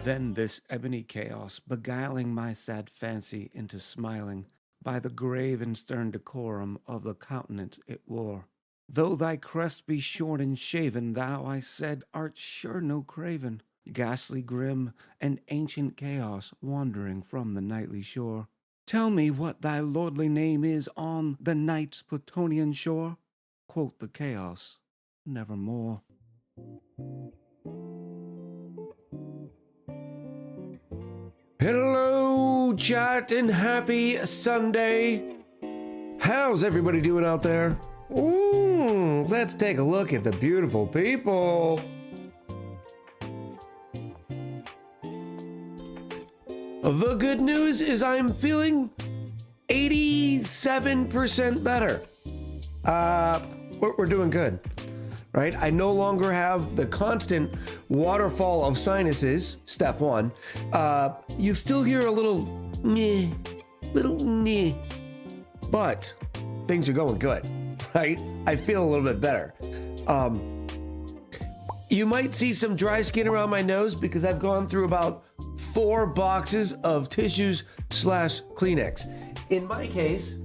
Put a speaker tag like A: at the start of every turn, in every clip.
A: Then this ebony chaos, beguiling my sad fancy into smiling, by the grave and stern decorum of the countenance it wore. Though thy crest be shorn and shaven, thou, I said, art sure no craven, ghastly grim and ancient chaos wandering from the nightly shore. Tell me what thy lordly name is on the night's Plutonian shore. Quoth the chaos, nevermore. Hello, chat, and happy Sunday. How's everybody doing out there? Ooh, let's take a look at the beautiful people. The good news is I'm feeling 87% better. We're doing good, right? I no longer have the constant waterfall of sinuses, step one. You still hear a little meh, but things are going good, right? I feel a little bit better. You might see some dry skin around my nose because I've gone through about 4 boxes of tissues / Kleenex. In my case,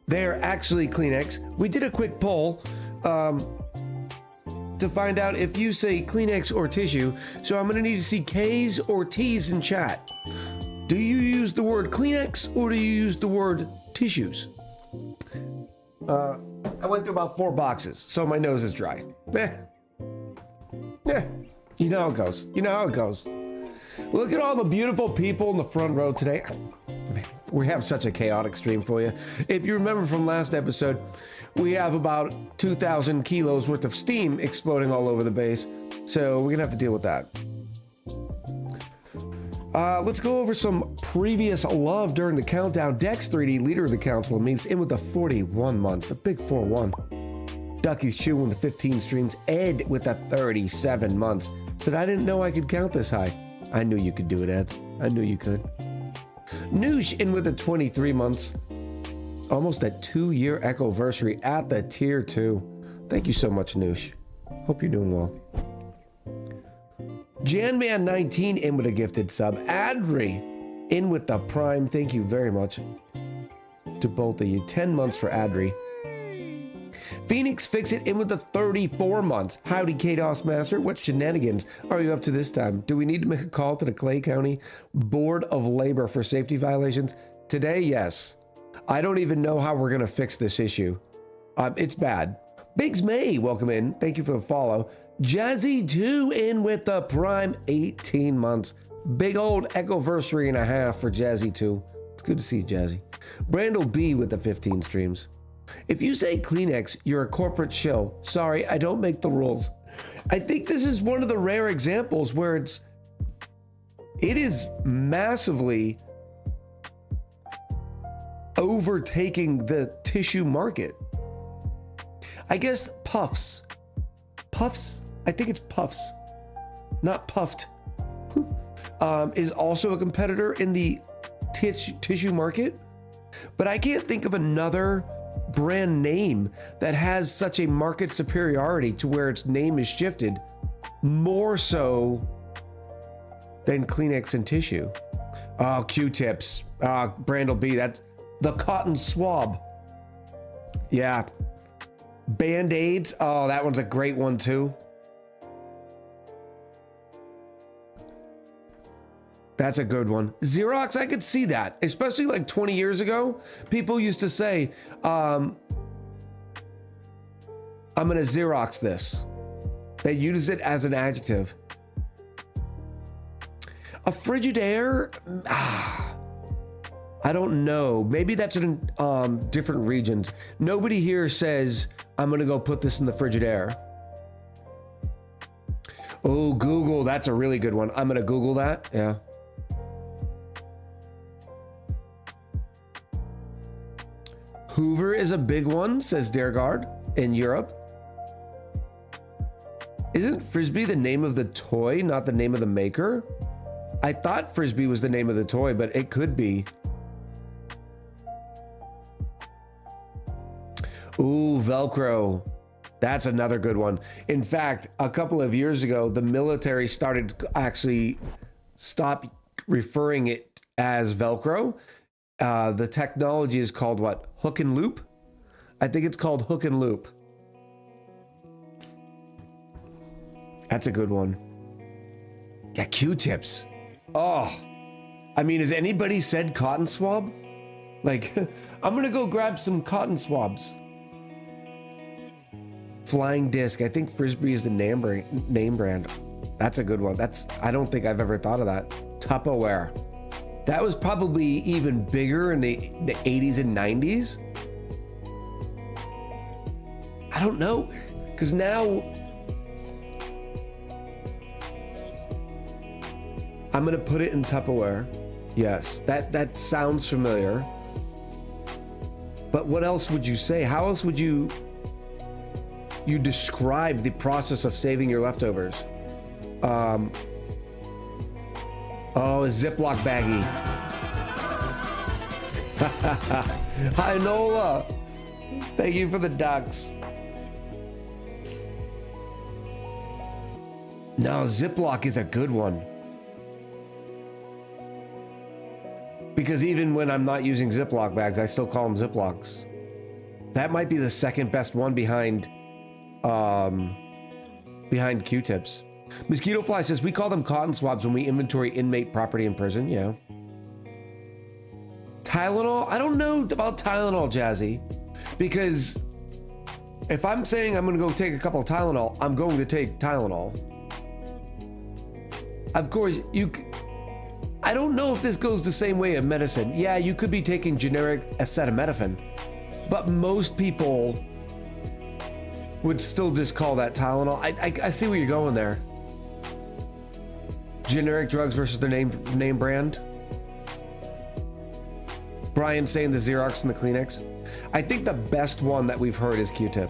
A: they're actually Kleenex. We did a quick poll to find out if you say Kleenex or tissue. So I'm gonna need to see K's or T's in chat. Do you use the word Kleenex or do you use the word tissues? I went through about 4 boxes, so my nose is dry. Yeah, you know how it goes. You know how it goes. Look at all the beautiful people in the front row today. We have such a chaotic stream for you. If you remember from last episode, we have about 2,000 kilos worth of steam exploding all over the base. So we're gonna have to deal with that. Let's go over some previous love during the countdown. Dex3D, leader of the council, meets in with the 41 months, a big 4-1. Ducky's chewing the 15 streams. Ed with the 37 months. Said, I didn't know I could count this high. I knew you could do it, Ed. I knew you could. Noosh in with the 23 months. Almost a 2-year Echoversary at the tier 2. Thank you so much, Noosh. Hope you're doing well. Janman19 in with a gifted sub. Adri in with the prime. Thank you very much to both of you. 10 months for Adri. Phoenix Fixit in with the 34 months. Howdy, Chaos Master. What shenanigans are you up to this time? Do we need to make a call to the Clay County Board of Labor for safety violations? Today, yes. I don't even know how we're going to fix this issue. It's bad. Biggs May, welcome in. Thank you for the follow. Jazzy2 in with the prime 18 months. Big old Echoversary and a half for Jazzy2. It's good to see you, Jazzy. Brandel B with the 15 streams. If you say Kleenex, you're a corporate shill. Sorry, I don't make the rules. I think this is one of the rare examples where it is massively overtaking the tissue market. I guess Puffs. Puffs? I think it's Puffs, not Puffed. Is also a competitor in the tissue market. But I can't think of another brand name that has such a market superiority to where its name is shifted more so than Kleenex and tissue. Oh, Q-tips. Brandel B, that's the cotton swab. Yeah. Band-Aids. Oh, that one's a great one too. That's a good one. Xerox, I could see that, especially like 20 years ago. People used to say, I'm gonna Xerox this. They use it as an adjective. A Frigidaire? I don't know. Maybe that's in different regions. Nobody here says, I'm gonna go put this in the Frigidaire. Oh, Google, that's a really good one. I'm gonna Google that, yeah. Hoover is a big one, says Dergard, in Europe. Isn't Frisbee the name of the toy, not the name of the maker? I thought Frisbee was the name of the toy, but it could be. Ooh, Velcro. That's another good one. In fact, a couple of years ago, the military started actually stop referring it as Velcro. The technology is called what? Hook and loop? I think it's called hook and loop. That's a good one. Yeah, Q-tips. Oh, I mean, has anybody said cotton swab? Like, I'm gonna go grab some cotton swabs. Flying disc. I think Frisbee is the name brand. That's a good one. I don't think I've ever thought of that. Tupperware. That was probably even bigger in the 80s and 90s. I don't know, because now I'm gonna put it in Tupperware. Yes, that sounds familiar. But what else would you say? How else would you describe the process of saving your leftovers? Oh, a Ziploc baggie. Hi, Nola. Thank you for the ducks. No, Ziploc is a good one. Because even when I'm not using Ziploc bags, I still call them Ziplocs. That might be the second best one behind Q-tips. Mosquito Fly says, we call them cotton swabs when we inventory inmate property in prison. Yeah. Tylenol? I don't know about Tylenol, Jazzy. Because if I'm saying I'm going to go take a couple of Tylenol, I'm going to take Tylenol. Of course, I don't know if this goes the same way in medicine. Yeah, you could be taking generic acetaminophen, but most people would still just call that Tylenol. I see where you're going there. Generic drugs versus their name brand. Brian saying the Xerox and the Kleenex. I think the best one that we've heard is Q-tip.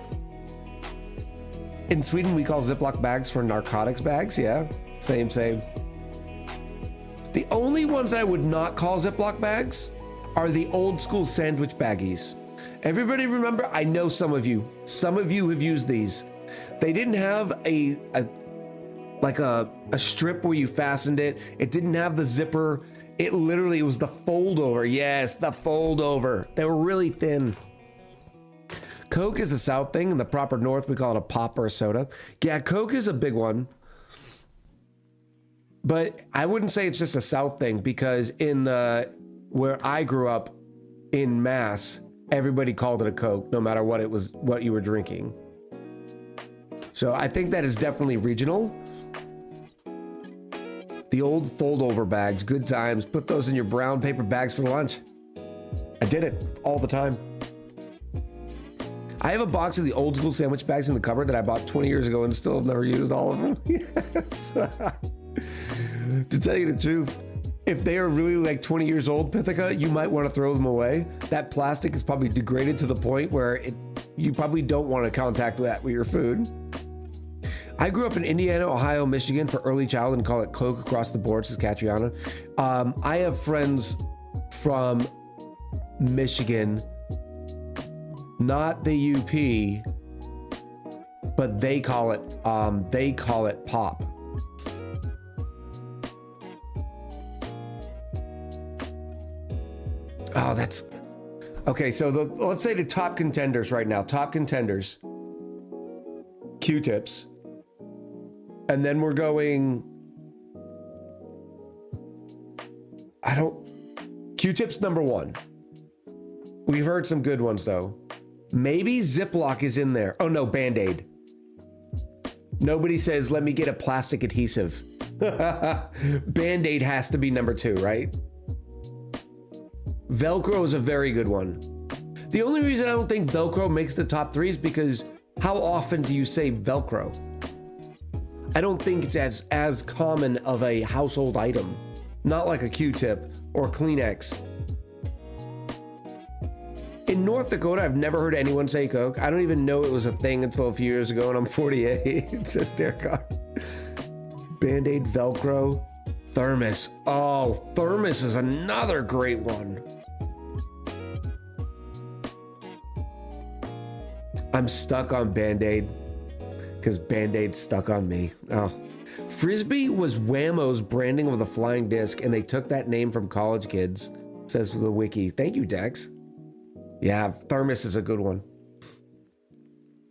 A: In Sweden, we call Ziploc bags for narcotics bags. Yeah, same. The only ones I would not call Ziploc bags are the old school sandwich baggies. Everybody remember, I know some of you have used these. They didn't have a strip where you fastened it. It didn't have the zipper. It literally was the fold over. Yes, the fold over. They were really thin. Coke is a South thing. In the proper North, we call it a pop or a soda. Yeah, Coke is a big one. But I wouldn't say it's just a South thing, because where I grew up in Mass, everybody called it a Coke, no matter what you were drinking. So I think that is definitely regional. The old fold-over bags, good times. Put those in your brown paper bags for lunch. I did it all the time. I have a box of the old school sandwich bags in the cupboard that I bought 20 years ago and still have never used all of them. Yes. To tell you the truth, if they are really like 20 years old, Pithica, you might want to throw them away. That plastic is probably degraded to the point where you probably don't want to contact that with your food. I grew up in Indiana, Ohio, Michigan for early childhood and call it Coke across the board, says Catriona. I have friends from Michigan, not the UP, but they call it pop. Oh, that's okay. So let's say the top contenders right now. Top contenders, Q-tips, and then we're going. Q-tips number one. We've heard some good ones though. Maybe Ziploc is in there. Oh no, Band-Aid. Nobody says, let me get a plastic adhesive. Band-Aid has to be number two, right? Velcro is a very good one. The only reason I don't think Velcro makes the top three is because how often do you say Velcro? I don't think it's as common of a household item. Not like a Q-tip or Kleenex. In North Dakota, I've never heard anyone say Coke. I don't even know it was a thing until a few years ago, and I'm 48. It says Derek. Band-Aid, Velcro, Thermos. Oh, Thermos is another great one. I'm stuck on Band-Aid because Band-Aid's stuck on me. Oh, Frisbee was Whammo's branding of the flying disc, and they took that name from college kids, says the wiki. Thank you, Dex. Yeah, thermos is a good one.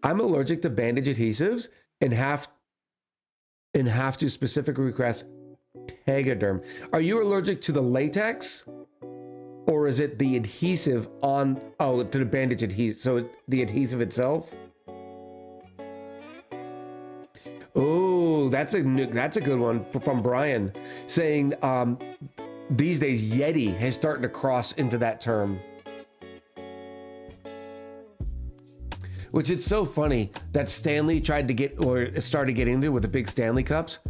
A: I'm allergic to bandage adhesives and have to specifically request Tegaderm. Are you allergic to the latex? Or is it the adhesive on, to the bandage adhesive, so the adhesive itself? Oh, that's a good one from Brian, saying these days Yeti has started to cross into that term. Which it's so funny that Stanley tried to get, or started getting into with the big Stanley cups.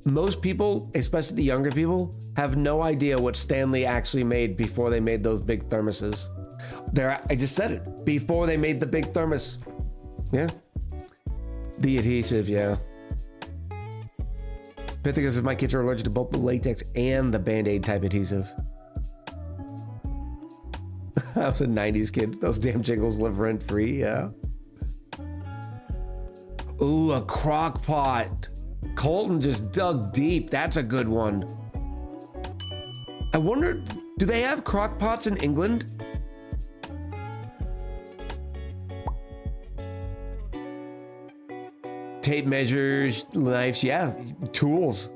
A: Most people, especially the younger people, have no idea what Stanley actually made before they made those big thermoses. I just said it, before they made the big thermos. Yeah. The adhesive, yeah. Pythicus says my kids are allergic to both the latex and the Band-Aid type adhesive. I was a 90s kid. Those damn jingles live rent free, yeah. Ooh, a crock pot. Colton just dug deep. That's a good one. I wonder, do they have crock pots in England? Tape measures, knives, yeah, tools.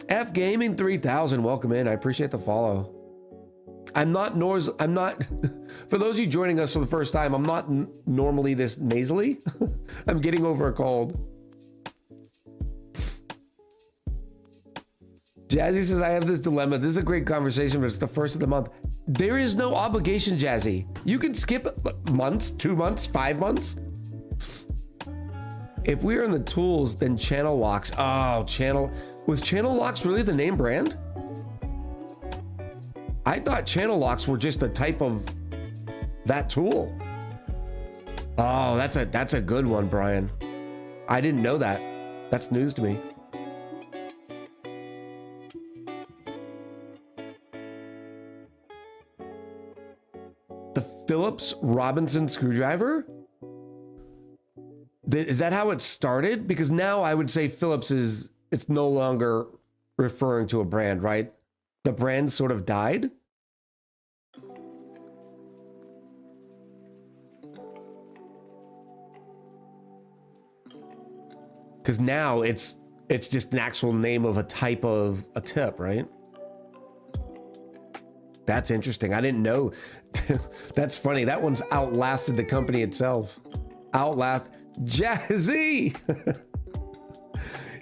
A: F Gaming 3000, welcome in. I appreciate the follow. I'm not, for those of you joining us for the first time, I'm not normally this nasally. I'm getting over a cold. Jazzy says, I have this dilemma. This is a great conversation, but it's the first of the month. There is no obligation, Jazzy. You can skip months, 2 months, 5 months. If we're in the tools, then channel locks. Oh, was channel locks really the name brand? I thought channel locks were just a type of that tool. Oh, that's a good one, Brian. I didn't know that. That's news to me. The Phillips Robinson screwdriver? Is that how it started? Because now I would say Phillips it's no longer referring to a brand, right? The brand sort of died. Because now it's just an actual name of a type of a tip, right? That's interesting. I didn't know. That's funny. That one's outlasted the company itself. Jazzy!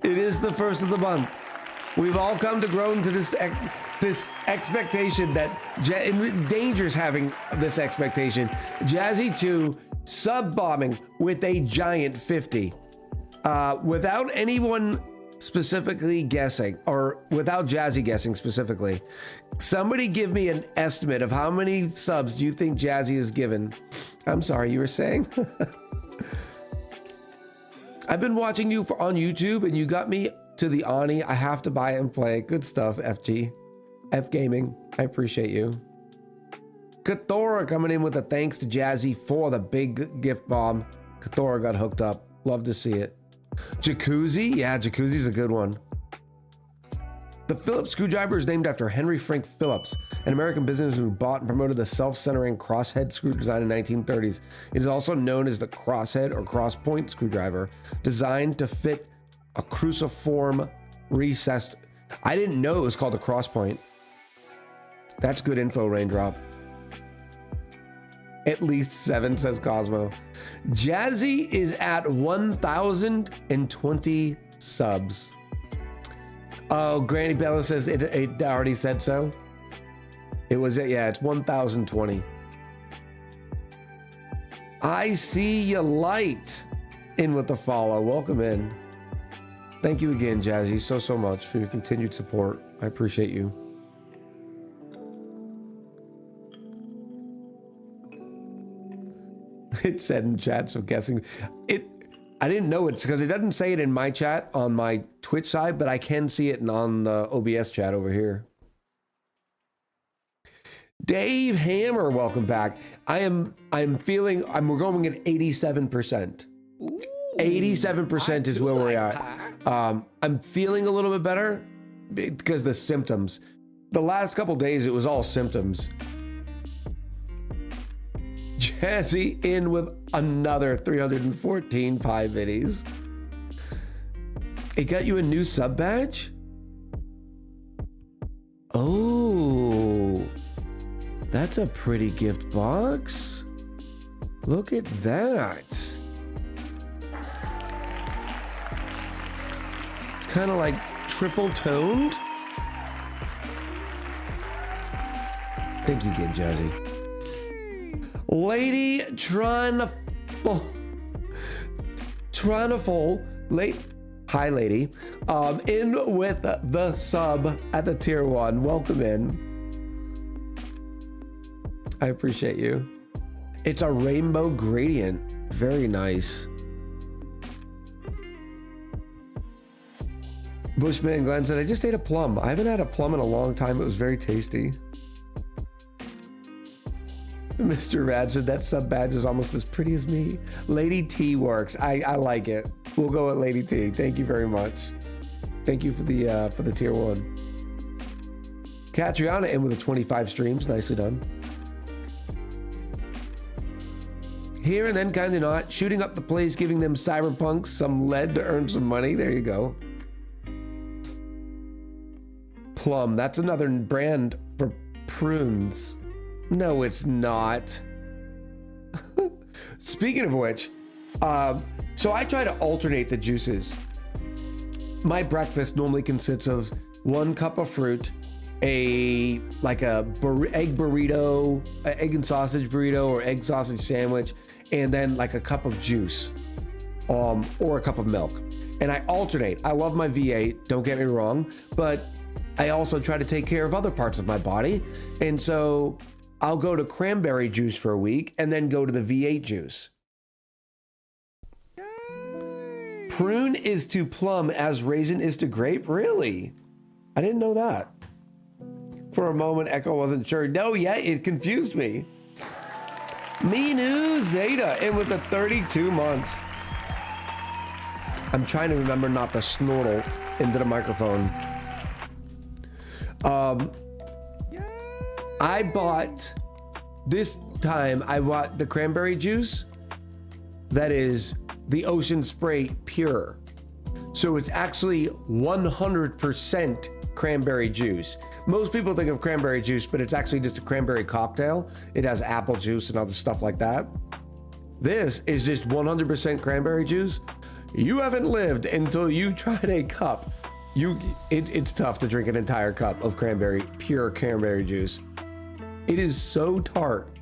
A: It is the first of the month. We've all come to grow into this expectation that Danger's having this expectation. Jazzy 2 sub bombing with a giant 50. Without anyone specifically guessing, or without Jazzy guessing specifically, somebody give me an estimate of how many subs do you think Jazzy has given? I'm sorry, you were saying? I've been watching you on YouTube and you got me to the ONI. I have to buy it and play it. Good stuff, FG. F Gaming. I appreciate you. Kathora coming in with a thanks to Jazzy for the big gift bomb. Kathora got hooked up. Love to see it. Jacuzzi? Yeah, Jacuzzi's a good one. The Phillips screwdriver is named after Henry Frank Phillips, an American businessman who bought and promoted the self-centering crosshead screw design in the 1930s. It is also known as the crosshead or cross-point screwdriver, designed to fit a cruciform recessed. I didn't know it was called a cross-point. That's good info, Raindrop. At least 7, says Cosmo. Jazzy is at 1,020 subs. Oh, Granny Bella says it already said so. It was, yeah, it's 1,020. I see you light in with the follow. Welcome in. Thank you again, Jazzy, so much for your continued support. I appreciate you. It said in chat, so guessing it. I didn't know it's because it doesn't say it in my chat on my Twitch side, but I can see it on the OBS chat over here. Dave Hammer, welcome back. We're going at 87%. 87% is where we're at. I'm feeling a little bit better because the symptoms. The last couple days, it was all symptoms. Jazzy in with another 314 pie biddies. It got you a new sub badge? Oh, that's a pretty gift box. Look at that. It's kind of like triple toned. Thank you again, Jazzy. Lady trying to fall late. Hi, lady. In with the sub at the tier 1. Welcome in. I appreciate you. It's a rainbow gradient. Very nice. Bushman Glenn said, I just ate a plum. I haven't had a plum in a long time. It was very tasty. Mr. Rad said that sub badge is almost as pretty as me. Lady T works. I like it. We'll go with Lady T. Thank you very much. Thank you for the tier 1. Catriona in with the 25 streams. Nicely done. Here and then kind of not. Shooting up the place, giving them cyberpunks some lead to earn some money. There you go. Plum. That's another brand for prunes. No, it's not. Speaking of which, so I try to alternate the juices. My breakfast normally consists of 1 cup of fruit, egg burrito, egg and sausage burrito or egg sausage sandwich, and then like a cup of juice, or a cup of milk. And I alternate. I love my V8, don't get me wrong, but I also try to take care of other parts of my body. And so I'll go to cranberry juice for a week and then go to the V8 juice. Prune is to plum as raisin is to grape? Really? I didn't know that. For a moment, Echo wasn't sure. No, yeah, it confused me. Minu Zeta in with the 32 months. I'm trying to remember not to snortle into the microphone. I bought the cranberry juice that is the Ocean Spray Pure. So it's actually 100% cranberry juice. Most people think of cranberry juice, but it's actually just a cranberry cocktail. It has apple juice and other stuff like that. This is just 100% cranberry juice. You haven't lived until you tried a cup. It's tough to drink an entire cup of pure cranberry juice. It is so tart.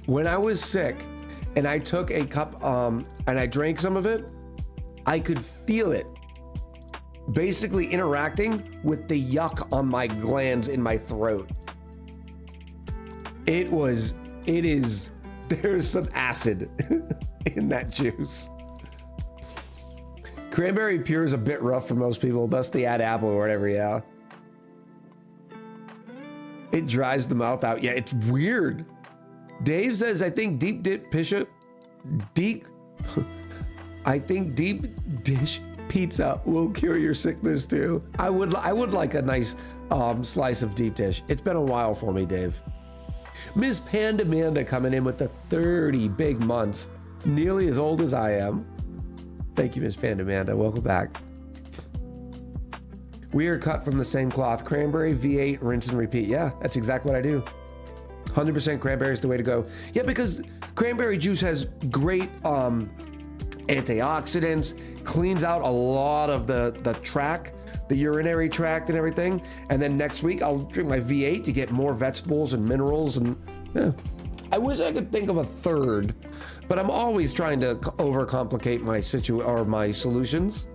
A: When I was sick and I took a cup and I drank some of it, I could feel it basically interacting with the yuck on my glands in my throat. There's some acid in that juice. Cranberry pure is a bit rough for most people, thus they add apple or whatever, yeah. It dries the mouth out. Yeah, it's weird. Dave says, I think deep dish pizza will cure your sickness too. I would like a nice slice of deep dish. It's been a while for me, Dave. Miss Pandamanda coming in with the 30 big months, nearly as old as I am. Thank you, Miss Pandamanda. Welcome back. We are cut from the same cloth. Cranberry, V8, rinse and repeat. Yeah, that's exactly what I do. 100% cranberry is the way to go. Yeah, because cranberry juice has great antioxidants, cleans out a lot of the tract, the urinary tract and everything. And then next week I'll drink my V8 to get more vegetables and minerals. And yeah, I wish I could think of a third, but I'm always trying to overcomplicate my solutions.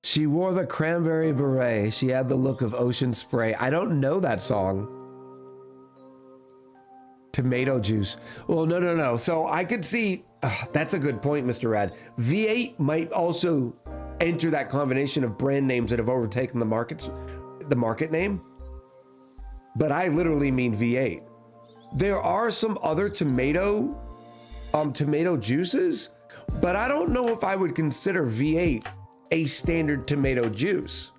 A: She wore the cranberry beret. She had the look of Ocean Spray. I don't know that song. Tomato juice. Well, no. So I could see, that's a good point, Mr. Rad. V8 might also enter that combination of brand names that have overtaken the market name. But I literally mean V8. There are some other tomato juices, but I don't know if I would consider V8 a standard tomato juice.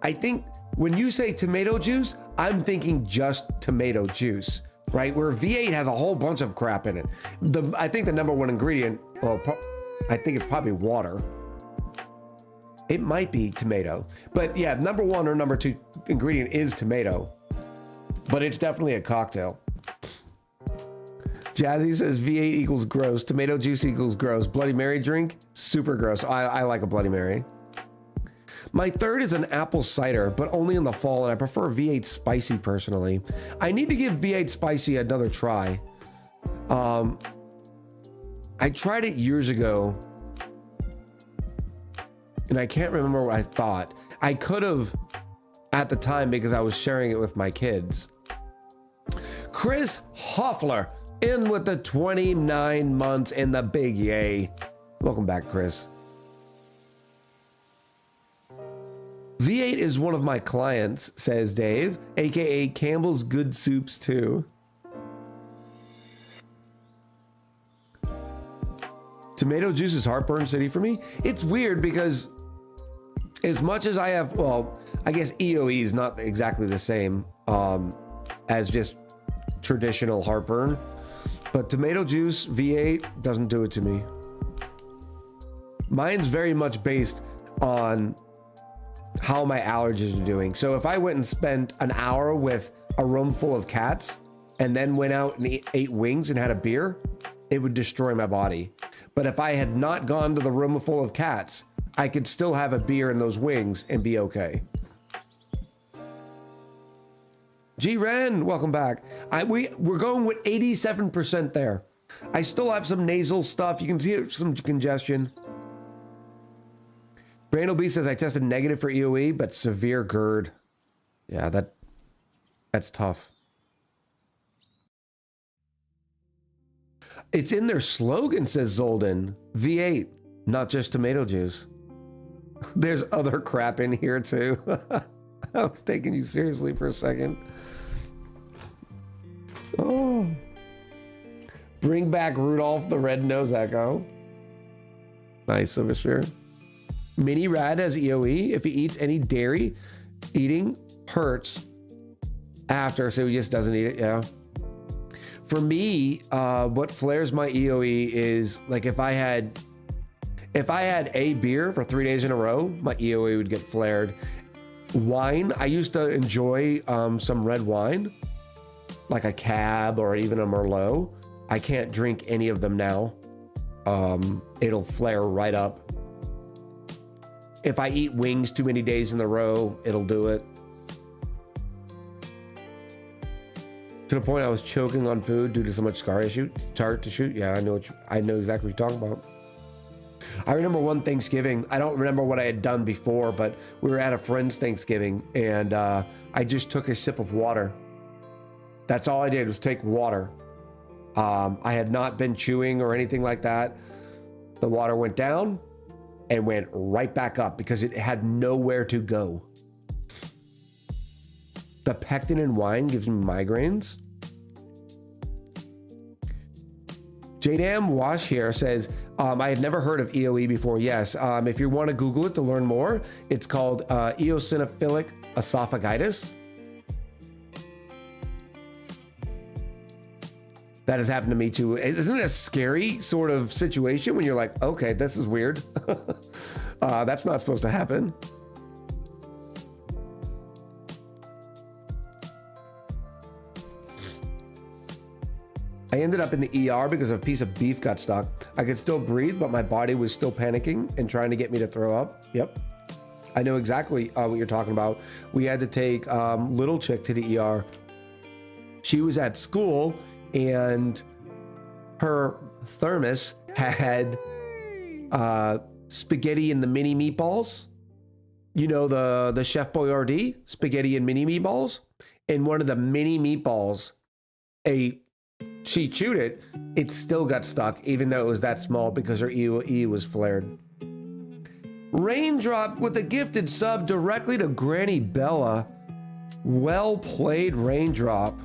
A: I think when you say tomato juice, I'm thinking just tomato juice, right? Where V8 has a whole bunch of crap in it. I think the number one ingredient, well, I think it's probably water. It might be tomato, but yeah, number one or number two ingredient is tomato, but it's definitely a cocktail. Jazzy says V8 equals gross, tomato juice equals gross, Bloody Mary drink, super gross. I like a Bloody Mary. My third is an apple cider, but only in the fall, and I prefer V8 spicy personally. I need to give V8 spicy another try. I tried it years ago, and I can't remember what I thought. I could have at the time because I was sharing it with my kids. Chris Hoffler in with the 29 months in the big yay. Welcome back, Chris. V8 is one of my clients, says Dave, aka Campbell's Good Soups too. Tomato juice is heartburn city for me. It's weird because as much as I have, well, I guess EOE is not exactly the same as just traditional heartburn, but tomato juice, V8, doesn't do it to me. Mine's very much based on how my allergies are doing. So if I went and spent an hour with a room full of cats and then went out and ate wings and had a beer, it would destroy my body. But if I had not gone to the room full of cats, I could still have a beer and those wings and be okay. G Ren, welcome back. We're going with 87% there. I still have some nasal stuff. You can see some congestion. Randall B says I tested negative for EOE, but severe GERD. Yeah, that's tough. It's in their slogan, says Zolden. V8, not just tomato juice. There's other crap in here too. I was taking you seriously for a second. Oh. Bring back Rudolph the Red-Nosed Echo. Nice, Silversphere. Mini Rad has EOE. If he eats any dairy, eating hurts after, so he just doesn't eat it. Yeah. For me, what flares my EOE is like if I had a beer for 3 days in a row, my EOE would get flared. Wine, I used to enjoy some red wine, like a Cab or even a Merlot. I can't drink any of them now. It'll flare right up. If I eat wings too many days in a row, it'll do it. To the point I was choking on food due to so much scar to shoot. Yeah, I know exactly what you're talking about. I remember one Thanksgiving, I don't remember what I had done before, but we were at a friend's Thanksgiving and I just took a sip of water. That's all I did was take water. I had not been chewing or anything like that. The water went down and went right back up because it had nowhere to go. The pectin in wine gives me migraines. JDam Wash here says, I had never heard of EOE before. Yes, if you want to Google it to learn more, it's called eosinophilic esophagitis. That has happened to me too. Isn't it a scary sort of situation when you're like, okay, this is weird. That's not supposed to happen. I ended up in the ER because a piece of beef got stuck. I could still breathe, but my body was still panicking and trying to get me to throw up. Yep. I know exactly what you're talking about. We had to take little chick to the ER. She was at school and her thermos had spaghetti and the mini meatballs. You know, the Chef Boyardee spaghetti and mini meatballs. And one of the mini meatballs, a she chewed it, it still got stuck, even though it was that small because her E was flared. Raindrop with a gifted sub directly to Granny Bella. Well played, Raindrop.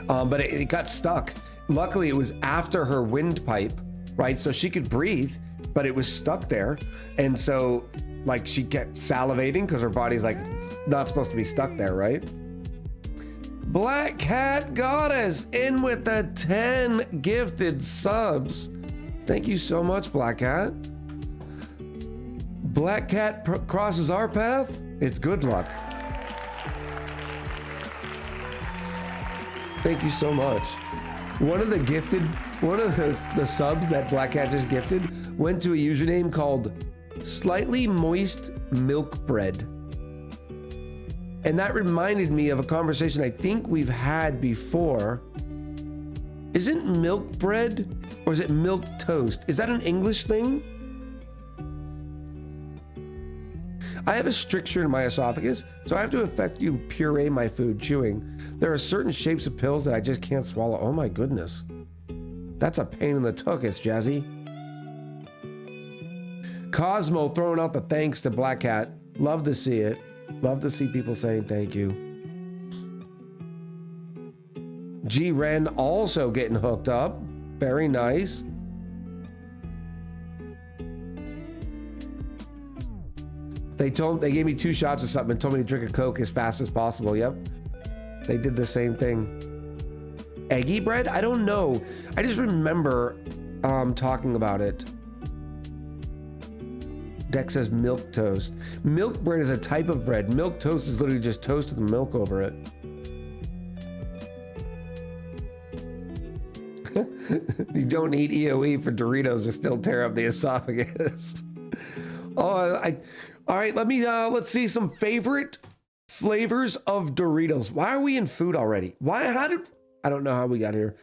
A: But it got stuck. Luckily, it was after her windpipe, right? So she could breathe, but it was stuck there. And so, like, she kept salivating because her body's like not supposed to be stuck there, right? Black Cat Goddess in with the 10 gifted subs. Thank you so much, Black Cat. Black Cat crosses our path. It's good luck. Thank you so much. One of the subs that Black Cat just gifted went to a username called Slightly Moist Milk Bread. And that reminded me of a conversation I think we've had before. Isn't milk bread or is it milk toast? Is that an English thing? I have a stricture in my esophagus, so I have to effectively puree my food chewing. There are certain shapes of pills that I just can't swallow. Oh my goodness. That's a pain in the tuchus, Jazzy. Cosmo throwing out the thanks to Black Cat. Love to see it. Love to see people saying thank you. G Ren also getting hooked up. Very nice. They gave me 2 shots of something and told me to drink a Coke as fast as possible. Yep. They did the same thing. Eggy bread? I don't know. I just remember talking about it. Dex says milk toast. Milk bread is a type of bread. Milk toast is literally just toast with milk over it. You don't need EOE for Doritos to still tear up the esophagus. All right, let's see some favorite flavors of Doritos. Why are we in food already? I don't know how we got here.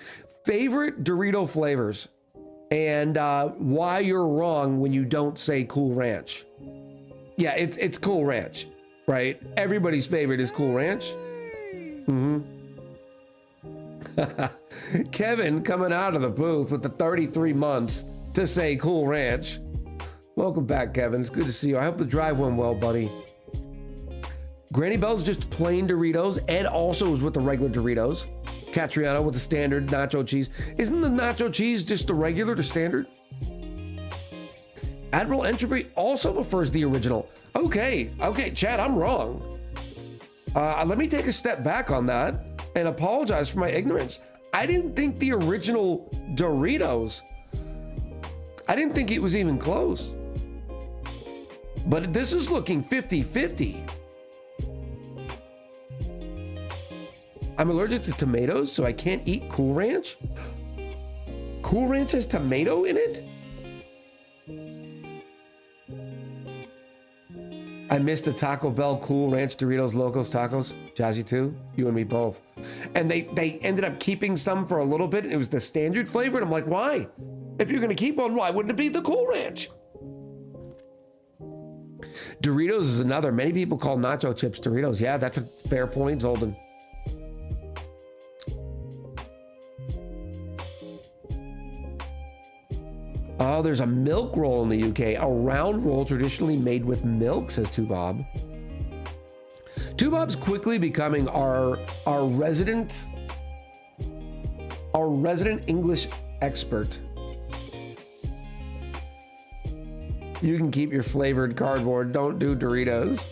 A: Favorite Dorito flavors and why you're wrong when you don't say Cool Ranch. Yeah, it's Cool Ranch, right? Everybody's favorite is Cool Ranch. Kevin coming out of the booth with the 33 months to say Cool Ranch. Welcome back, Kevin. It's good to see you. I hope the drive went well, buddy. Granny Bell's just plain Doritos. Ed also was with the regular Doritos. Catriano with the standard nacho cheese. Isn't the nacho cheese just the regular to standard? Admiral Entropy also prefers the original. Okay, Chad, I'm wrong. Let me take a step back on that and apologize for my ignorance. I didn't think the original Doritos, I didn't think it was even close. But this is looking 50-50. I'm allergic to tomatoes, so I can't eat Cool Ranch? Cool Ranch has tomato in it? I missed the Taco Bell Cool Ranch Doritos Locos Tacos. Jazzy too? You and me both. And they ended up keeping some for a little bit. And it was the standard flavor. And I'm like, why? If you're going to keep one, why wouldn't it be the Cool Ranch? Doritos is another. Many people call nacho chips Doritos. Yeah, that's a fair point, Zolden. Oh, there's a milk roll in the UK. A round roll traditionally made with milk, says Tubob. Tubob's quickly becoming our resident English expert. You can keep your flavored cardboard. Don't do Doritos.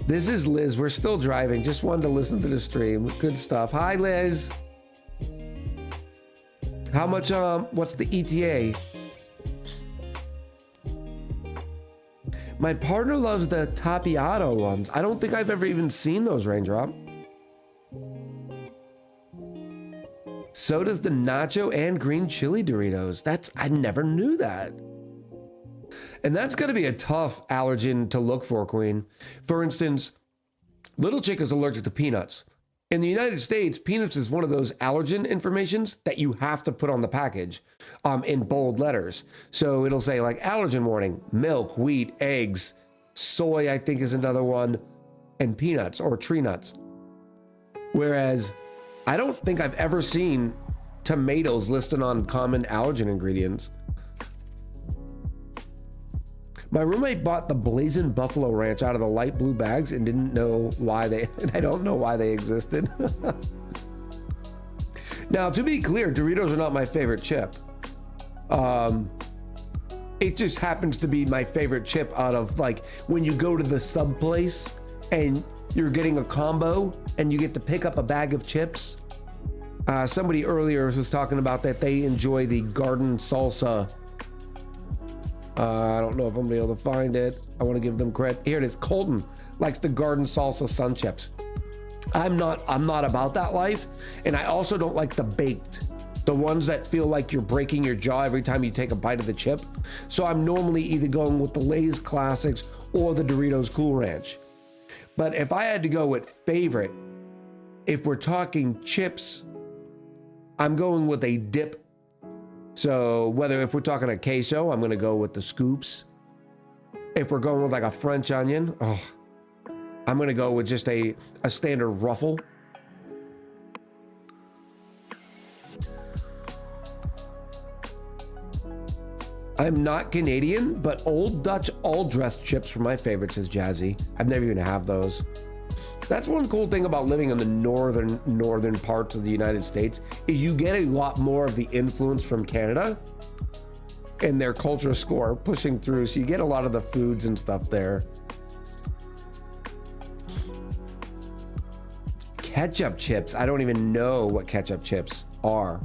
A: This is Liz. We're still driving. Just wanted to listen to the stream. Good stuff. Hi, Liz. How much, what's the ETA? My partner loves the Tapiato ones. I don't think I've ever even seen those, Raindrop. So does the nacho and green chili Doritos. I never knew that. And that's gonna be a tough allergen to look for, Queen. For instance, Little Chick is allergic to peanuts. In the United States, peanuts is one of those allergen informations that you have to put on the package in bold letters. So it'll say like allergen warning, milk, wheat, eggs, soy, I think is another one, and peanuts or tree nuts. Whereas I don't think I've ever seen tomatoes listed on common allergen ingredients. My roommate bought the Blazing Buffalo Ranch out of the light blue bags and didn't know why and I don't know why they existed. Now, to be clear, Doritos are not my favorite chip. It just happens to be my favorite chip out of like when you go to the sub place and you're getting a combo and you get to pick up a bag of chips. Somebody earlier was talking about that they enjoy the garden salsa. I don't know if I'm gonna be able to find it. I want to give them credit. Here it is. Colton likes the garden salsa sun chips. I'm not about that life. And I also don't like the baked, the ones that feel like you're breaking your jaw every time you take a bite of the chip. So I'm normally either going with the Lay's Classics or the Doritos Cool Ranch. But if I had to go with favorite, if we're talking chips, I'm going with a dip. So if we're talking a queso, I'm going to go with the scoops. If we're going with like a French onion, I'm going to go with just a standard ruffle. I'm not Canadian, but Old Dutch all-dressed chips are my favorite, says Jazzy. I've never even had those. That's one cool thing about living in the northern parts of the United States is you get a lot more of the influence from Canada and their culture score pushing through. So you get a lot of the foods and stuff there. Ketchup chips. I don't even know what ketchup chips are.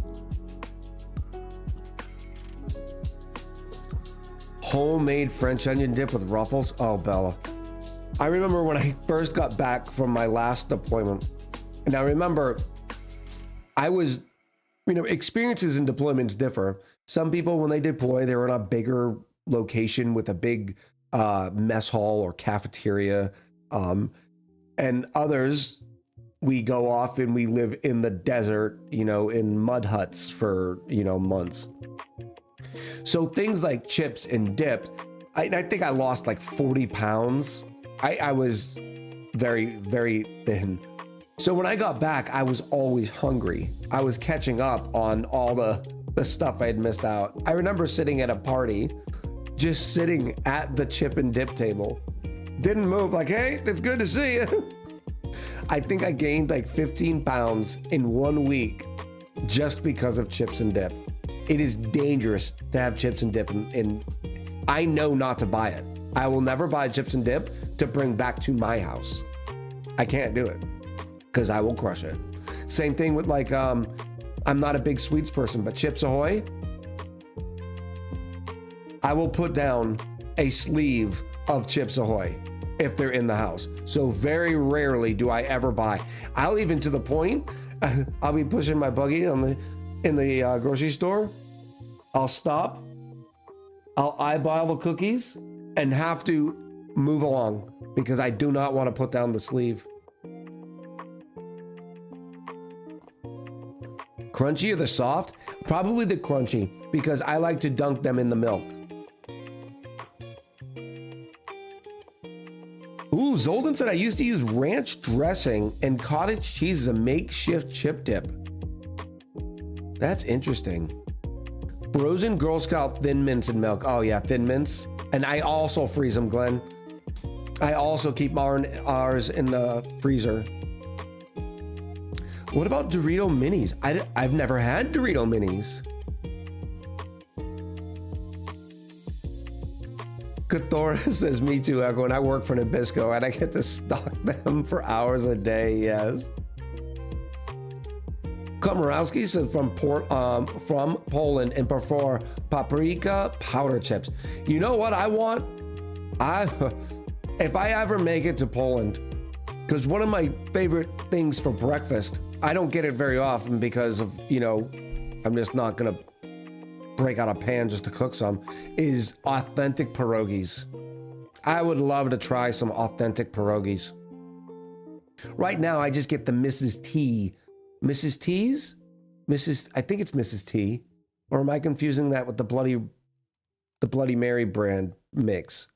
A: Homemade French onion dip with Ruffles. Oh, Bella. I remember when I first got back from my last deployment, and I remember I was, experiences in deployments differ. Some people, when they deploy, they were in a bigger location with a big mess hall or cafeteria. And others, we go off and we live in the desert, in mud huts for, months. So things like chips and dip, I think I lost like 40 pounds. I was very, very thin. So when I got back, I was always hungry. I was catching up on all the stuff I had missed out. I remember sitting at a party, just sitting at the chip and dip table. Didn't move, like, hey, it's good to see you. I think I gained like 15 pounds in 1 week just because of chips and dip. It is dangerous to have chips and dip, and I know not to buy it. I will never buy chips and dip to bring back to my house. I can't do it because I will crush it. Same thing with like, I'm not a big sweets person, but Chips Ahoy, I will put down a sleeve of Chips Ahoy if they're in the house. So very rarely do I ever buy. I'll even to the point, I'll be pushing my buggy in the grocery store. I'll stop. I'll eyeball the cookies and have to move along because I do not want to put down the sleeve. Crunchy or the soft? Probably the crunchy because I like to dunk them in the milk. Ooh, Zolden said I used to use ranch dressing and cottage cheese as a makeshift chip dip. That's interesting. Frozen Girl Scout Thin Mints and milk. Oh yeah, Thin Mints. And I also freeze them, Glenn. I also keep ours in the freezer. What about Dorito Minis? I've never had Dorito Minis. Kathora says, me too, Echo, and I work for Nabisco and I get to stock them for hours a day, yes. Komorowski said from Poland and prefer paprika powder chips. You know what I want? If I ever make it to Poland, because one of my favorite things for breakfast, I don't get it very often because of, I'm just not gonna break out a pan just to cook some, is authentic pierogies. I would love to try some authentic pierogies. Right now, I just get the Mrs. T. Mrs. T's? I think it's Mrs. T. Or am I confusing that with the Bloody Mary brand mix?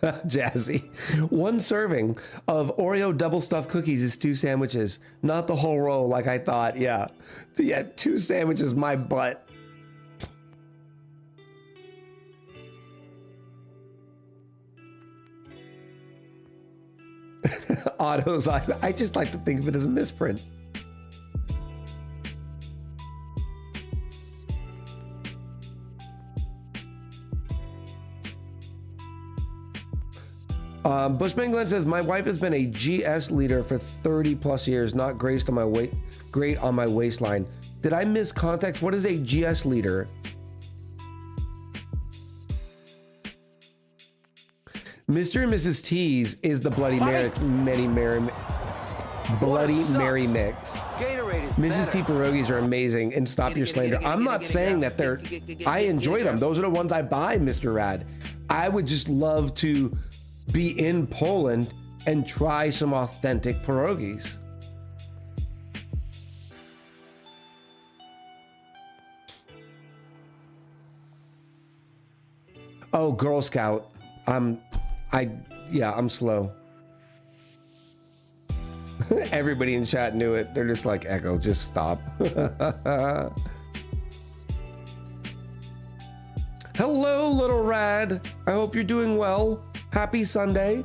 A: Jazzy. One serving of Oreo double stuffed cookies is 2 sandwiches, not the whole roll like I thought. Yeah. Yeah, 2 sandwiches, my butt. Autos, I just like to think of it as a misprint. Bushman Glenn says, my wife has been a GS leader for 30 plus years, not graced on my great on my waistline. Did I miss context? What is a GS leader? Mr. and Mrs. T's is the Bloody Mary mix. Mrs. T pierogies are amazing, and stop your slander. I'm not saying that they're, I enjoy them. Those are the ones I buy, Mr. Rad. I would just love to be in Poland and try some authentic pierogies. Oh, Girl Scout. I'm slow. Everybody in chat knew it. They're just like, Echo, just stop. Hello, little Rad. I hope you're doing well. Happy Sunday.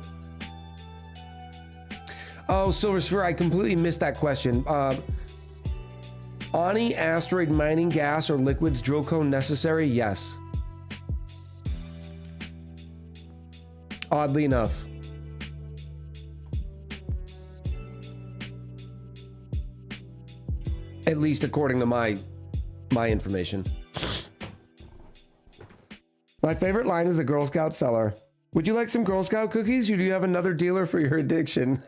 A: Oh, Silver Sphere, I completely missed that question. ONI asteroid mining gas or liquids drill cone necessary? Yes. Oddly enough. At least according to my information. My favorite line is a Girl Scout seller. Would you like some Girl Scout cookies, or do you have another dealer for your addiction?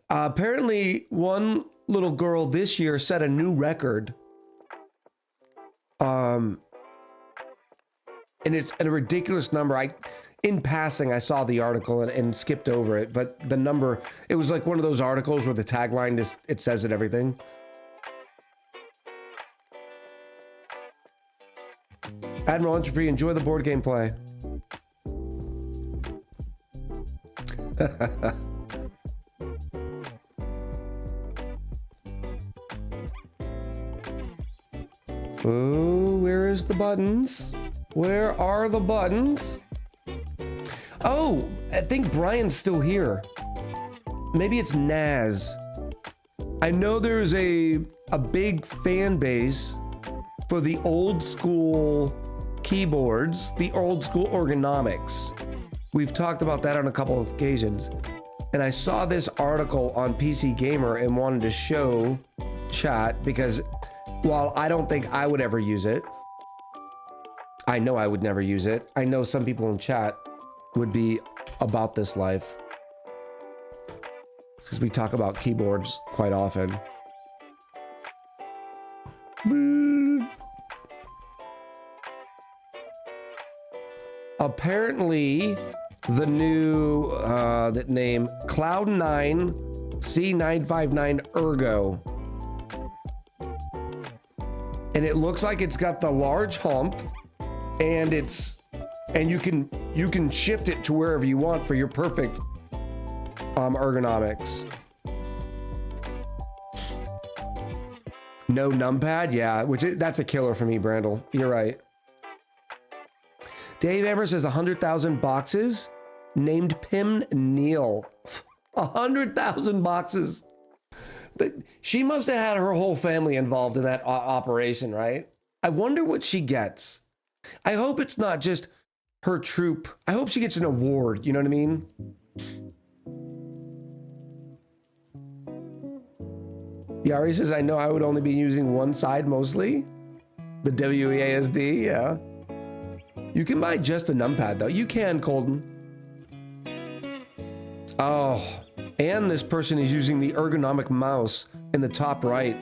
A: Apparently, one little girl this year set a new record. And it's a ridiculous number. In passing, I saw the article and skipped over it, but the number, it was like one of those articles where the tagline just, it says it everything. Admiral Entropy, enjoy the board game play. Oh, where is the buttons? Where are the buttons? Oh, I think Brian's still here. Maybe it's Naz. I know there's a big fan base for the old school keyboards, the old school ergonomics. We've talked about that on a couple of occasions. And I saw this article on PC Gamer and wanted to show chat because while I don't think I would ever use it, I know I would never use it. I know some people in chat would be about this life because we talk about keyboards quite often. Apparently, the new that name Cloud9 C959 Ergo, and it looks like it's got the large hump, and you can shift it to wherever you want for your perfect ergonomics. No numpad, yeah, that's a killer for me, Brandel. You're right. Dave Amber says 100,000 boxes named Pim Neal. 100,000 boxes. She must have had her whole family involved in that operation, right? I wonder what she gets. I hope it's not just her troop. I hope she gets an award, you know what I mean? Yari says, I know I would only be using one side mostly. The WASD, yeah. You can buy just a numpad though. You can, Colton. Oh, and this person is using the ergonomic mouse in the top right.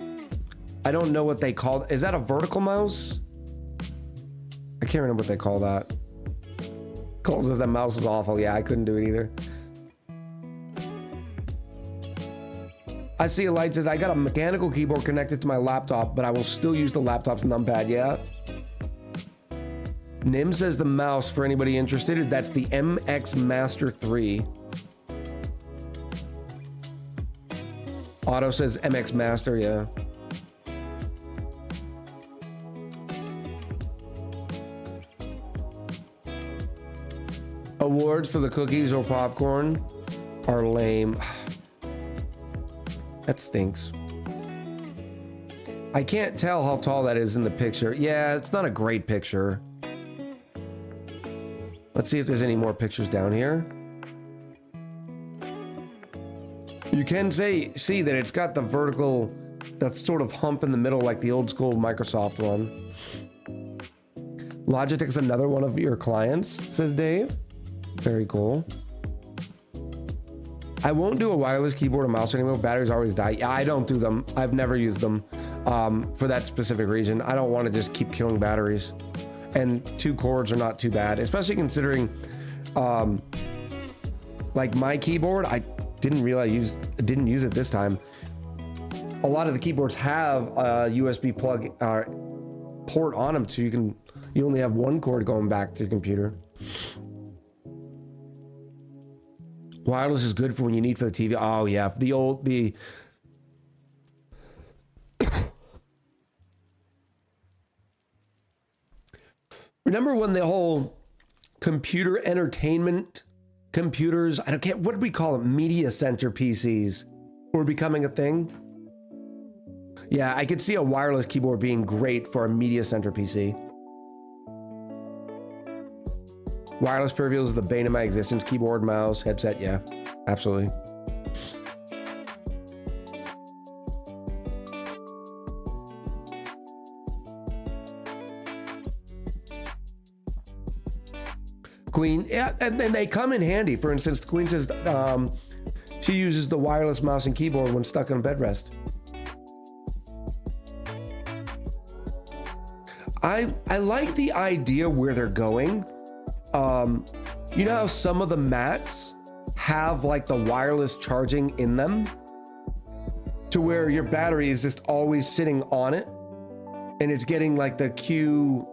A: I don't know what they call it. Is that a vertical mouse? I can't remember what they call that. Cole says that mouse is awful. Yeah, I couldn't do it either. I see a light says, I got a mechanical keyboard connected to my laptop, but I will still use the laptop's numpad. Yeah. Nim says the mouse, for anybody interested, that's the MX Master 3. Otto says MX Master, yeah. Awards for the cookies or popcorn are lame. That stinks. I can't tell how tall that is in the picture. Yeah, it's not a great picture. Let's see if there's any more pictures down here. You can see that it's got the vertical, the sort of hump in the middle like the old school Microsoft one. Logitech is another one of your clients, says Dave. Very cool. I won't do a wireless keyboard or mouse anymore. Batteries always die. Yeah, I don't do them. I've never used them for that specific reason. I don't want to just keep killing batteries. And 2 Coords are not too bad, especially considering like my keyboard. I didn't realize didn't use it this time. A lot of the keyboards have a USB plug port on them, so you only have 1 cord going back to your computer. Wireless is good for when you need for the TV. Oh yeah, the remember when the whole computer entertainment computers, I don't care, what do we call them? Media center PCs were becoming a thing. Yeah, I could see a wireless keyboard being great for a media center PC. Wireless peripherals is the bane of my existence. Keyboard, mouse, headset, yeah, absolutely. Queen, yeah, and they come in handy. For instance, the Queen says she uses the wireless mouse and keyboard when stuck on bed rest. I like the idea where they're going. You know how some of the mats have like the wireless charging in them to where your battery is just always sitting on it and it's getting like the Q,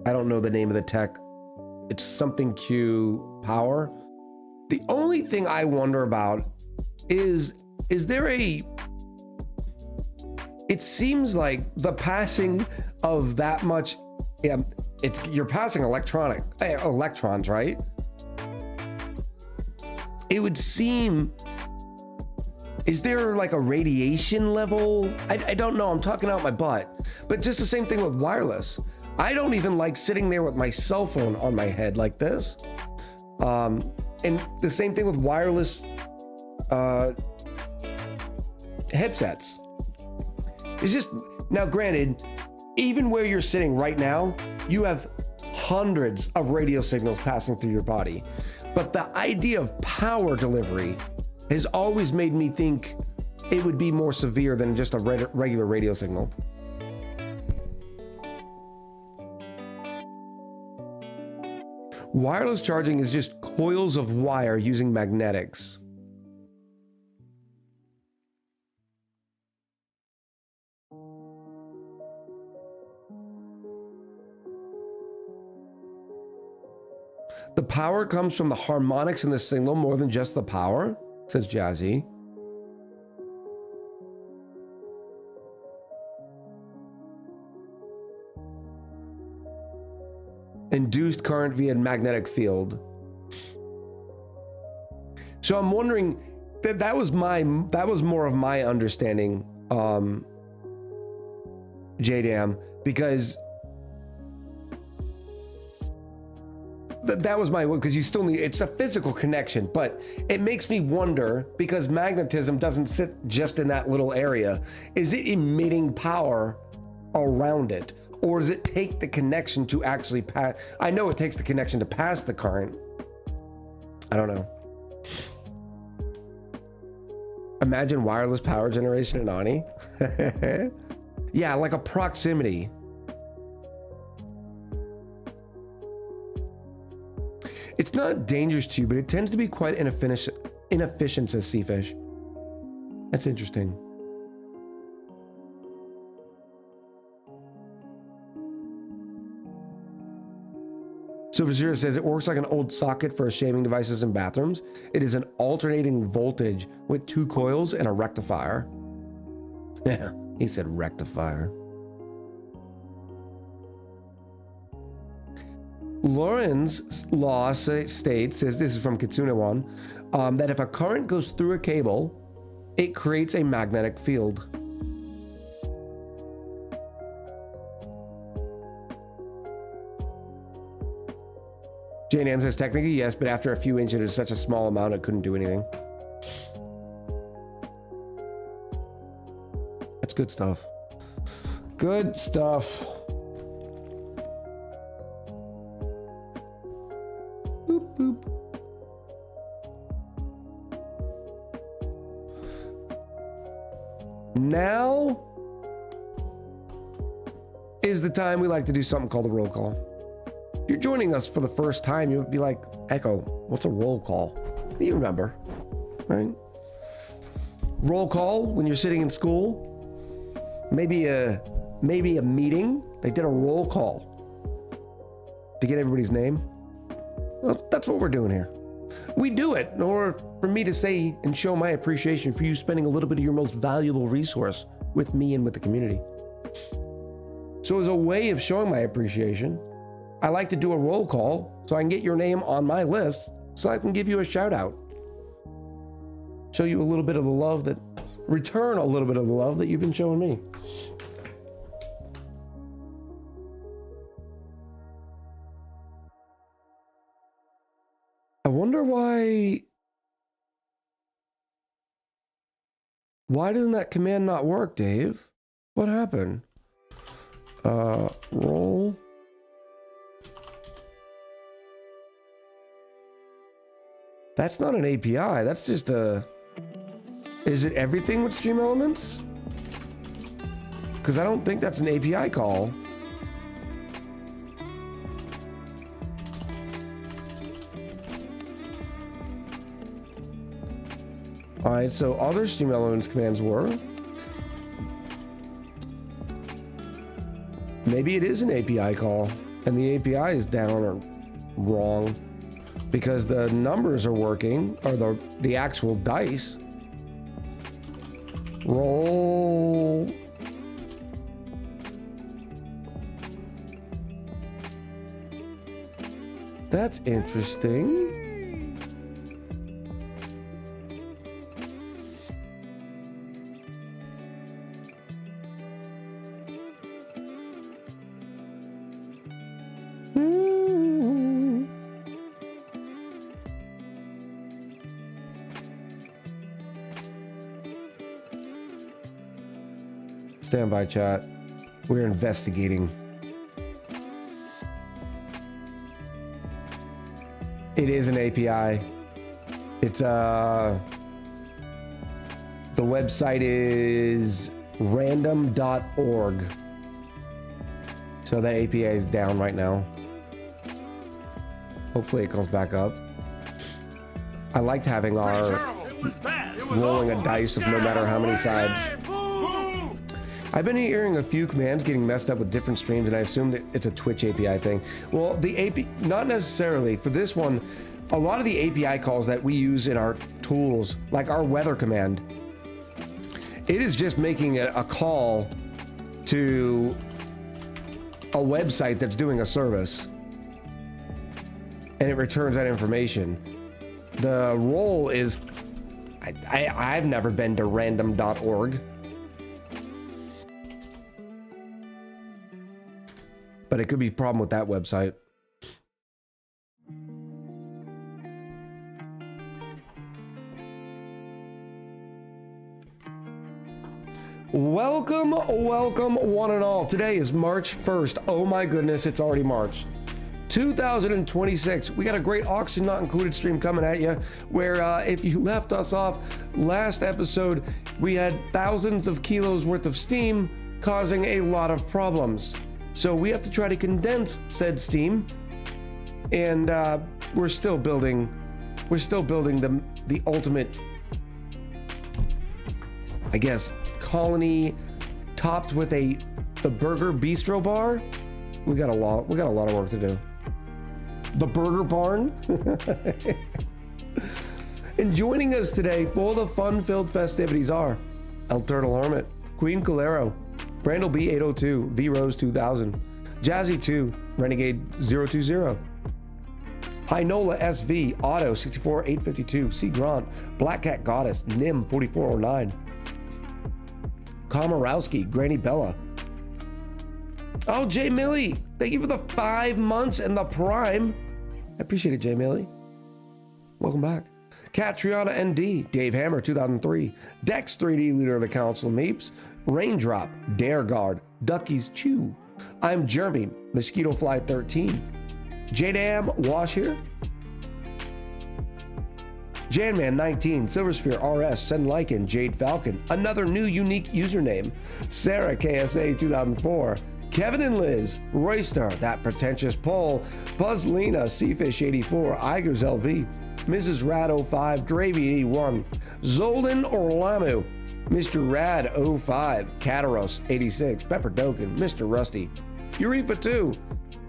A: I don't know the name of the tech. It's something Q power. The only thing I wonder about is there it seems like the passing of that much, you're passing electrons, right? It would seem, is there like a radiation level? I don't know, I'm talking out my butt. But just the same thing with wireless. I don't even like sitting there with my cell phone on my head like this. And the same thing with wireless headsets. It's just, now granted, even where you're sitting right now, you have hundreds of radio signals passing through your body. But the idea of power delivery has always made me think it would be more severe than just a regular radio signal. Wireless charging is just coils of wire using magnetics. The power comes from the harmonics in the signal more than just the power, says Jazzy. Induced current via magnetic field. So I'm wondering that was more of my understanding, JDam, because that was my, because you still need, it's a physical connection, but it makes me wonder, because magnetism doesn't sit just in that little area, is it emitting power around it? Or does it take the connection to actually pass? I know it takes the connection to pass the current. I don't know. Imagine wireless power generation in ONI. Yeah, like a proximity. It's not dangerous to you, but it tends to be quite inefficient, says Seafish. That's interesting. Silver Zero says it works like an old socket for shaving devices in bathrooms. It is an alternating voltage with 2 coils and a rectifier. Yeah, he said rectifier. Lauren's law states, says this is from Kitsune One, that if a current goes through a cable, it creates a magnetic field. Jane Ann says technically yes, but after a few inches, it's such a small amount it couldn't do anything. That's good stuff. Good stuff. Boop, boop. Now is the time we like to do something called a roll call. If you're joining us for the first time, you'll be like, Echo, what's a roll call? You remember, right? Roll call when you're sitting in school. Maybe a meeting. They did a roll call to get everybody's name. Well, that's what we're doing here. We do it in order for me to say and show my appreciation for you spending a little bit of your most valuable resource with me and with the community. So as a way of showing my appreciation, I like to do a roll call so I can get your name on my list so I can give you a shout out. Show you a little bit of the love that, return a little bit of the love that you've been showing me. I wonder why doesn't that command not work, Dave? What happened? Roll. That's not an API. That's just a... Is it everything with Stream Elements? Because I don't think that's an API call. All right, so other Stream Elements commands were. Maybe it is an API call, and the API is down or wrong. Because the numbers are working, or the actual dice. Roll. That's interesting. Stand by, chat. We're investigating. It is an API. It's the website is random.org. So that API is down right now. Hopefully it comes back up. I liked having our rolling a dice of no matter how many sides. I've been hearing a few commands getting messed up with different streams, and I assume that it's a Twitch API thing. Well, the API, not necessarily. For this one, a lot of the API calls that we use in our tools, like our weather command, it is just making a call to a website that's doing a service, and it returns that information. The role is, I've never been to random.org. But it could be a problem with that website. Welcome, welcome one and all. Today is March 1st. Oh my goodness, it's already March 2026. We got a great auction not included stream coming at you, where if you left us off last episode, we had thousands of kilos worth of steam causing a lot of problems. So we have to try to condense said steam And we're still building the ultimate, I guess, colony topped with the burger bistro bar. We got a lot of work to do. The Burger Barn. And joining us today for the fun-filled festivities are El Turtle Hermit, Queen Calero, Brandel B802, V Rose 2000, Jazzy 2, Renegade 020, Hinola SV, Auto 64852, C Grant, Black Cat Goddess, Nim 4409, Komorowski, Granny Bella. Oh, Jay Millie, thank you for the 5 months and the Prime. I appreciate it, Jay Millie. Welcome back. Catriona ND, Dave Hammer 2003, Dex 3D, leader of the Council of Meeps, Raindrop, Dare Guard, Ducky's Chew. I'm Jeremy, Mosquito Fly 13, Jdam Wash here, Janman 19, Silversphere RS, Sen Lycan, Jade Falcon, another new unique username, Sarah KSA 2004, Kevin and Liz, Royster, That Pretentious Pole, Buzzlina, Seafish 84, Igers LV, Mrs. Rad 05, Dravy 81, Zoldan Orlamu, Mr. Rad 05, Kataros 86, Pepper Doken, Mr. Rusty, Urifa 2,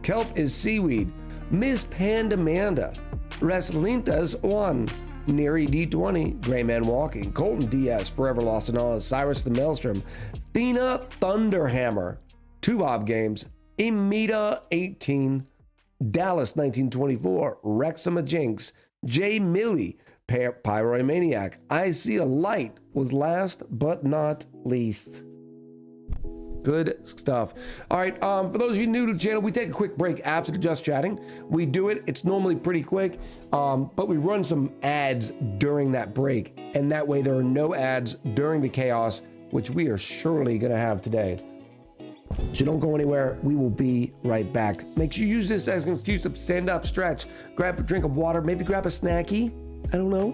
A: Kelp is Seaweed, Miss Pandamanda, Wrestlintas 1, Neri D20, Gray Man Walking, Colton DS, Forever Lost in Oz, Cyrus the Maelstrom, Thena Thunderhammer, Two Bob Games, Emita 18, Dallas 1924, Rexima Jinx, J Millie, Pyromaniac, I See a Light was last but not least. Good stuff. All right, for those of you new to the channel, we take a quick break after the Just Chatting. We do it, it's normally pretty quick, but we run some ads during that break, and that way there are no ads during the chaos, which we are surely gonna have today. So don't go anywhere, we will be right back. Make sure you use this as an excuse to stand up, stretch, grab a drink of water, maybe grab a snacky, I don't know.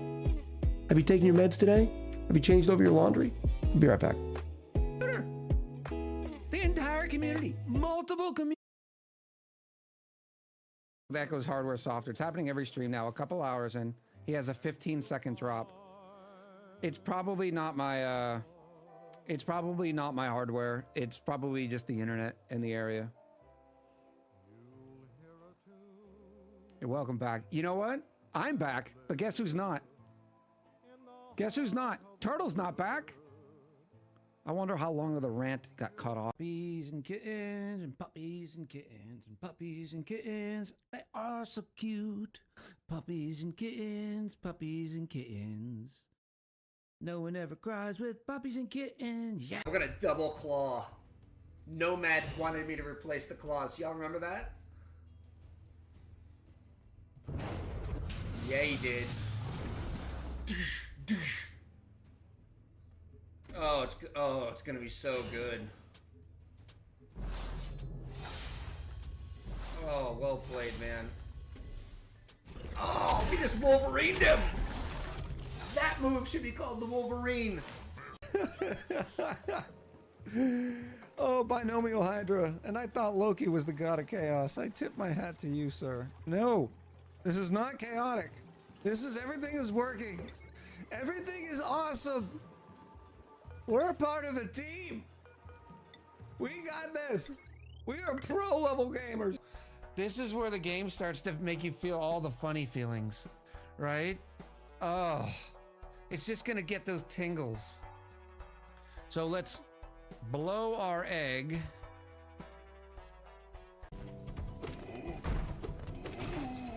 A: Have you taken your meds today? Have you changed over your laundry? We'll be right back.
B: The entire community, multiple communities. That goes hardware software. It's happening every stream now. A couple hours in, he has a 15-second drop. It's probably not my hardware. It's probably just the internet in the area. You're welcome back. You know what? I'm back, but guess who's not? Guess who's not? Turtle's not back. I wonder how long of the rant got cut off. Puppies and kittens and puppies and kittens and puppies and kittens. They are so cute. Puppies and kittens, puppies and kittens. No one ever cries with puppies and kittens. Yeah.
C: I'm gonna double claw. Nomad wanted me to replace the claws. Y'all remember that? Yeah, he did. Oh, it's gonna be so good. Oh, well played, man. Oh, we just Wolverined him. That move should be called the Wolverine.
B: Oh, binomial Hydra. And I thought Loki was the god of chaos. I tip my hat to you, sir. No, this is not chaotic. Everything is working. Everything is awesome. We're a part of a team. We got this. We are pro level gamers. This is where the game starts to make you feel all the funny feelings, right? Oh, it's just gonna get those tingles. So let's blow our egg.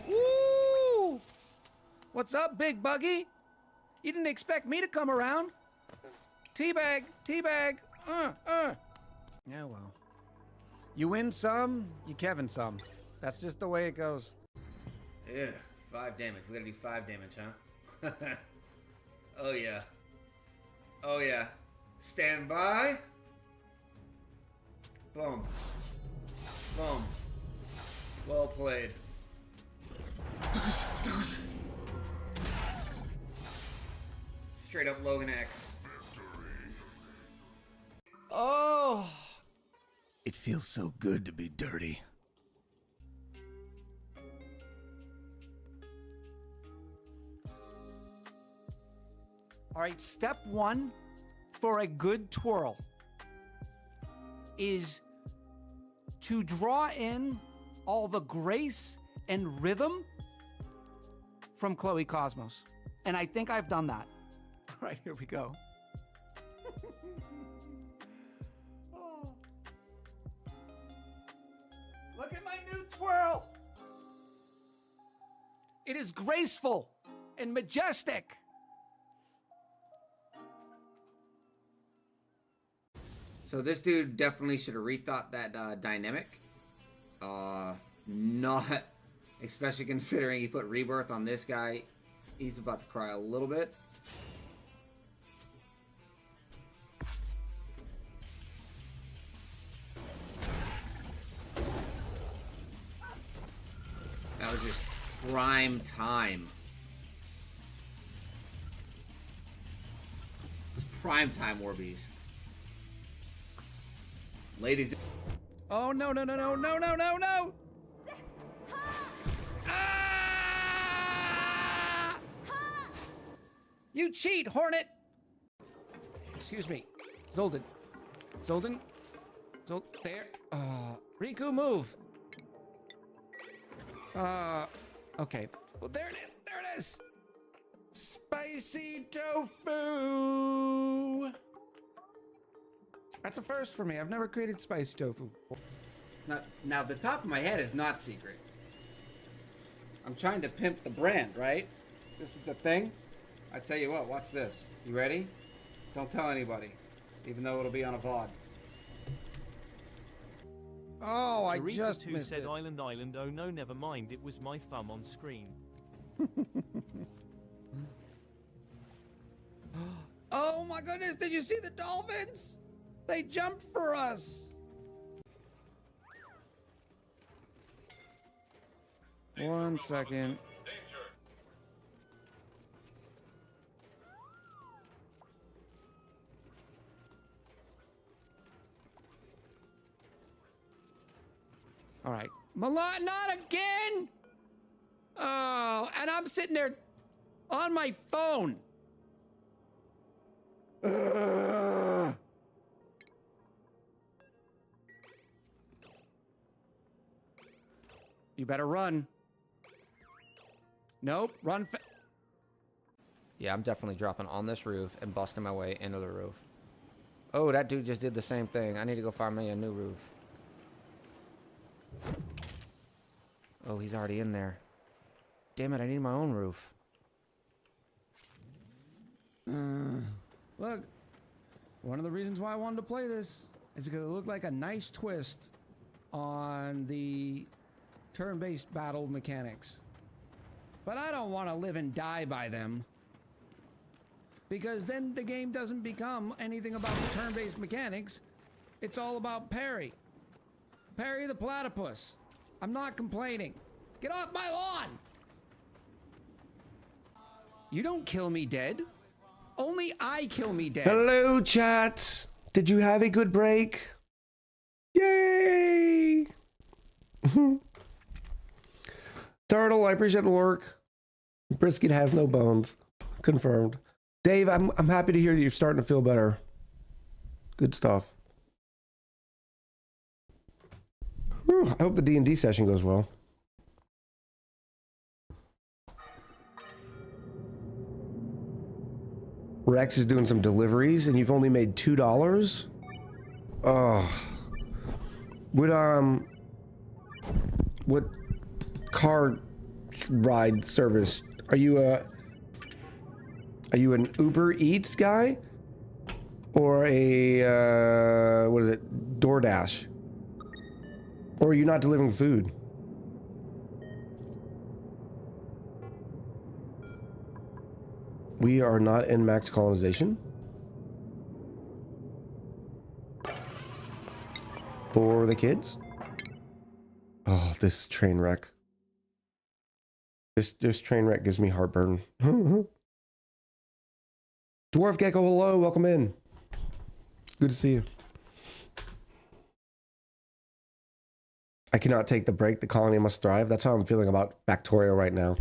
B: Woo! What's up, Big Buggy? You didn't expect me to come around. Teabag, teabag. Yeah, well. You win some, you Kevin some. That's just the way it goes.
C: Yeah, 5 damage. We gotta do 5 damage, huh? Oh yeah. Oh yeah. Stand by. Boom. Boom. Well played. Straight up Logan X.
B: Oh, it feels so good to be dirty.
D: All right, step one for a good twirl is to draw in all the grace and rhythm from Chloe Cosmos. And I think I've done that. All right, here we go. Oh. Look at my new twirl. It is graceful and majestic.
C: So this dude definitely should have rethought that dynamic. Not, especially considering he put rebirth on this guy. He's about to cry a little bit. That was just prime time. It was prime time, Warbeast. Ladies.
D: Oh, no, no, no, no, no, no, no, no! Ah! You cheat, Hornet!
B: Excuse me. Zoldan. Zoldan? There. Riku, move. Okay. Well, there it is. There it is. Spicy tofu. That's a first for me. I've never created spicy tofu.
C: It's not, now the top of my head is not secret. I'm trying to pimp the brand, right? This is the thing. I tell you what, watch this. You ready? Don't tell anybody, even though it'll be on a VOD.
B: Oh, I
E: Eureka
B: just
E: 2
B: missed
E: said
B: it.
E: Island, oh no, never mind, it was my thumb on screen.
B: Oh my goodness, did you see the dolphins? They jumped for us. One second. All right. Milan, not again! Oh, and I'm sitting there on my phone. You better run. Nope, run.
F: Yeah, I'm definitely dropping on this roof and busting my way into the roof. Oh, that dude just did the same thing. I need to go find me a new roof. Oh, he's already in there. Damn it, I need my own roof.
B: Look, one of the reasons why I wanted to play this is because it looked like a nice twist on the turn-based battle mechanics. But I don't want to live and die by them, because then the game doesn't become anything about the turn-based mechanics. It's all about Perry. Perry the platypus. I'm not complaining. Get off my lawn! You don't kill me dead. Only I kill me dead.
A: Hello, chat. Did you have a good break? Yay! Turtle, I appreciate the work. Brisket has no bones. Confirmed. Dave, I'm happy to hear you're starting to feel better. Good stuff. Whew, I hope the D&D session goes well. Rex is doing some deliveries and you've only made $2? Oh. What car ride service? Are you an Uber Eats guy? Or a, what is it, DoorDash? Or are you not delivering food? We are not in max colonization. For the kids? Oh, this train wreck. This train wreck gives me heartburn. Dwarf Gecko, hello, welcome in. Good to see you. I cannot take the break. The colony must thrive. That's how I'm feeling about Factorio right now.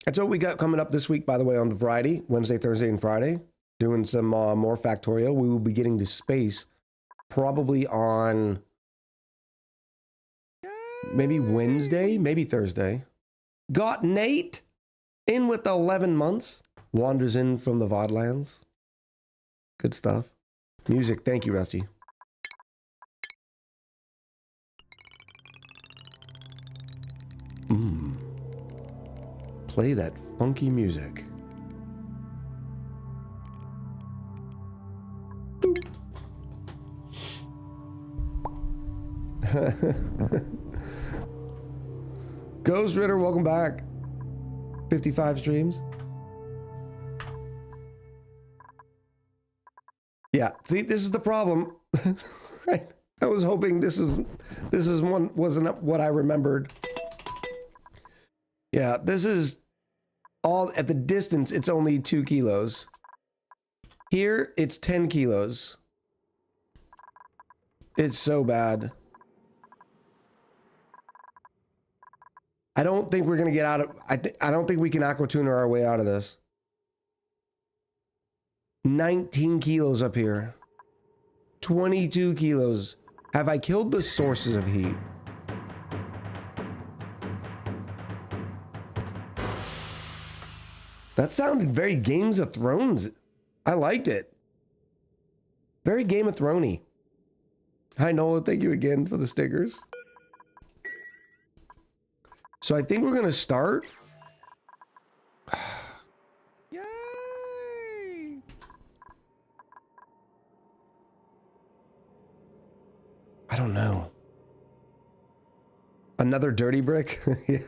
A: That's what we got coming up this week, by the way, on the Friday, Wednesday, Thursday, and Friday. Doing some more Factorio. We will be getting to space probably on maybe Wednesday, maybe Thursday. Got Nate in with 11 months. Wanders in from the Vodlands. Good stuff. Music. Thank you, Rusty. Play that funky music. Boop. Ghost Ritter, welcome back. 55 streams. Yeah, see, this is the problem. I was hoping this wasn't what I remembered. Yeah, this is all at the distance. It's only 2 kilos. Here, it's 10 kilos. It's so bad. I don't think we're gonna get out of. I don't think we can aquatuner our way out of this. 19 kilos up here. 22 kilos. Have I killed the sources of heat? That sounded very Games of Thrones. I liked it. Very Game of Thrones-y. Hi, Nola. Thank you again for the stickers. So I think we're going to start.
B: Yay!
A: I don't know. Another dirty brick? Yeah.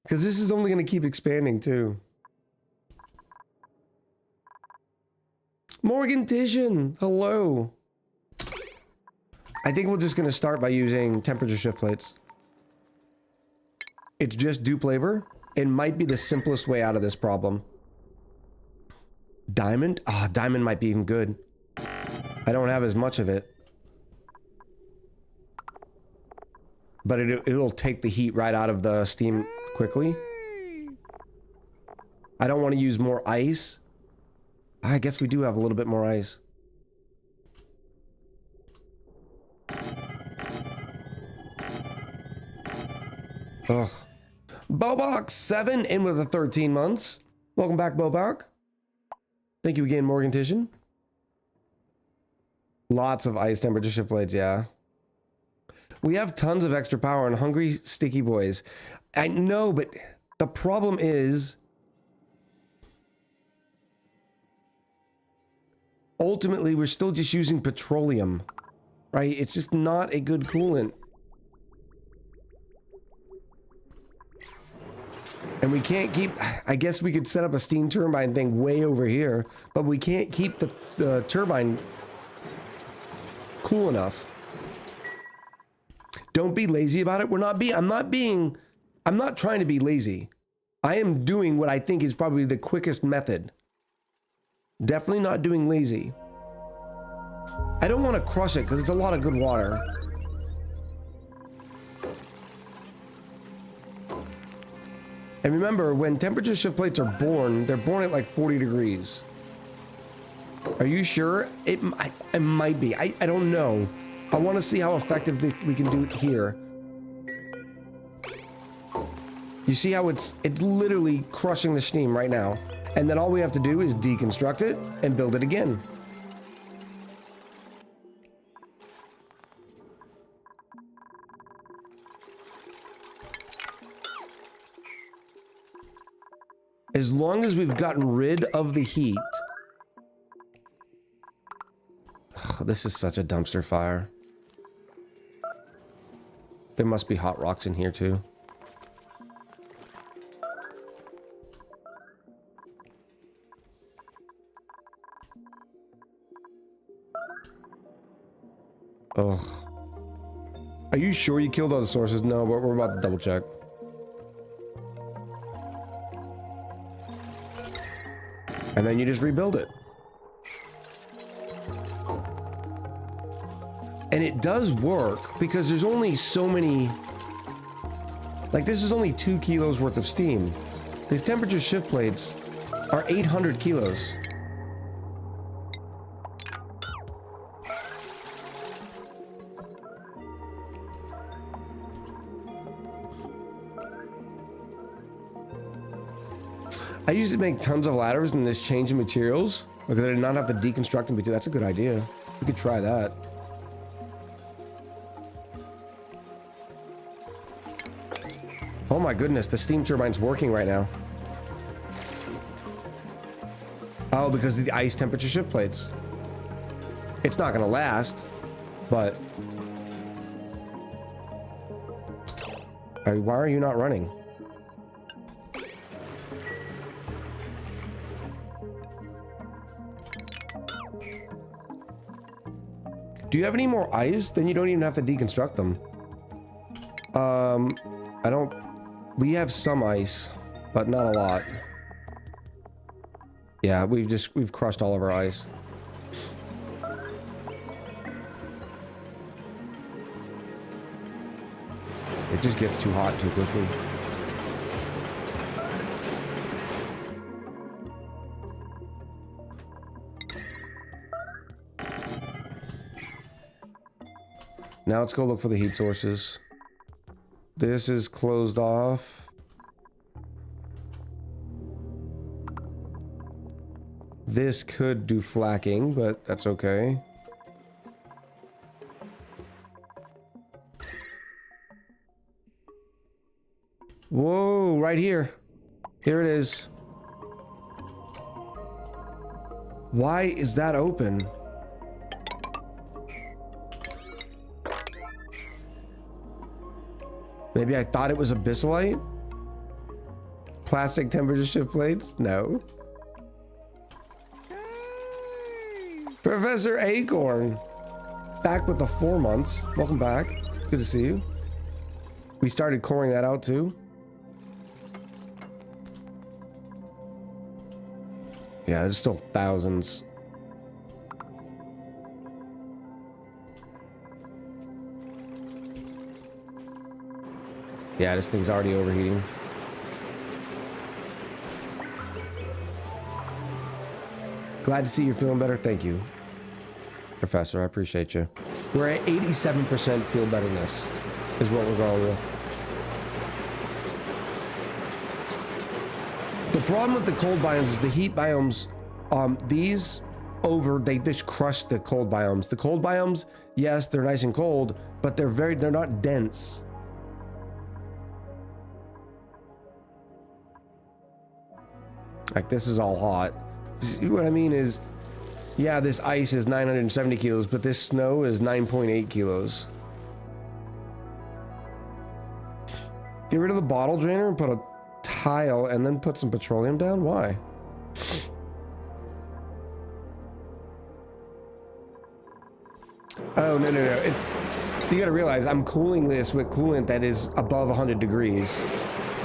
A: Because this is only going to keep expanding too. Morgan Titian, hello. I think we're just going to start by using temperature shift plates. It's just dupe labor. It might be the simplest way out of this problem. Diamond? Ah, diamond might be even good. I don't have as much of it. But it'll take the heat right out of the steam quickly. I don't want to use more ice. I guess we do have a little bit more ice. Ugh. Bobox7 in with the 13 months. Welcome back, Bobok. Thank you again, Morgan Titian. Lots of ice temperature shift blades, yeah. We have tons of extra power and hungry sticky boys. I know, but the problem is ultimately we're still just using petroleum, right? It's just not a good coolant. And we can't keep, I guess we could set up a steam turbine thing way over here, but we can't keep the turbine cool enough. Don't be lazy about it. I'm not trying to be lazy. I am doing what I think is probably the quickest method. Definitely not doing lazy. I don't want to crush it because it's a lot of good water. And remember, when temperature shift plates are born, they're born at like 40 degrees. Are you sure? It might be. I don't know. I want to see how effective we can do it here. You see how it's literally crushing the steam right now. And then all we have to do is deconstruct it and build it again. As long as we've gotten rid of the heat. Oh, this is such a dumpster fire. There must be hot rocks in here too. Oh. Are you sure you killed all the sources? No, but we're about to double check. And then you just rebuild it. And it does work because there's only so many, like this is only 2 kilos worth of steam. These temperature shift plates are 800 kilos. I used to make tons of ladders and this change in materials because I did not have to deconstruct them. That's a good idea. We could try that. Oh my goodness, the steam turbine's working right now. Oh, because of the ice temperature shift plates. It's not gonna last, but... Why are you not running? Do you have any more ice? Then you don't even have to deconstruct them. I don't... We have some ice, but not a lot. Yeah, we've crushed all of our ice. It just gets too hot too quickly. Now let's go look for the heat sources. This is closed off. This could do flacking, but that's okay. Whoa, right here. Here it is. Why is that open? Maybe I thought it was abyssalite? Plastic temperature shift plates? No. Professor Acorn, back with the 4 months. Welcome back. It's good to see you. We started coring that out too. Yeah, there's still thousands. Yeah, this thing's already overheating. Glad to see you're feeling better. Thank you, Professor. I appreciate you. We're at 87% feel betterness is what we're going with. The problem with the cold biomes is the heat biomes, they just crush the cold biomes. The cold biomes, yes, they're nice and cold, but they're not dense. Like, this is all hot. See what I mean is, yeah, this ice is 970 kilos, but this snow is 9.8 kilos. Get rid of the bottle drainer and put a tile and then put some petroleum down? Why? Oh, no. You gotta realize I'm cooling this with coolant that is above 100 degrees.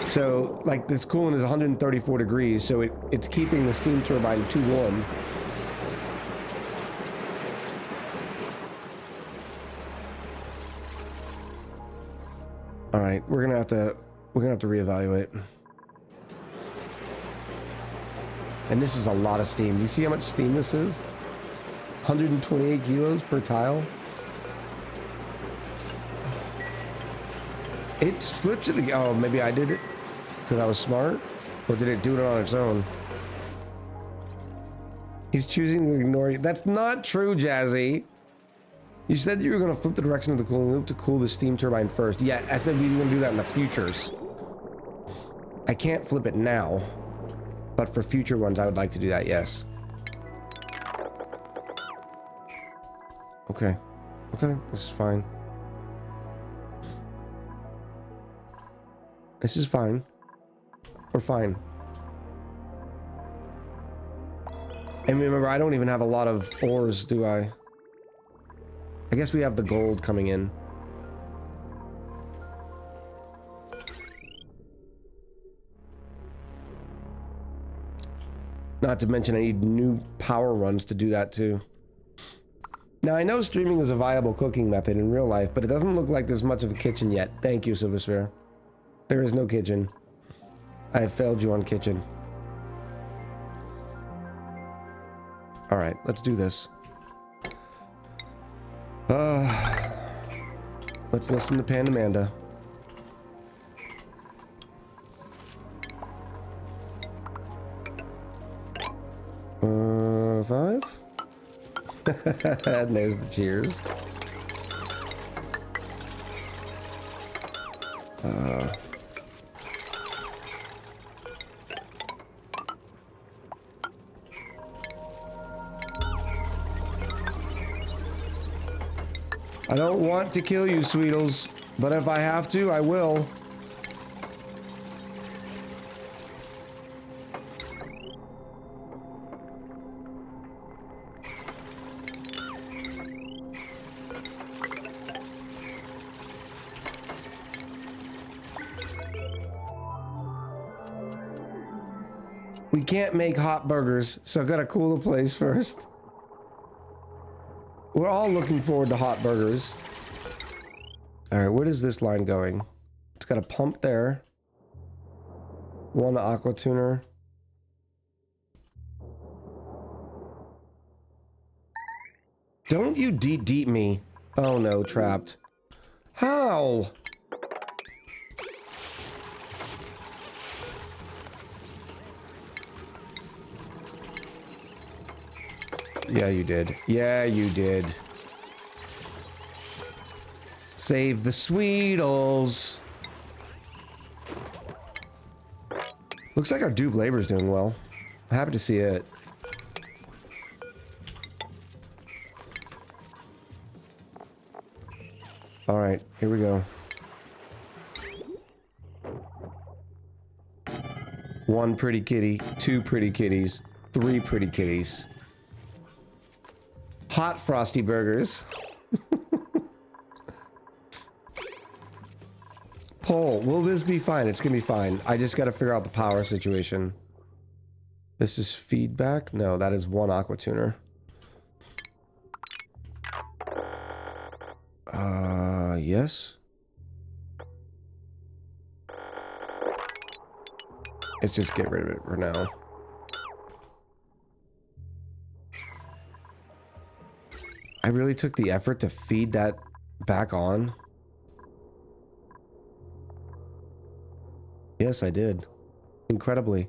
A: So, like, this coolant is 134 degrees, so it's keeping the steam turbine too warm. All right, we're gonna have to reevaluate. And this is a lot of steam. You see how much steam this is? 128 kilos per tile. It flips it. Oh, maybe I did it because I was smart, or did it do it on its own? He's choosing to ignore you. That's not true, Jazzy. You said that you were going to flip the direction of the cooling loop to cool the steam turbine first. Yeah, I said we were going to do that in the futures. I can't flip it now, but for future ones, I would like to do that. Yes. Okay. Okay, this is fine. This is fine. We're fine. And remember, I don't even have a lot of ores, do I? I guess we have the gold coming in. Not to mention I need new power runs to do that too. Now I know streaming is a viable cooking method in real life, but it doesn't look like there's much of a kitchen yet. Thank you, Silversphere. There is no kitchen. I have failed you on kitchen. All right, let's do this. Let's listen to Pandamanda. Five. And there's the cheers. I don't want to kill you, Sweetles, but if I have to, I will. We can't make hot burgers, so I gotta cool the place first. We're all looking forward to hot burgers. All right, where is this line going? It's got a pump there. One aqua tuner. Don't you deep me. Oh no, trapped. How? Yeah, you did. Yeah, you did. Save the Sweetles. Looks like our dupe labor's doing well. I'm happy to see it. All right, here we go. One pretty kitty, two pretty kitties, three pretty kitties. Hot frosty burgers. Poll, will this be fine? It's gonna be fine. I just gotta figure out the power situation. This is feedback? No, that is one aqua tuner. Yes. Let's just get rid of it for now. I really took the effort to feed that back on. Yes, I did. Incredibly.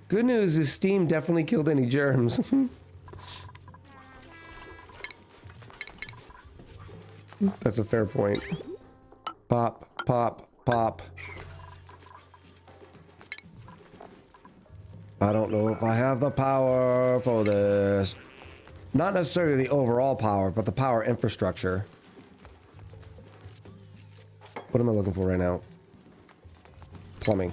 A: Good news is Steam definitely killed any germs. That's a fair point. Pop, pop, pop. I don't know if I have the power for this. Not necessarily the overall power, but the power infrastructure. What am I looking for right now? Plumbing.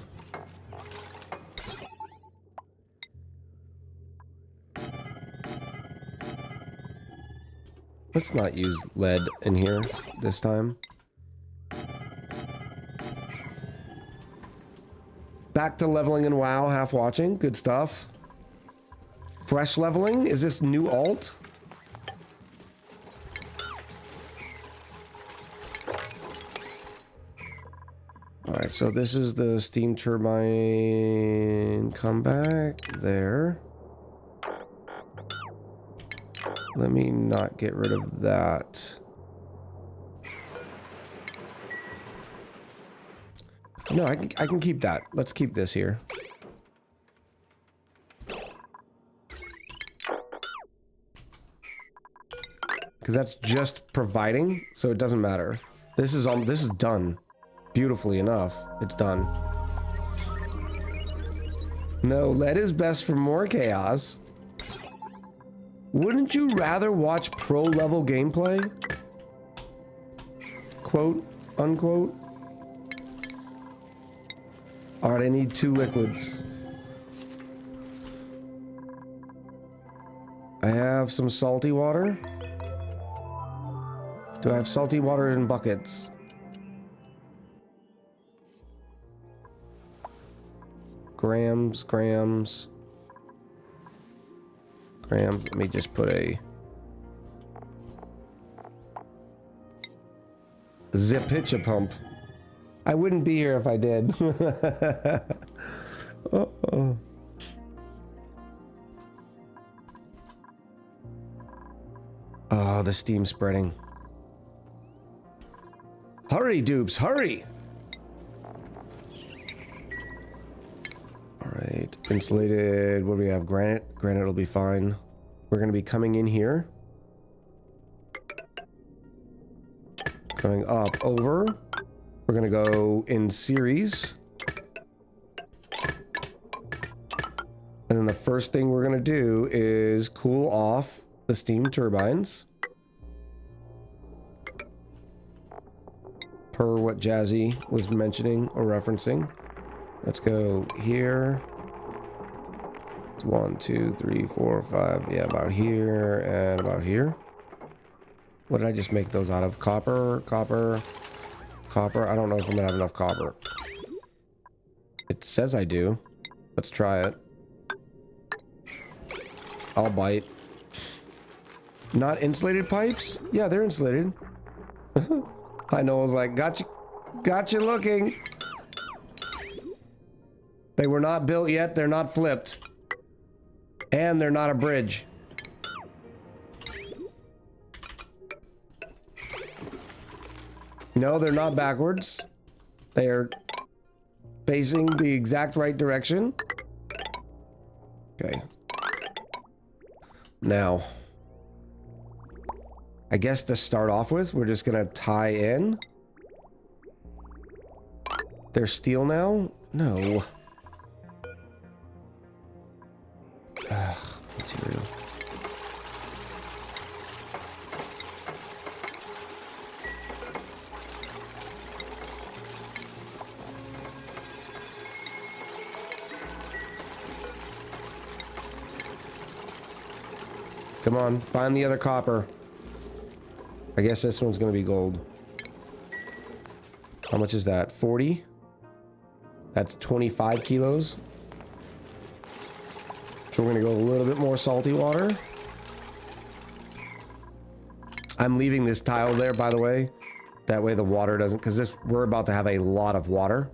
A: Let's not use lead in here this time. Back to leveling in WoW, half watching. Good stuff. Fresh leveling? Is this new alt? Alright, so this is the steam turbine. Come back there. Let me not get rid of that. No, I can keep that. Let's keep this here. Because that's just providing, so it doesn't matter. This is done. Beautifully enough, it's done. No, lead is best for more chaos. Wouldn't you rather watch pro level gameplay? Quote, unquote. Alright, I need 2 liquids. I have some salty water. Do I have salty water in buckets? Grams, grams. Grams, let me just put a... Zip pitch a pump. I wouldn't be here if I did. Uh-oh. Oh, the steam's spreading. Hurry, dupes, hurry! Alright, insulated. What do we have? Granite? Granite will be fine. We're going to be coming in here. Going up, over. We're going to go in series. And then the first thing we're going to do is cool off the steam turbines. Per what Jazzy was mentioning or referencing. Let's go here. It's 1, 2, 3, 4, 5. Yeah, about here and about here. What did I just make those out of? Copper, copper, copper. I don't know if I'm gonna have enough copper. It says I do. Let's try it. I'll bite. Not insulated pipes? Yeah, they're insulated. I know. I was like, got you looking. They were not built yet. They're not flipped. And they're not a bridge. No, they're not backwards. They are facing the exact right direction. Okay. Now, I guess to start off with, we're just gonna tie in. They're steel now? No. Material. Come on, find the other copper. I guess this one's gonna be gold. How much is that? 40? That's 25 kilos. So we're gonna go a little bit more salty water. I'm leaving this tile there, by the way. That way the water doesn't, because we're about to have a lot of water.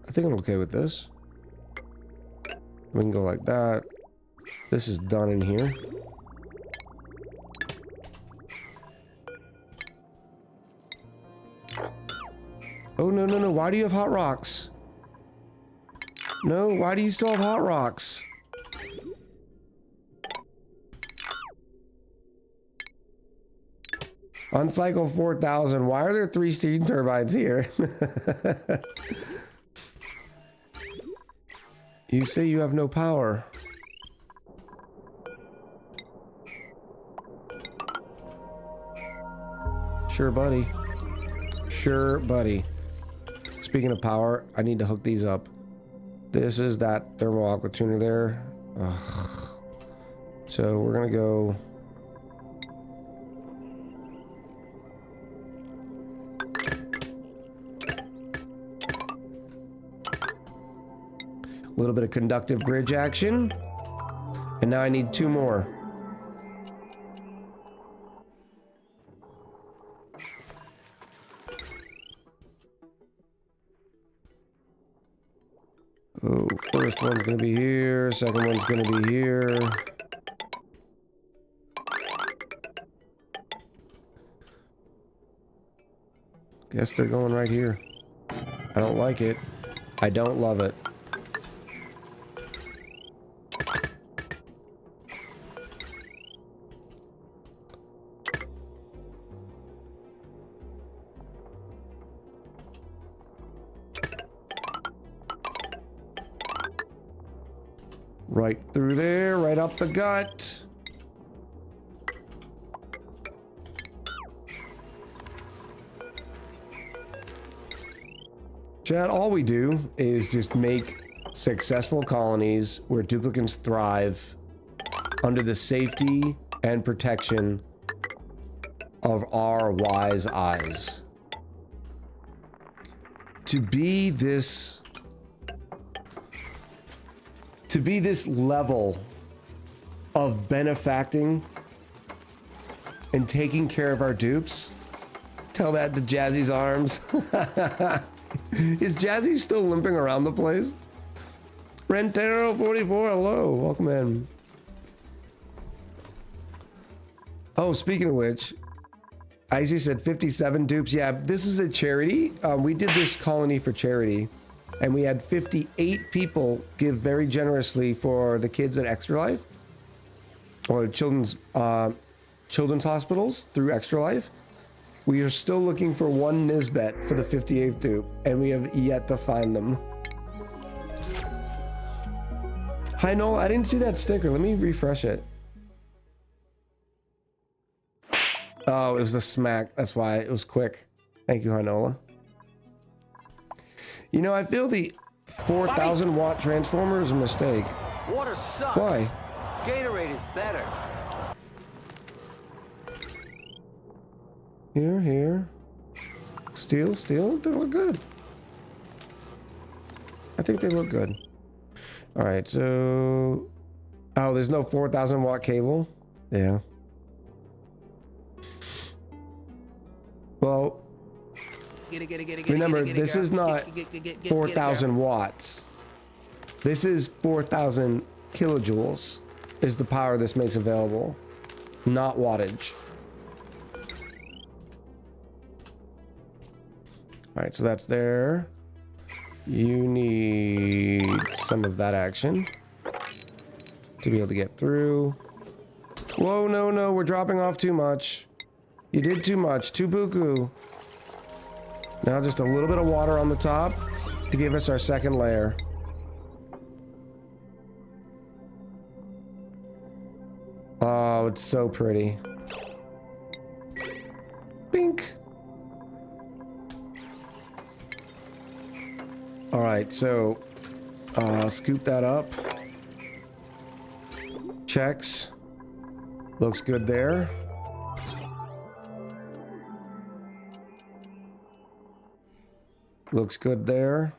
A: I think I'm okay with this. We can go like that. This is done in here. Oh, no, no, no. Why do you have hot rocks? No, why do you still have hot rocks? On cycle 4000, why are there 3 steam turbines here? You say you have no power. Sure, buddy. Sure, buddy. Speaking of power, I need to hook these up. This is that thermal aqua tuner there. Ugh. So we're gonna go. A little bit of conductive bridge action. And now I need 2 more. Oh, first one's gonna be here, second one's gonna be here. Guess they're going right here. I don't like it. I don't love it. Right through there, right up the gut. Chad, all we do is just make successful colonies where duplicants thrive under the safety and protection of our wise eyes. to be this level of benefacting and taking care of our dupes. Tell that to Jazzy's arms. Is Jazzy still limping around the place? Rentero 44, hello, welcome in. Oh, speaking of which, Icy said 57 dupes. Yeah, this is a charity. We did this colony for charity, and we had 58 people give very generously for the kids at Extra Life, or children's hospitals through Extra Life. We are still looking for one Nisbet for the 58th dupe, and we have yet to find them. Hi, Noel. I didn't see that sticker. Let me refresh it. Oh, it was the smack. That's why it was quick. Thank you, Hinola. You know, I feel the 4,000 watt transformer is a mistake.
G: Water sucks.
A: Why?
G: Gatorade is better.
A: Here. Steel. They look good. I think they look good. All right, so... Oh, there's no 4,000 watt cable? Yeah. Well, remember, this is not 4,000 watts. This is 4,000 kilojoules is the power this makes available, not wattage. All right, so that's there. You need some of that action to be able to get through. Whoa, no, we're dropping off too much. You did too much, too buku. Now just a little bit of water on the top to give us our second layer. Oh, it's so pretty. Bink. All right, so scoop that up. Checks. Looks good there. Looks good there.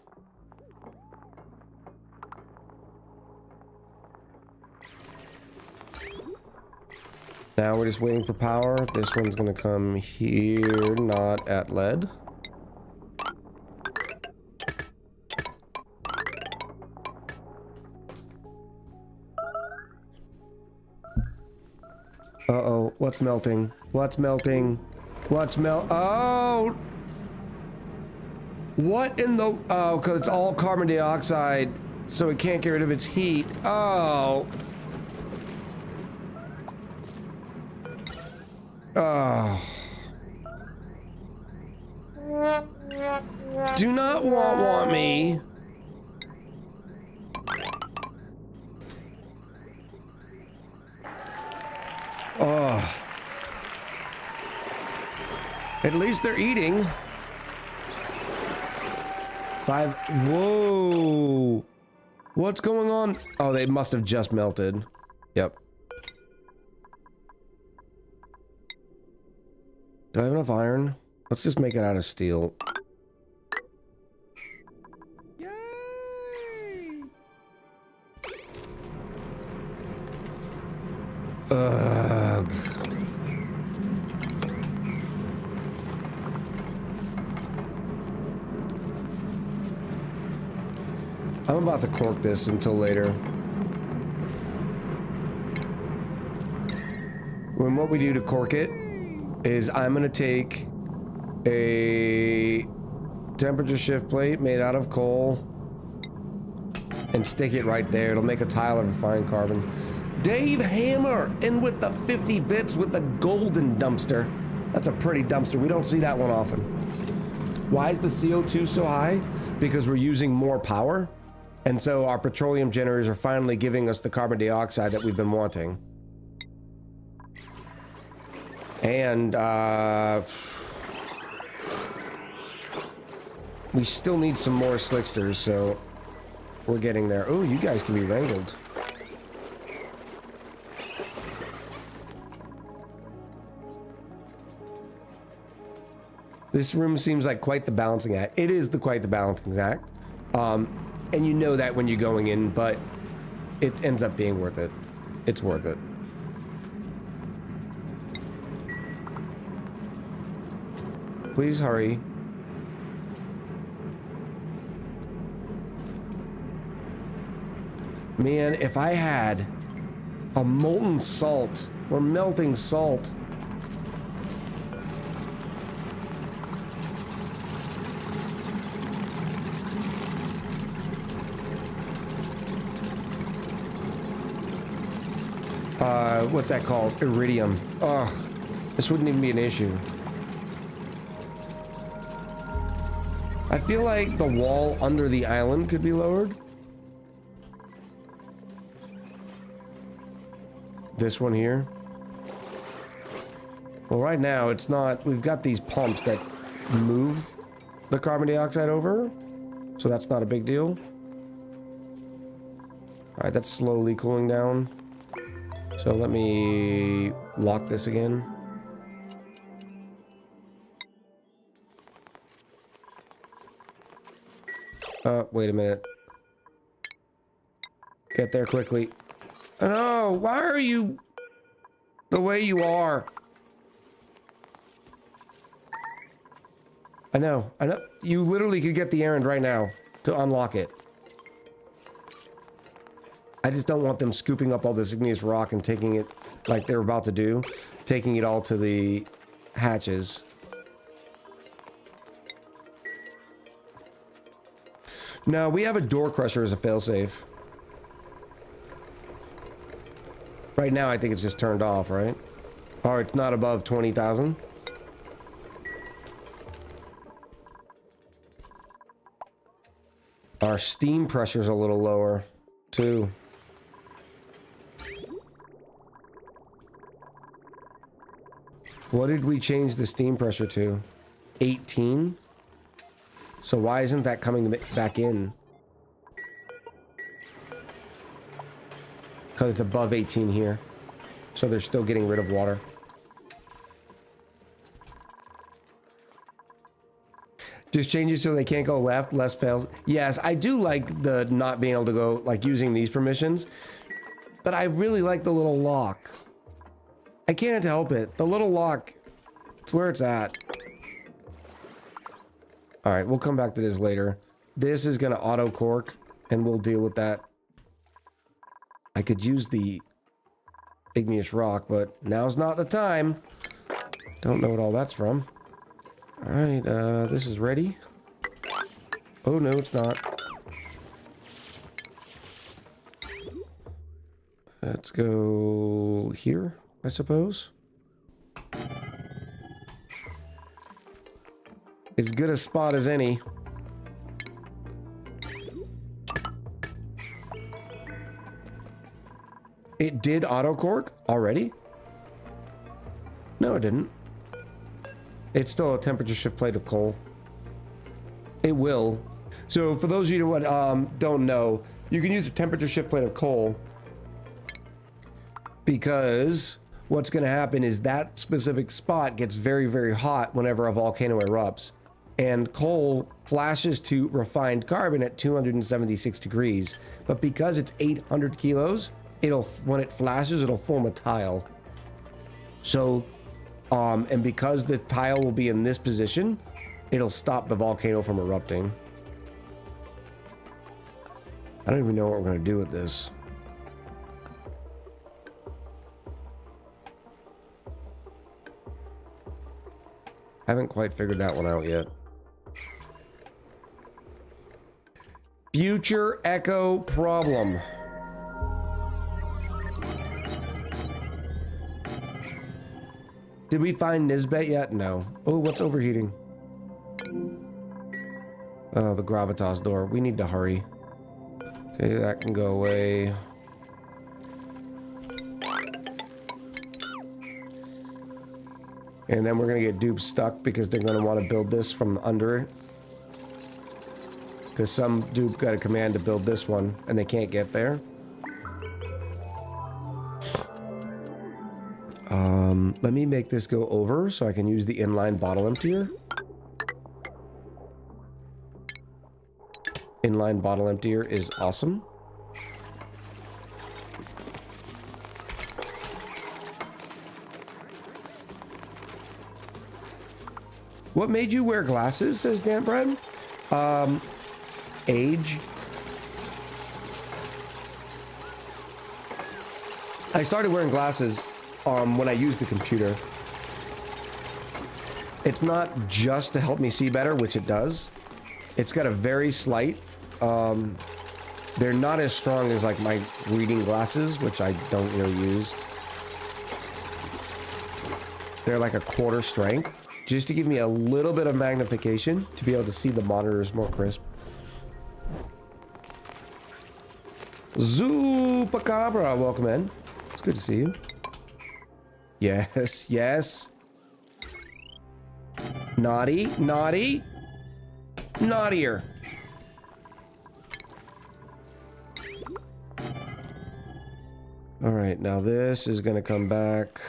A: Now we're just waiting for power. This one's gonna come here, not at lead. Uh-oh, what's melting? What's melting? Oh! What in the... Oh, because it's all carbon dioxide, so it can't get rid of its heat. Oh. Oh. Do not want me. Oh. At least they're eating. 5. Whoa. What's going on? Oh, they must have just melted. Yep. Do I have enough iron? Let's just make it out of steel.
B: Yay!
A: Ugh. I'm about to cork this until later. When what we do to cork it is I'm gonna take a temperature shift plate made out of coal and stick it right there. It'll make a tile of refined carbon. Dave Hammer in with the 50 bits with the golden dumpster. That's a pretty dumpster. We don't see that one often. Why is the CO2 so high? Because we're using more power. And so our petroleum generators are finally giving us the carbon dioxide that we've been wanting. And we still need some more Slicksters, so we're getting there. Oh, you guys can be wrangled. This room seems like quite the balancing act. It is quite the balancing act. And you know that when you're going in, but it ends up being worth it. It's worth it. Please hurry. Man, if I had a molten salt or melting salt. What's that called? Iridium. Oh, this wouldn't even be an issue. I feel like the wall under the island could be lowered. This one here. Well, right now it's not. We've got these pumps that move the carbon dioxide over, so that's not a big deal. All right, that's slowly cooling down. So let me lock this again. Wait a minute. Get there quickly. No, why are you the way you are? I know. You literally could get the errand right now to unlock it. I just don't want them scooping up all this igneous rock and taking it like they're about to do, taking it all to the hatches. No, we have a door crusher as a failsafe. Right now, I think it's just turned off, right? Or it's not above 20,000. Our steam pressure's a little lower, too. What did we change the steam pressure to? 18? So why isn't that coming back in? Because it's above 18 here. So they're still getting rid of water. Just change it so they can't go left, less fails. Yes, I do like the not being able to go, like using these permissions. But I really like the little lock. I can't help it. The little lock, it's where it's at. All right, we'll come back to this later. This is going to auto cork, and we'll deal with that. I could use the igneous rock, but now's not the time. Don't know what all that's from. All right, this is ready. Oh, no, it's not. Let's go here, I suppose. As good a spot as any. It did auto cork already? No, it didn't. It's still a temperature shift plate of coal. It will. So for those of you who don't know, you can use a temperature shift plate of coal because what's going to happen is that specific spot gets very, very hot whenever a volcano erupts. And coal flashes to refined carbon at 276 degrees. But because it's 800 kilos, when it flashes, it'll form a tile. So, and because the tile will be in this position, it'll stop the volcano from erupting. I don't even know what we're going to do with this. Haven't quite figured that one out yet. Future Echo problem. Did we find Nisbet yet? No. Oh, what's overheating? Oh, the gravitas door. We need to hurry. Okay, that can go away. And then we're gonna get dupes stuck because they're gonna want to build this from under it. Because some dupe got a command to build this one and they can't get there. Let me make this go over so I can use the inline bottle emptier. inline bottle emptier is awesome. What made you wear glasses, says Dan Brad? Age. I started wearing glasses when I used the computer. It's not just to help me see better, which it does. It's got a very slight, they're not as strong as like my reading glasses, which I don't really use. They're like a quarter strength, just to give me a little bit of magnification to be able to see the monitors more crisp. Zoopacabra, welcome in. It's good to see you. Yes, yes. Naughty, naughty, naughtier. All right, now this is gonna come back.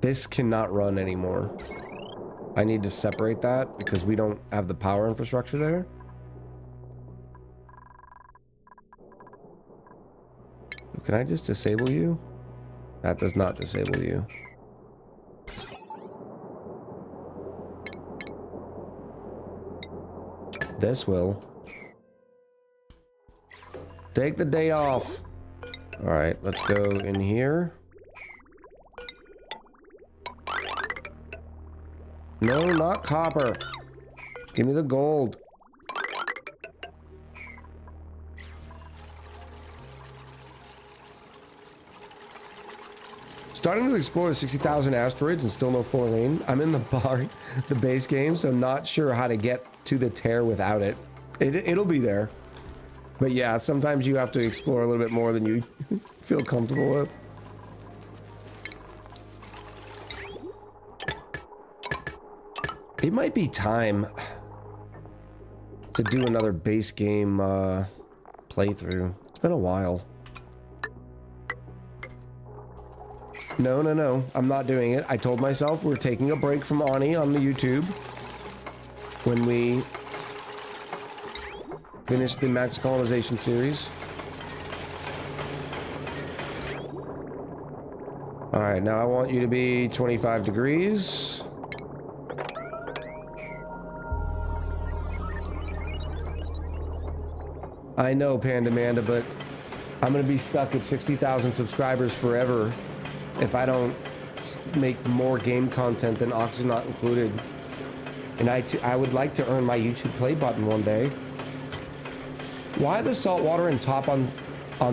A: This cannot run anymore. I need to separate that because we don't have the power infrastructure there. Can I just disable you? That does not disable you. This will. Take the date off. All right, let's go in here. No, not copper. Give me the gold. Starting to explore the 60,000 asteroids and still no full rain. I'm in the base game, so not sure how to get to the tear without it. It'll be there. But yeah, sometimes you have to explore a little bit more than you feel comfortable with. It might be time to do another base game playthrough. It's been a while. No, no, no. I'm not doing it. I told myself we're taking a break from ONI on the YouTube when we finish the Max Colonization series. All right, now I want you to be 25 degrees. I know, Pandamanda, but I'm going to be stuck at 60,000 subscribers forever if I don't make more game content than Oxygen Not Included. And I would like to earn my YouTube play button one day. Why the salt water and top on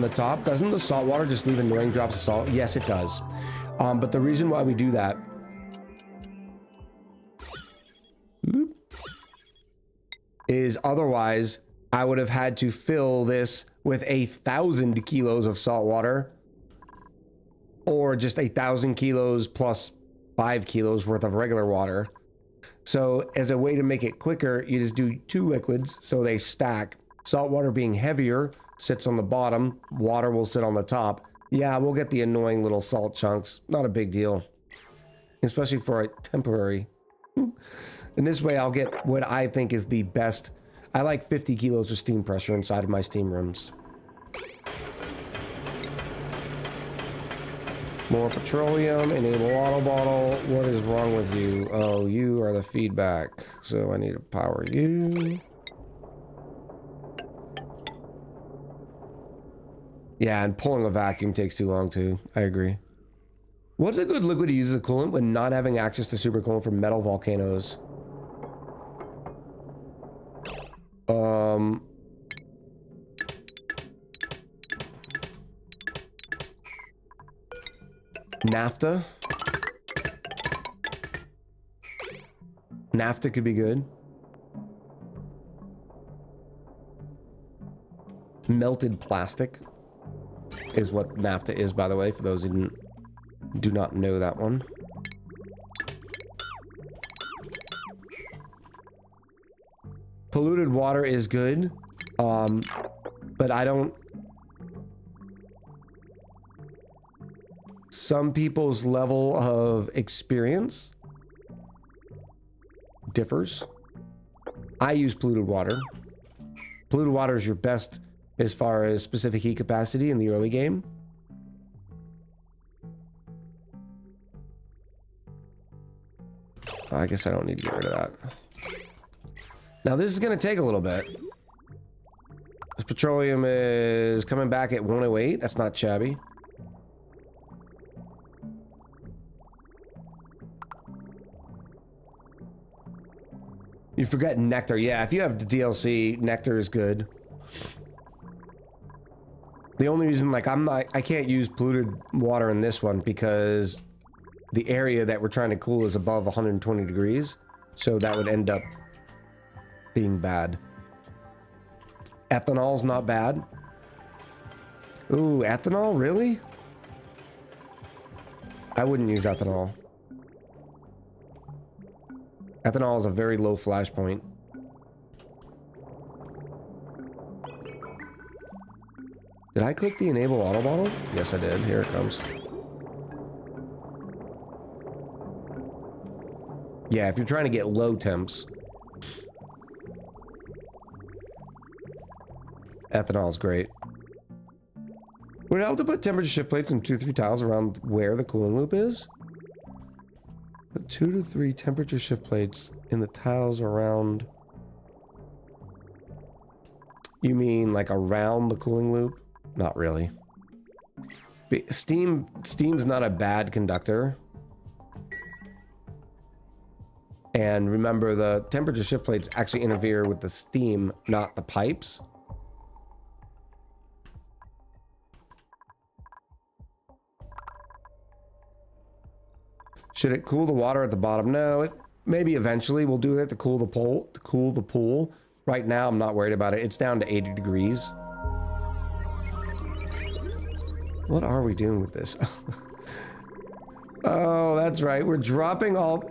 A: the top? Doesn't the salt water just leave annoying drops of salt? Yes, it does. But the reason why we do that is otherwise I would have had to fill this with 1,000 kilos of salt water, or just 1,000 kilos plus 5 kilos worth of regular water. So as a way to make it quicker, you just do 2 liquids so they stack. Salt water being heavier sits on the bottom, water will sit on the top. Yeah, we'll get the annoying little salt chunks. Not a big deal, especially for a temporary. In this way, I'll get what I think is the best. I like 50 kilos of steam pressure inside of my steam rooms. More petroleum, enable auto bottle. What is wrong with you? Oh, you are the feedback. So I need to power you. Yeah, and pulling a vacuum takes too long too. I agree. What's a good liquid to use as a coolant when not having access to supercoolant for metal volcanoes? Naphtha. Naphtha could be good. Melted plastic is what naphtha is, by the way, for those who do not know that one. Polluted water is good, but I don't... some people's level of experience differs. I use polluted water. Polluted water is your best as far as specific heat capacity in the early game. I guess I don't need to get rid of that. Now this is going to take a little bit. This petroleum is coming back at 108. That's not shabby. You forget nectar. Yeah, if you have the DLC, nectar is good. The only reason, like, I can't use polluted water in this one because the area that we're trying to cool is above 120 degrees. So that would end up being bad. Ethanol's not bad. Ooh, ethanol? Really? I wouldn't use ethanol. Ethanol is a very low flash point. Did I click the enable auto bottle? Yes, I did. Here it comes. Yeah, if you're trying to get low temps, ethanol is great. Would it help to put temperature shift plates and 2 to 3 tiles around where the cooling loop is? Put 2 to 3 temperature shift plates in the tiles around... You mean like around the cooling loop? Not really. Steam's not a bad conductor. And remember, the temperature shift plates actually interfere with the steam, not the pipes. Should it cool the water at the bottom? No, it maybe eventually we'll do it to cool the pool. Right now, I'm not worried about it. It's down to 80 degrees. What are we doing with this? Oh, that's right. We're dropping all...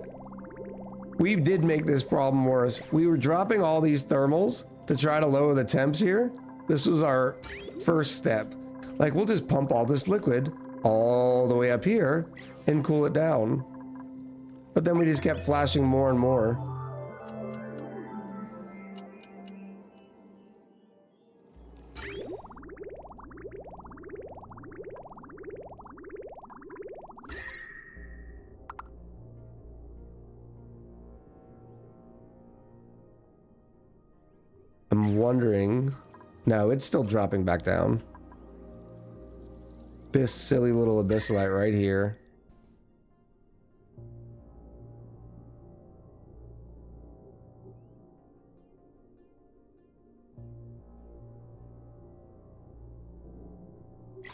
A: We did make this problem worse. We were dropping all these thermals to try to lower the temps here. This was our first step. Like, we'll just pump all this liquid all the way up here and cool it down. But then we just kept flashing more and more. I'm wondering... No, it's still dropping back down. This silly little abyssalite right here.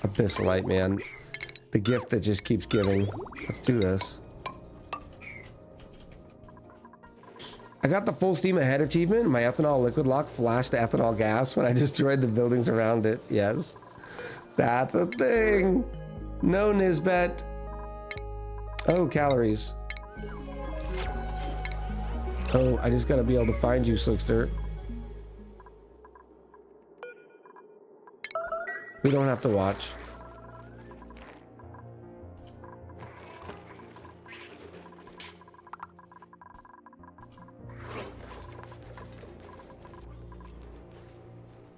A: Abyssalite, man. The gift that just keeps giving. Let's do this. I got the full steam ahead achievement. My ethanol liquid lock flashed the ethanol gas when I destroyed the buildings around it. Yes. That's a thing. No, Nisbet. Oh, calories. Oh, I just gotta be able to find you, Slickster. We don't have to watch.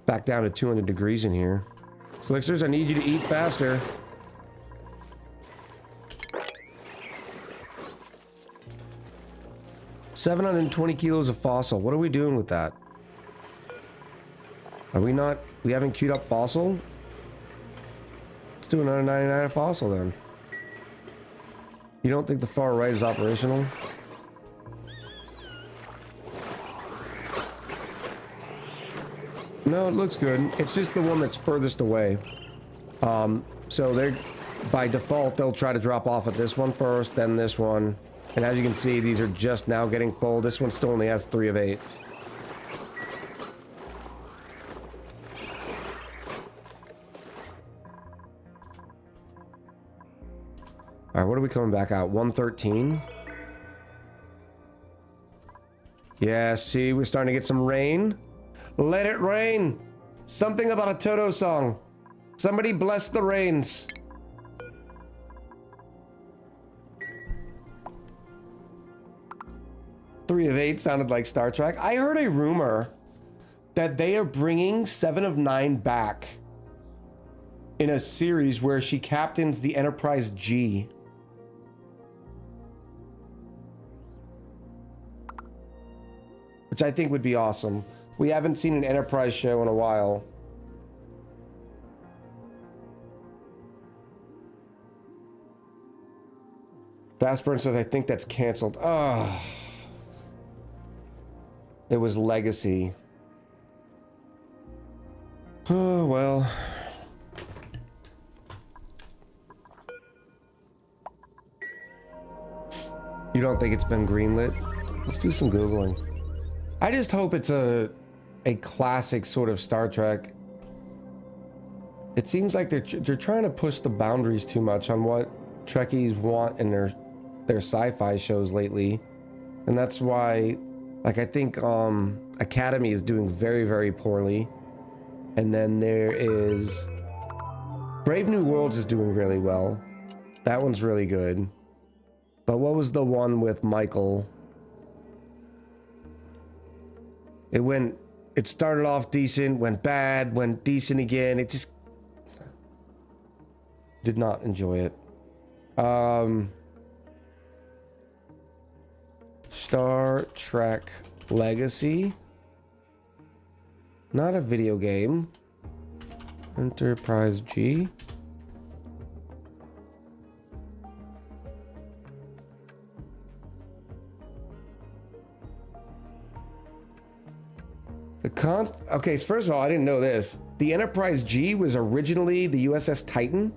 A: Back down to 200 degrees in here. Slicksters, I need you to eat faster. $720 kilos of fossil. What are we doing with that? Are we not... We haven't queued up fossil? Let's do another 99 of fossil then. You don't think the far right is operational? No, it looks good. It's just the one that's furthest away. So they're... By default, they'll try to drop off at this one first, then this one. And as you can see, these are just now getting full. This one still only has 3 of 8. All right, what are we coming back out? 113? Yeah, see, we're starting to get some rain. Let it rain. Something about a Toto song. Somebody bless the rains. 3 of 8 sounded like Star Trek. I heard a rumor that they are bringing 7 of 9 back in a series where she captains the Enterprise G. Which I think would be awesome. We haven't seen an Enterprise show in a while. Fastburn says, I think that's canceled. Oh. It was Legacy. Oh, well. You don't think it's been greenlit? Let's do some Googling. I just hope it's a classic sort of Star Trek. It seems like they're trying to push the boundaries too much on what Trekkies want in their sci-fi shows lately. And that's why, like, I think Academy is doing very, very poorly. And then there is Brave New Worlds is doing really well. That one's really good. But what was the one with Michael? It started off decent, went bad, went decent again. It just did not enjoy it. Star Trek Legacy. Not a video game. Enterprise G. Okay, so first of all, I didn't know this. The Enterprise G was originally the USS Titan.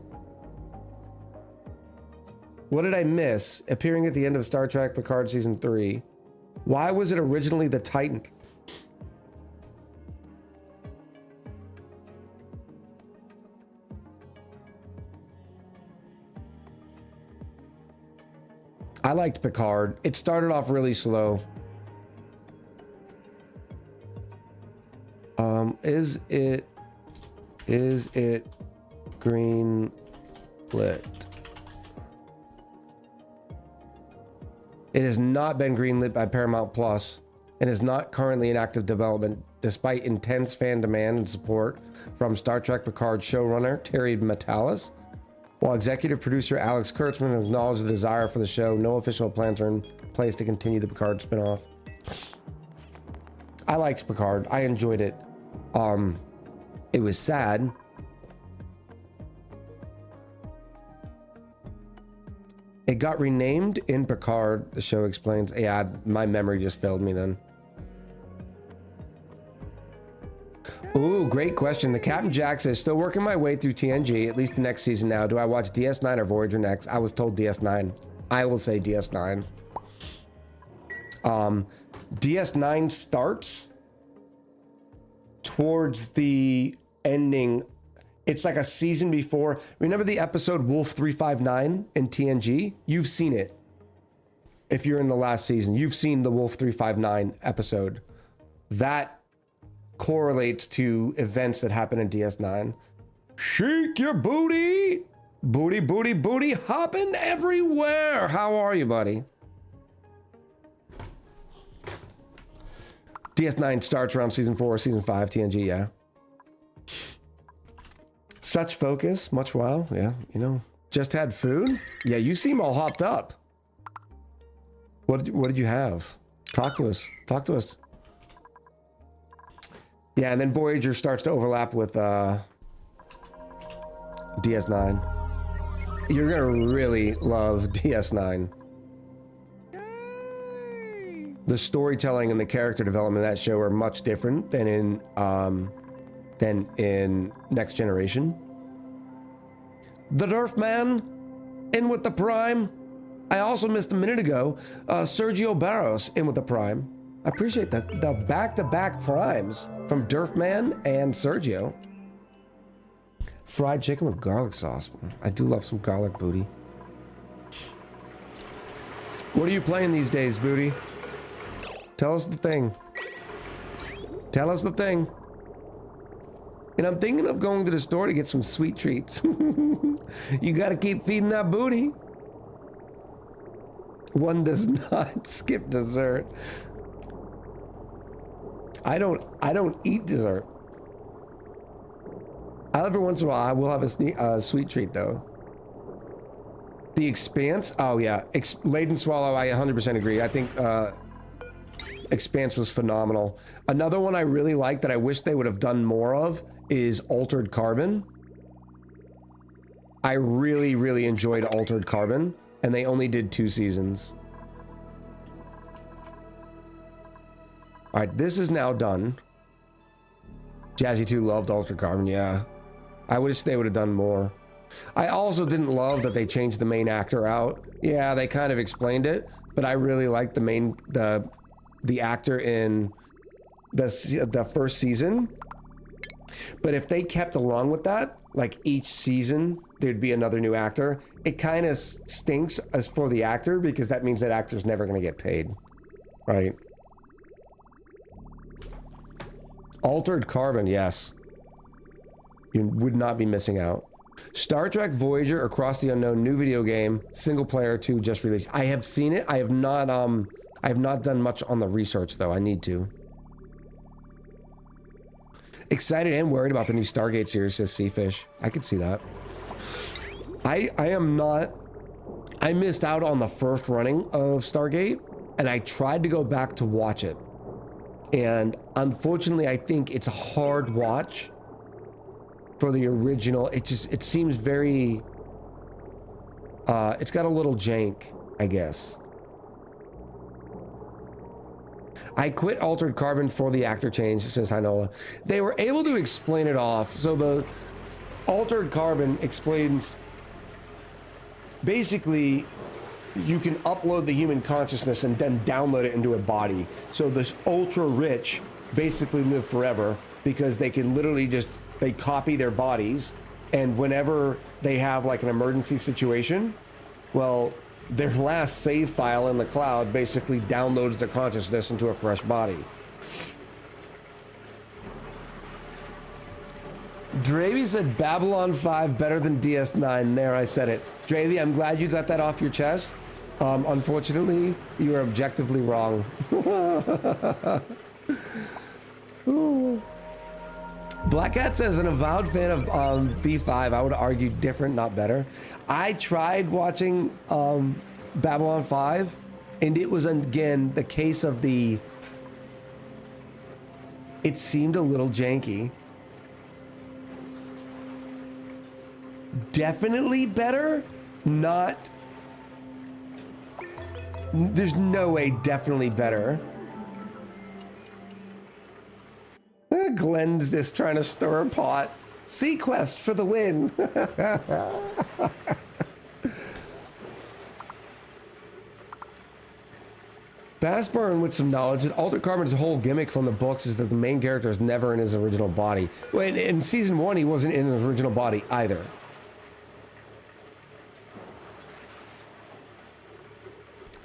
A: What did I miss? Appearing at the end of Star Trek Picard Season 3. Why was it originally the Titan? I liked Picard. It started off really slow. Is it green lit? It has not been greenlit by Paramount Plus and is not currently in active development, despite intense fan demand and support from Star Trek Picard showrunner Terry Matalas. While executive producer Alex Kurtzman acknowledged the desire for the show, no official plans are in place to continue the Picard spinoff. I liked Picard. I enjoyed it. It was sad. It got renamed in Picard, the show explains. Yeah, my memory just failed me then. Ooh, great question. The Captain Jack says, still working my way through TNG, at least the next season now. Do I watch DS9 or Voyager next? I was told DS9. I will say DS9. DS9 starts towards the ending. It's like a season before. Remember the episode Wolf 359 in TNG? You've seen it. If you're in the last season, you've seen the Wolf 359 episode. That correlates to events that happen in DS9. Shake your booty. Booty, booty, booty, hopping everywhere. How are you, buddy? DS9 starts around season 4, season 5, TNG, yeah. Such focus, much wow, yeah, you know. Just had food? Yeah, you seem all hopped up. What did you have? Talk to us, talk to us. Yeah, and then Voyager starts to overlap with DS9. You're gonna really love DS9. The storytelling and the character development of that show are much different than in Next Generation. The Durf Man in with the Prime. I also missed a minute ago. Sergio Barros in with the Prime. I appreciate that. The back-to-back primes from Durf Man and Sergio. Fried chicken with garlic sauce. I do love some garlic, Booty. What are you playing these days, Booty? Tell us the thing. Tell us the thing. And I'm thinking of going to the store to get some sweet treats. You gotta keep feeding that booty. One does not skip dessert. I don't eat dessert. Every once in a while, I will have a sweet treat though. The Expanse. Oh yeah, Laden Swallow. I 100% agree. I think Expanse was phenomenal. Another one I really like that I wish they would have done more of is Altered Carbon. I really, really enjoyed Altered Carbon, and they only did 2 seasons. All right, this is now done. Jazzy 2 loved Altered Carbon, yeah. I wish they would have done more. I also didn't love that they changed the main actor out. Yeah, they kind of explained it, but I really liked the actor in the first season. But if they kept along with that, like each season there'd be another new actor, it kind of stinks as for the actor, because that means that actor's never going to get paid, right? Altered Carbon, yes. You would not be missing out. Star Trek Voyager Across the Unknown, new video game, single player 2 just released. I have seen it. I have not done much on the research though. I need to. Excited and worried about the new Stargate series, says Seafish. I could see that. I am not. I missed out on the first running of Stargate, and I tried to go back to watch it. And unfortunately, I think it's a hard watch for the original. It seems very, it's got a little jank, I guess. I quit Altered Carbon for the actor change, says Hinola. They were able to explain it off. So the Altered Carbon explains, basically, you can upload the human consciousness and then download it into a body. So this ultra rich basically live forever because they can literally just, they copy their bodies, and whenever they have like an emergency situation, well, their last save file in the cloud basically downloads their consciousness into a fresh body. Dravy said Babylon 5 better than DS9. There, I said it. Dravy, I'm glad you got that off your chest. Unfortunately, you are objectively wrong. Black Cat says, an avowed fan of B5, I would argue different, not better. I tried watching Babylon 5, and it was, again, the case of the... It seemed a little janky. Definitely better, not... There's no way definitely better. Glenn's just trying to stir a pot. Sequest for the win. Bassburn with some knowledge. Altered Carbon's whole gimmick from the books is that the main character is never in his original body. Well, in season 1, he wasn't in his original body either.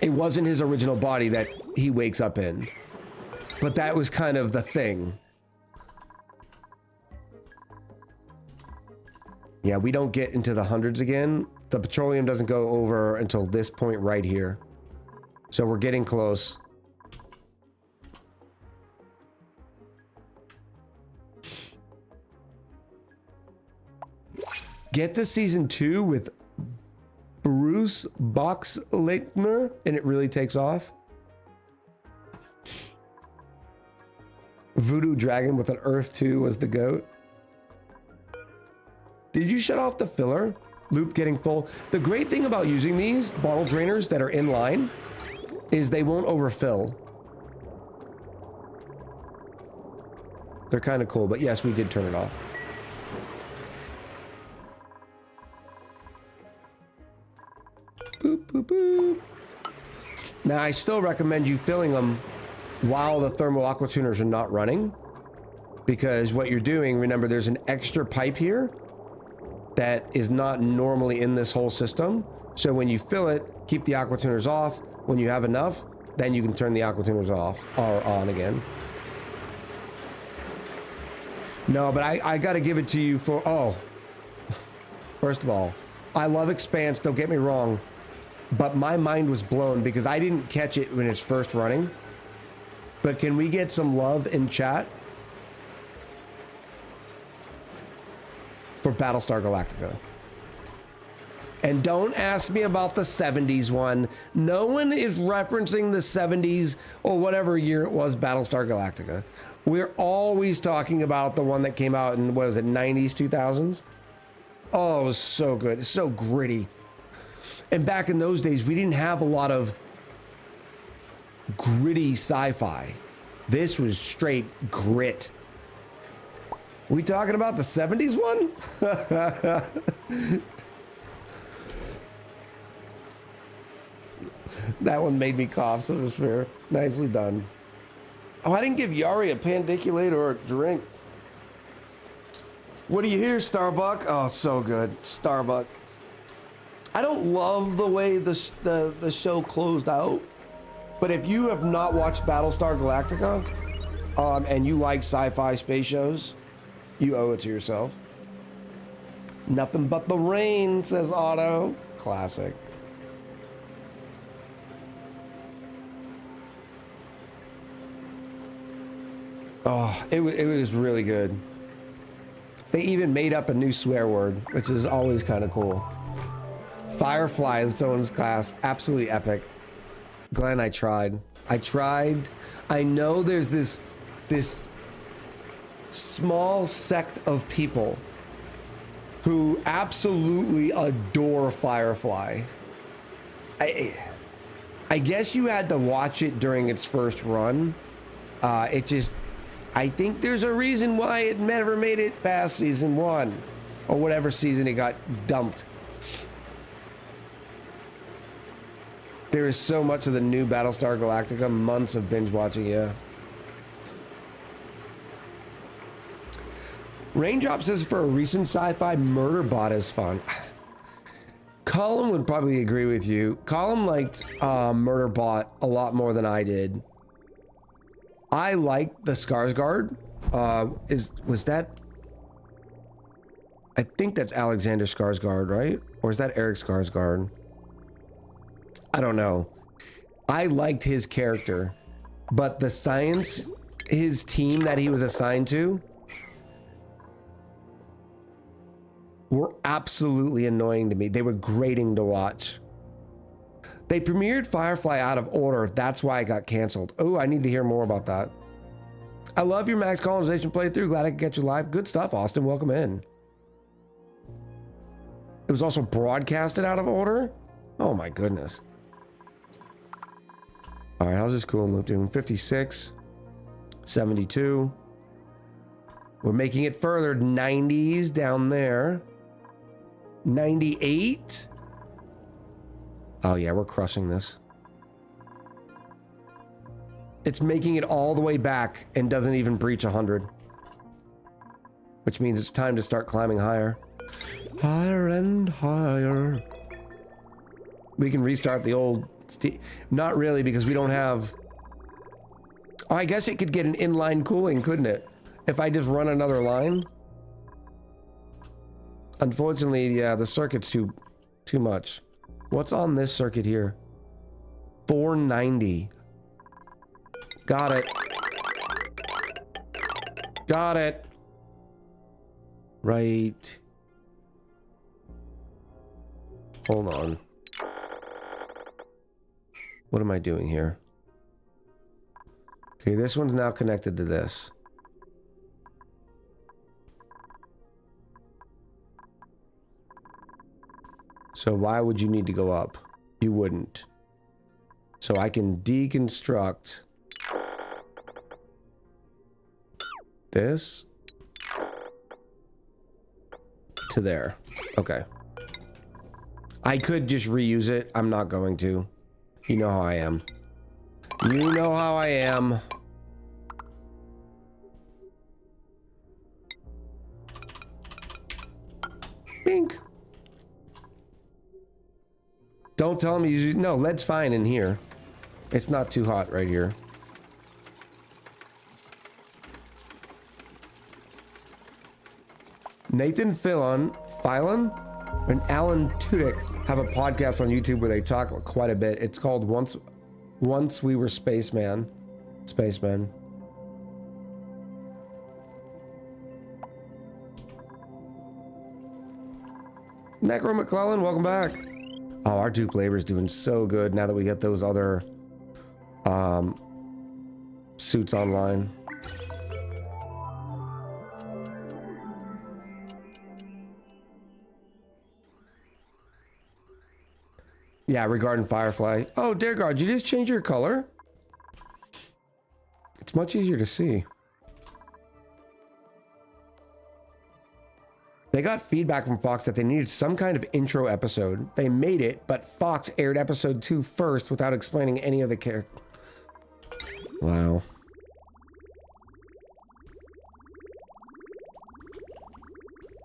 A: It wasn't his original body that he wakes up in. But that was kind of the thing. Yeah, we don't get into the hundreds again. The petroleum doesn't go over until this point right here. So we're getting close. Get to season 2 with Bruce Boxleitner, and it really takes off. Voodoo Dragon with an Earth 2 was the GOAT. Did you shut off the filler? Loop getting full. The great thing about using these bottle drainers that are in line is they won't overfill. They're kind of cool, but yes, we did turn it off. Boop, boop, boop. Now, I still recommend you filling them while the thermal aqua tuners are not running, because what you're doing, remember, there's an extra pipe here that is not normally in this whole system. So when you fill it, keep the aqua tuners off. When you have enough, then you can turn the aqua tuners off or on again. No, but I gotta give it to you for, oh, first of all, I love Expanse, don't get me wrong, but my mind was blown because I didn't catch it when it's first running. but can we get some love in chat for Battlestar Galactica? And don't ask me about the 70s one. No one is referencing the 70s or whatever year it was, Battlestar Galactica. We're always talking about the one that came out in, what was it, 90s, 2000s? Oh, it was so good. It's so gritty. And back in those days, we didn't have a lot of gritty sci-fi. This was straight grit. We talking about the 70s one? That one made me cough, so it was fair. Nicely done. Oh, I didn't give Yari a pandiculate or a drink. What do you hear, Starbuck? Oh, so good. Starbuck. I don't love the way the show closed out, but if you have not watched Battlestar Galactica, and you like sci-fi space shows, you owe it to yourself. Nothing but the rain, says Otto. Classic. Oh, it was really good. They even made up a new swear word, which is always kind of cool. Firefly is someone's class. Absolutely epic. Glenn, I tried. I know there's this small sect of people who absolutely adore Firefly. I guess you had to watch it during its first run. I think there's a reason why it never made it past season 1 or whatever season it got dumped. There is so much of the new Battlestar Galactica, months of binge watching, yeah. Raindrop says for a recent sci-fi, Murderbot is fun. Colin would probably agree with you. Colin liked Murderbot a lot more than I did. I liked the Skarsgård. Was that? I think that's Alexander Skarsgård, right? Or is that Eric Skarsgård? I don't know. I liked his character, but the science, his team that he was assigned to, were absolutely annoying to me. They were grating to watch. They premiered Firefly out of order. That's why it got canceled. Oh, I need to hear more about that. I love your Max Colonization playthrough. Glad I could get you live. Good stuff, Austin. Welcome in. It was also broadcasted out of order? Oh my goodness. All right, how's this cool loop doing? 56, 72. We're making it further. 90s down there. 98. Oh yeah, we're crushing this. It's making it all the way back and doesn't even breach 100. Which means it's time to start climbing higher. Higher and higher. We can restart the old... Not really, because we don't have... Oh, I guess it could get an inline cooling, couldn't it? If I just run another line? Unfortunately, yeah, the circuit's too much. What's on this circuit here? 490. Got it. Got it. Right. Hold on. What am I doing here? Okay, this one's now connected to this. So why would you need to go up? You wouldn't. So I can deconstruct this to there. Okay. I could just reuse it. I'm not going to. You know how I am. You know how I am. Bink. Don't tell me you... No, lead's fine in here. It's not too hot right here. Nathan Philon and Alan Tudyk have a podcast on YouTube where they talk quite a bit. It's called Once We Were Spaceman. Spaceman. Necro McClellan, welcome back. Oh, our Duke Labor's doing so good now that we get those other suits online. Yeah, regarding Firefly. Oh, dear God, did you just change your color? It's much easier to see. They got feedback from Fox that they needed some kind of intro episode. They made it, but Fox aired episode 2 first without explaining any of the characters. Wow.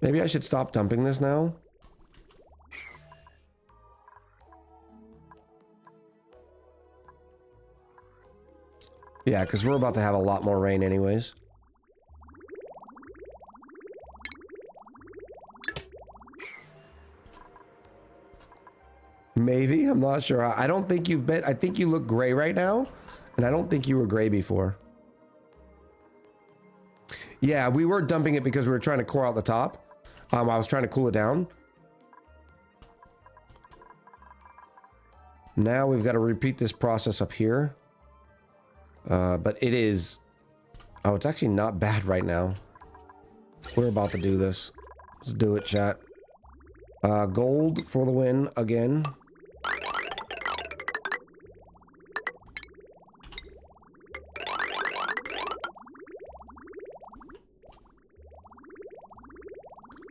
A: Maybe I should stop dumping this now. Yeah, because we're about to have a lot more rain anyways. Maybe, I'm not sure. I don't think you've been, I think you look gray right now, and I don't think you were gray before. Yeah, we were dumping it because we were trying to core out the top. I was trying to cool it down. Now we've got to repeat this process up here. But it is... Oh, it's actually not bad right now. We're about to do this. Let's do it, chat. Gold for the win again.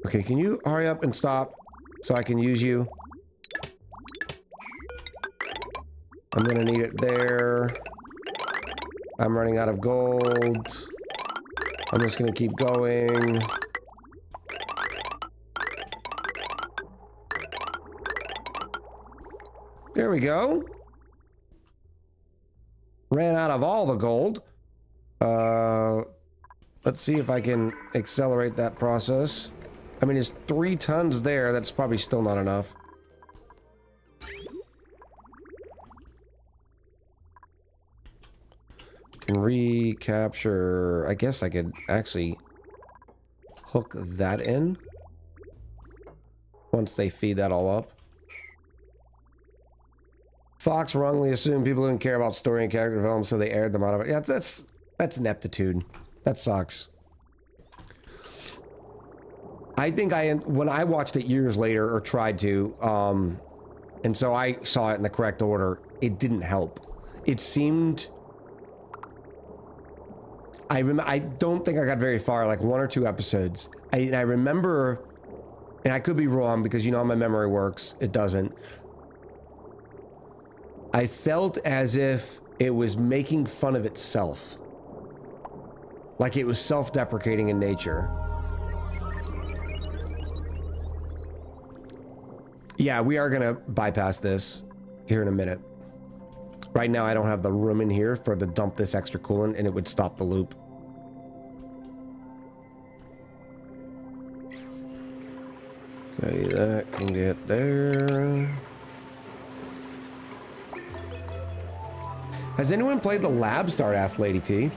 A: Okay, can you hurry up and stop so I can use you? I'm gonna need it there. I'm running out of gold. I'm just gonna keep going. There we go. Ran out of all the gold. Let's see if I can accelerate that process. I mean, it's 3 tons there. That's probably still not enough. Can recapture. I guess I could actually hook that in once they feed that all up. Fox wrongly assumed people didn't care about story and character development, so they aired them out of it. Yeah, that's ineptitude. That sucks. I think when I watched it years later, or tried to, and so I saw it in the correct order, it didn't help. It seemed... I don't think I got very far, like 1 or 2 episodes. I remember, and I could be wrong because you know how my memory works. It doesn't. I felt as if it was making fun of itself. Like it was self-deprecating in nature. Yeah, we are gonna bypass this here in a minute. Right now, I don't have the room in here for to dump this extra coolant, and it would stop the loop. Okay, that can get there. Has anyone played the Lab Start? Asked Lady T.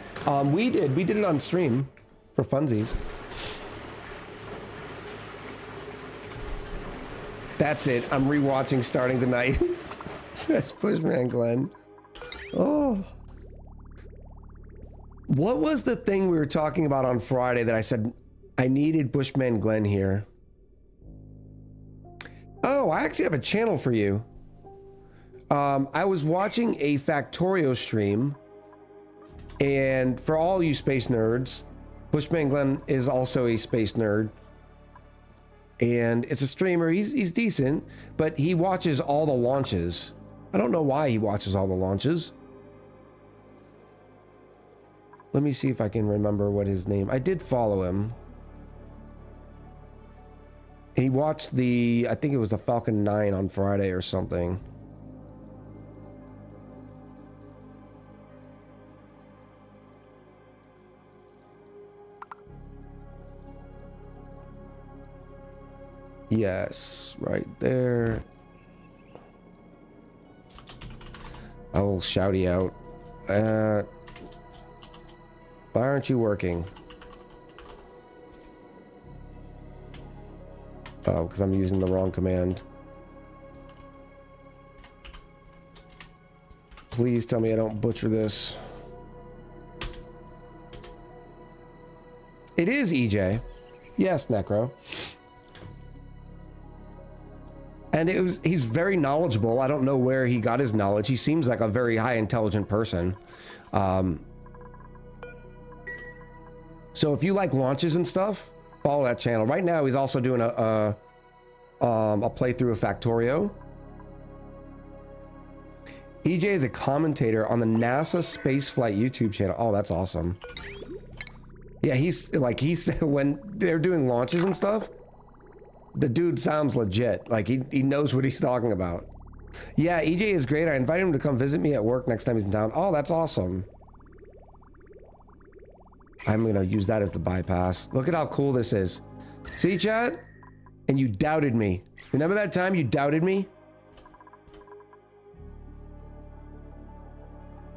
A: We did. We did it on stream for funsies. That's it. I'm rewatching starting tonight. That's Pushman Glenn. Oh. What was the thing we were talking about on Friday that I said I needed Bushman Glenn here? Oh, I actually have a channel for you. I was watching a Factorio stream, and for all you space nerds, Bushman Glenn is also a space nerd. And it's a streamer, he's decent, but he watches all the launches. I don't know why he watches all the launches. Let me see if I can remember what his name. I did follow him. He watched I think it was the Falcon 9 on Friday or something. Yes, right there. I will shout you out. Why aren't you working? Oh, because I'm using the wrong command. Please tell me I don't butcher this. It is EJ. Yes, Necro. And he's very knowledgeable. I don't know where he got his knowledge. He seems like a very high intelligent person. So if you like launches and stuff, follow that channel. Right now, he's also doing a playthrough of Factorio. EJ is a commentator on the NASA Spaceflight YouTube channel. Oh, that's awesome. Yeah, he's when they're doing launches and stuff, the dude sounds legit. Like he knows what he's talking about. Yeah, EJ is great. I invited him to come visit me at work next time he's in town. Oh, that's awesome. I'm gonna use that as the bypass. Look at how cool this is. See, chat? And you doubted me. Remember that time you doubted me?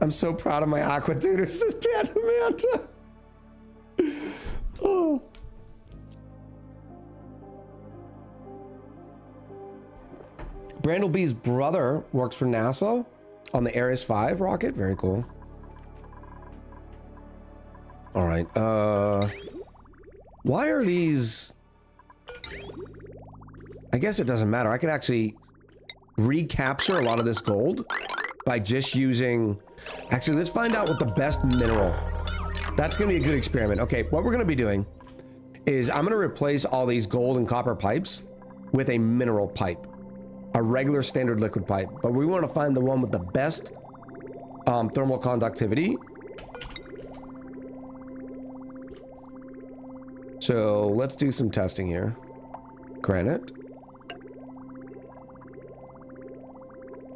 A: I'm so proud of my aqua tutors, says Panda Manta. Oh. Brandleby's brother works for NASA on the Ares 5 rocket. Very cool. All right. Why are these? I guess it doesn't matter. I could actually recapture a lot of this gold by just using. Actually, let's find out what the best mineral. That's gonna be a good experiment. Okay, what we're gonna be doing is I'm gonna replace all these gold and copper pipes with a mineral pipe, a regular standard liquid pipe. But we want to find the one with the best thermal conductivity. So let's do some testing here. Granite.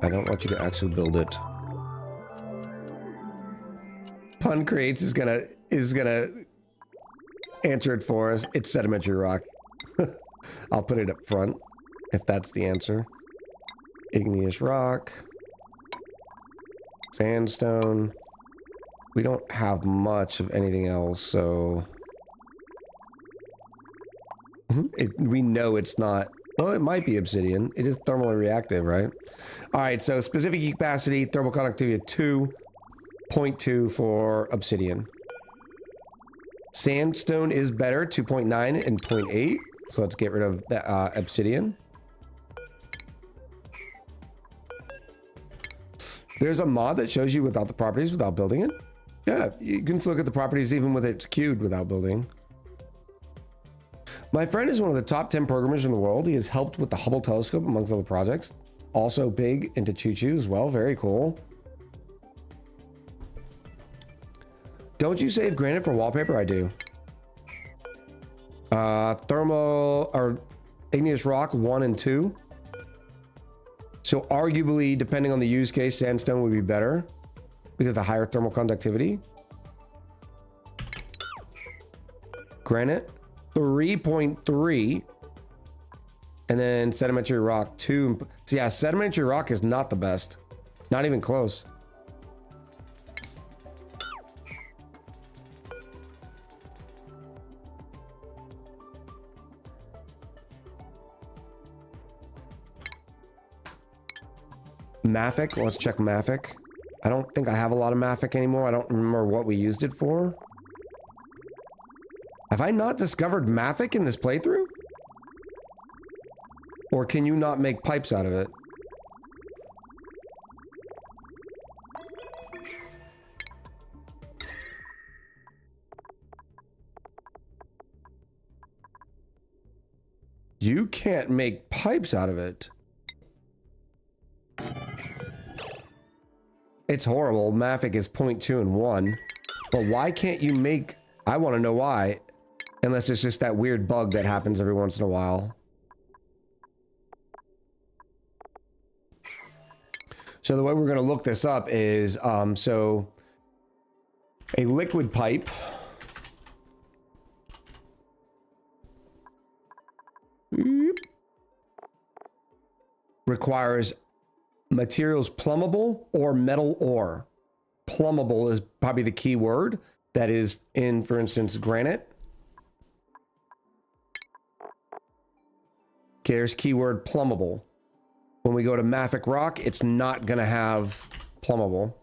A: I don't want you to actually build it. Pun Creates is gonna answer it for us. It's sedimentary rock. I'll put it up front if that's the answer. Igneous rock. Sandstone. We don't have much of anything else, so we know it's not. Well, it might be obsidian. It is thermally reactive, right? All right, so specific capacity, thermal conductivity of 2.2 for obsidian. Sandstone is better, 2.9 and 0.8. So let's get rid of the obsidian. There's a mod that shows you without the properties, without building it. Yeah, you can look at the properties even with it's cubed without building. My friend is one of the top 10 programmers in the world. He has helped with the Hubble telescope amongst other projects. Also big into choo-choo as well. Very cool. Don't you save granite for wallpaper? I do. Thermal or igneous rock 1 and 2. So arguably, depending on the use case, sandstone would be better because of the higher thermal conductivity. Granite 3.3, and then sedimentary rock 2. So yeah, sedimentary rock is not the best, not even close. Mafic, let's check Mafic. I don't think I have a lot of Mafic anymore. I don't remember what we used it for. Have I not discovered Mafic in this playthrough? Or can you not make pipes out of it? You can't make pipes out of it. It's horrible. Mafic is 0.2 and 1. But why can't you make... I want to know why. Unless it's just that weird bug that happens every once in a while. So the way we're going to look this up is... so... a liquid pipe... requires materials plumbable or metal ore. Plumbable is probably the key word. that is in, for instance, granite. Okay, there's keyword plumbable. When we go to mafic rock, it's not gonna have plumbable.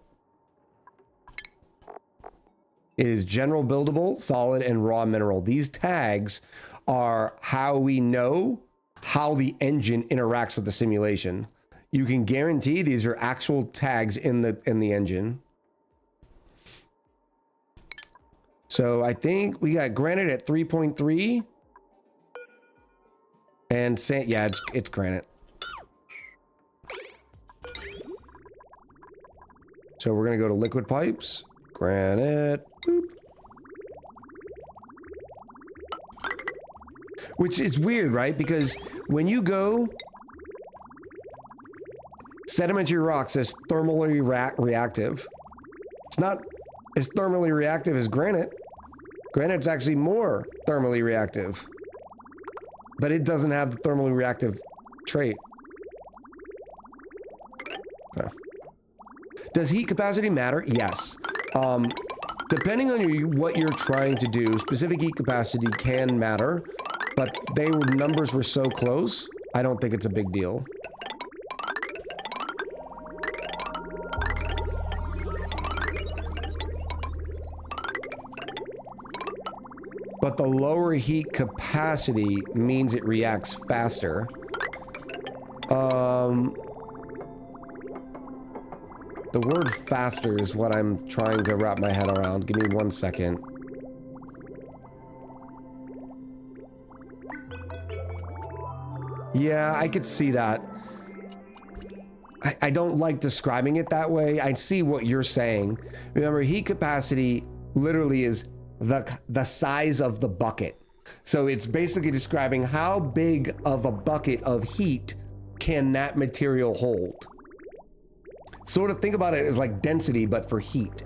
A: It is general buildable, solid, and raw mineral. These tags are how we know how the engine interacts with the simulation. You can guarantee these are actual tags in the engine. So I think we got granite at 3.3. And sand, yeah, it's granite. So we're gonna go to liquid pipes, granite, boop. Which is weird, right? Because when you go, sedimentary rock says thermally reactive. It's not as thermally reactive as granite. Granite's actually more thermally reactive. But it doesn't have the thermally reactive trait. Okay. Does heat capacity matter? Yes. Depending on what you're trying to do, specific heat capacity can matter, but numbers were so close, I don't think it's a big deal. But the lower heat capacity means it reacts faster. The word faster is what I'm trying to wrap my head around. Give me 1 second. Yeah, I could see that. I don't like describing it that way. I see what you're saying. Remember, heat capacity literally is the size of the bucket. So it's basically describing how big of a bucket of heat can that material hold. Sort of think about it as like density, but for heat.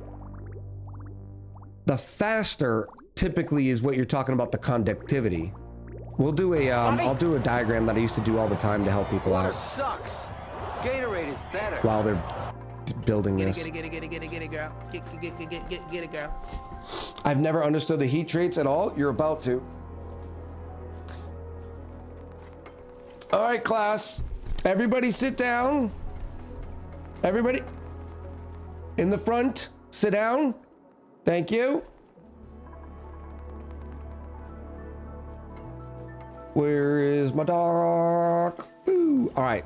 A: The faster typically is what you're talking about, the conductivity. We'll do a, I'll do a diagram that I used to do all the time to help people
G: Water
A: out
G: sucks. Gatorade is better.
A: while they're building this.
H: Get it, girl. Get it, girl.
A: I've never understood the heat traits at all. You're about to. All right, class. Everybody sit down. Everybody in the front, sit down. Thank you. Where is my doc? Ooh. All right.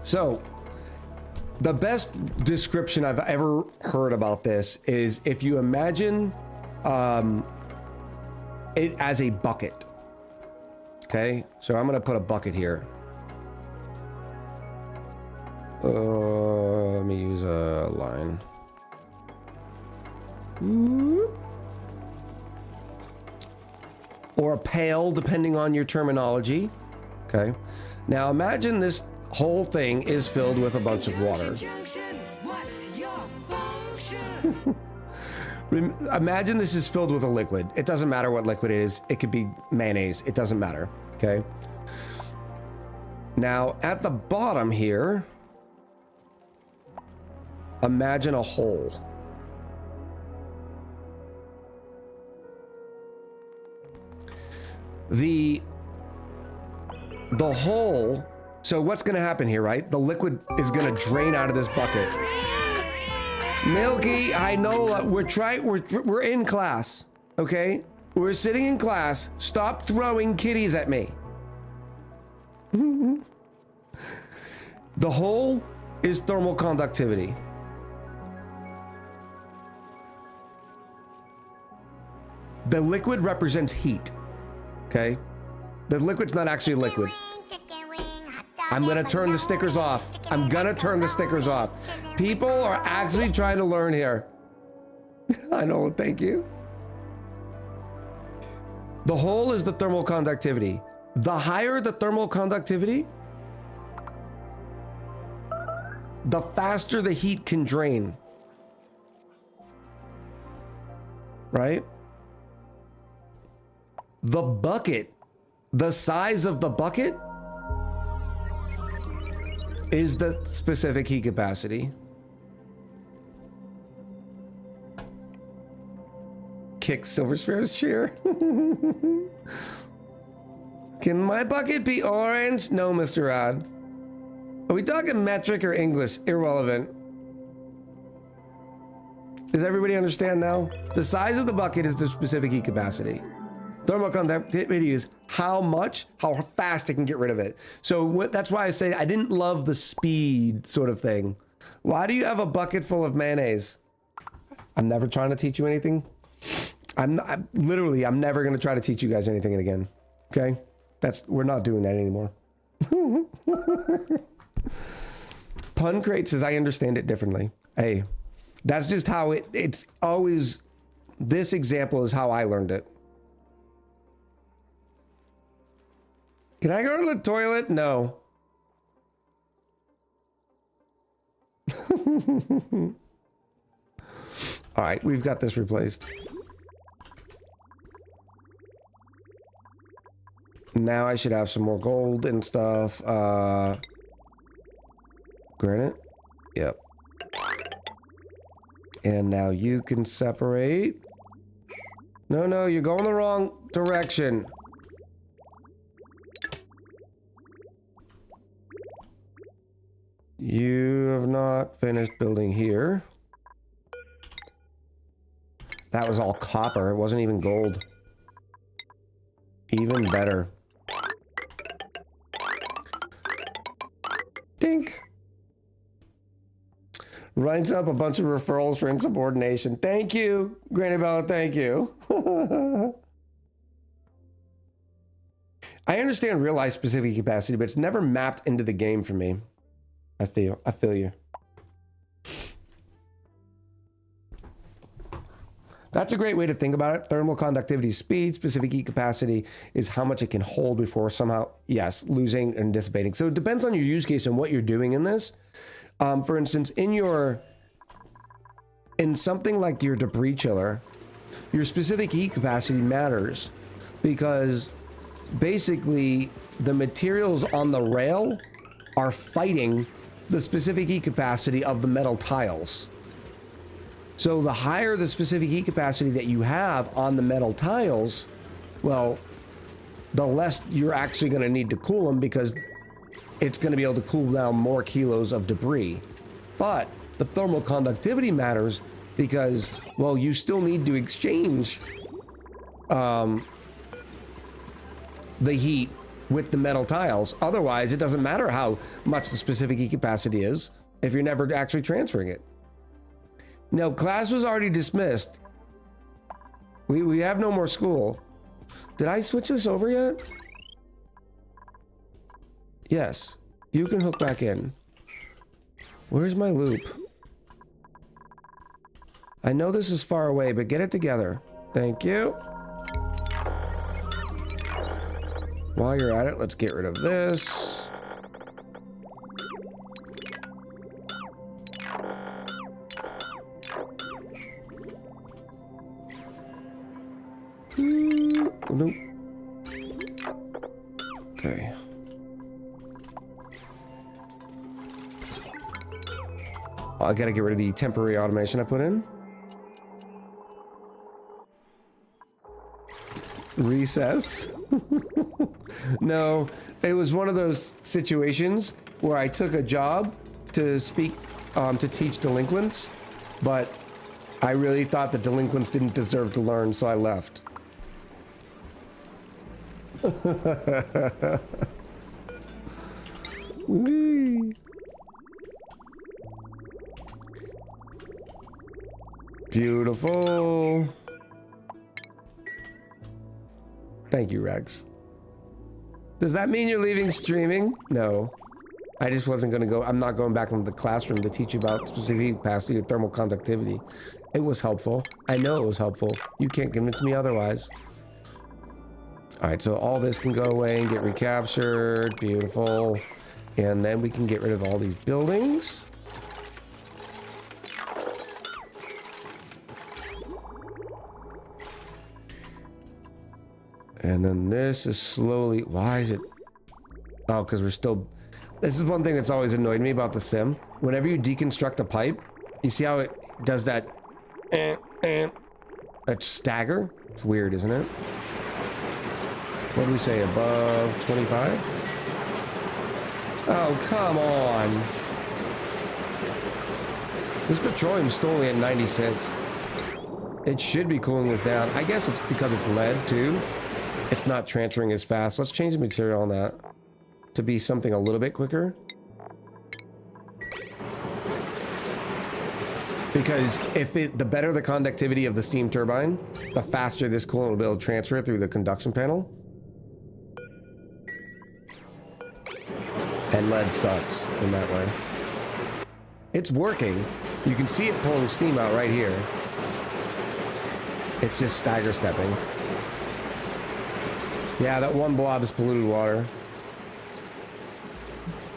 A: So, the best description I've ever heard about this is if you imagine it as a bucket. Okay, so I'm gonna put a bucket here. Let me use a line. Or a pail, depending on your terminology. Okay, now imagine this whole thing is filled with a bunch of water. Imagine this is filled with a liquid. It doesn't matter what liquid it is. It could be mayonnaise. It doesn't matter. Okay. Now at the bottom here, imagine a hole. The hole. So what's going to happen here, right? The liquid is going to drain out of this bucket. Milky, I know we're in class, okay? We're sitting in class. Stop throwing kitties at me. The hole is thermal conductivity. The liquid represents heat, okay? The liquid's not actually a liquid. I'm gonna turn the stickers off. I'm gonna turn the stickers off. People are actually trying to learn here. I know, thank you. The hole is the thermal conductivity. The higher the thermal conductivity, the faster the heat can drain. Right? The bucket, the size of the bucket is the specific heat capacity. kick Silver Sparrow's chair. Can my bucket be orange? No, Mr. Rod. Are we talking metric or English? Irrelevant. Does everybody understand now? The size of the bucket is the specific heat capacity. Thermal conductivity is how fast it can get rid of it. So that's why I say I didn't love the speed sort of thing. Why do you have a bucket full of mayonnaise? I'm never trying to teach you anything. I'm never going to try to teach you guys anything again. Okay? We're not doing that anymore. Pun Crate says, I understand it differently. Hey, that's just how it's always, this example is how I learned it. Can I go to the toilet? No. All right, we've got this replaced. Now I should have some more gold and stuff. Granite? Yep. And now you can separate. No, you're going the wrong direction. You have not finished building here. That was all copper. It wasn't even gold. Even better. Dink. Writes up a bunch of referrals for insubordination. Thank you, Granny Bella, thank you. I understand real life specific capacity, but it's never mapped into the game for me. I feel you. That's a great way to think about it. Thermal conductivity speed, specific heat capacity is how much it can hold before somehow, yes, losing and dissipating. So it depends on your use case and what you're doing in this. For instance, in something like your debris chiller, your specific heat capacity matters because basically the materials on the rail are fighting the specific heat capacity of the metal tiles. So the higher the specific heat capacity that you have on the metal tiles, well, the less you're actually going to need to cool them because it's going to be able to cool down more kilos of debris. But the thermal conductivity matters because, well, you still need to exchange the heat with the metal tiles. Otherwise, it doesn't matter how much the specific heat capacity is if you're never actually transferring it. No, class was already dismissed. We have no more school. Did I switch this over yet? Yes. You can hook back in. Where's my loop? I know this is far away, but get it together. Thank you. While you're at it, let's get rid of this. Nope. Okay. I gotta get rid of the temporary automation I put in. Recess. No, it was one of those situations where I took a job to to teach delinquents, but I really thought the delinquents didn't deserve to learn, so I left. Whee. Beautiful. Thank you, Rex. Does that mean you're leaving streaming? No. I just wasn't going to go. I'm not going back into the classroom to teach you about specific capacity of thermal conductivity. It was helpful. I know it was helpful. You can't convince me otherwise. All right, so all this can go away and get recaptured. Beautiful. And then we can get rid of all these buildings. And then this is slowly, why is it? Oh, because we're still, this is one thing that's always annoyed me about the sim. Whenever you deconstruct a pipe, you see how it does that, That's stagger? It's weird, isn't it? What do we say, above 25? Oh, come on. This petroleum's still only at 96. It should be cooling this down. I guess it's because it's lead, too. It's not transferring as fast. Let's change the material on that to be something a little bit quicker. Because the better the conductivity of the steam turbine, the faster this coolant will be able to transfer through the conduction panel. And lead sucks in that way. It's working. You can see it pulling steam out right here. It's just stagger stepping. Yeah, that one blob is polluted water.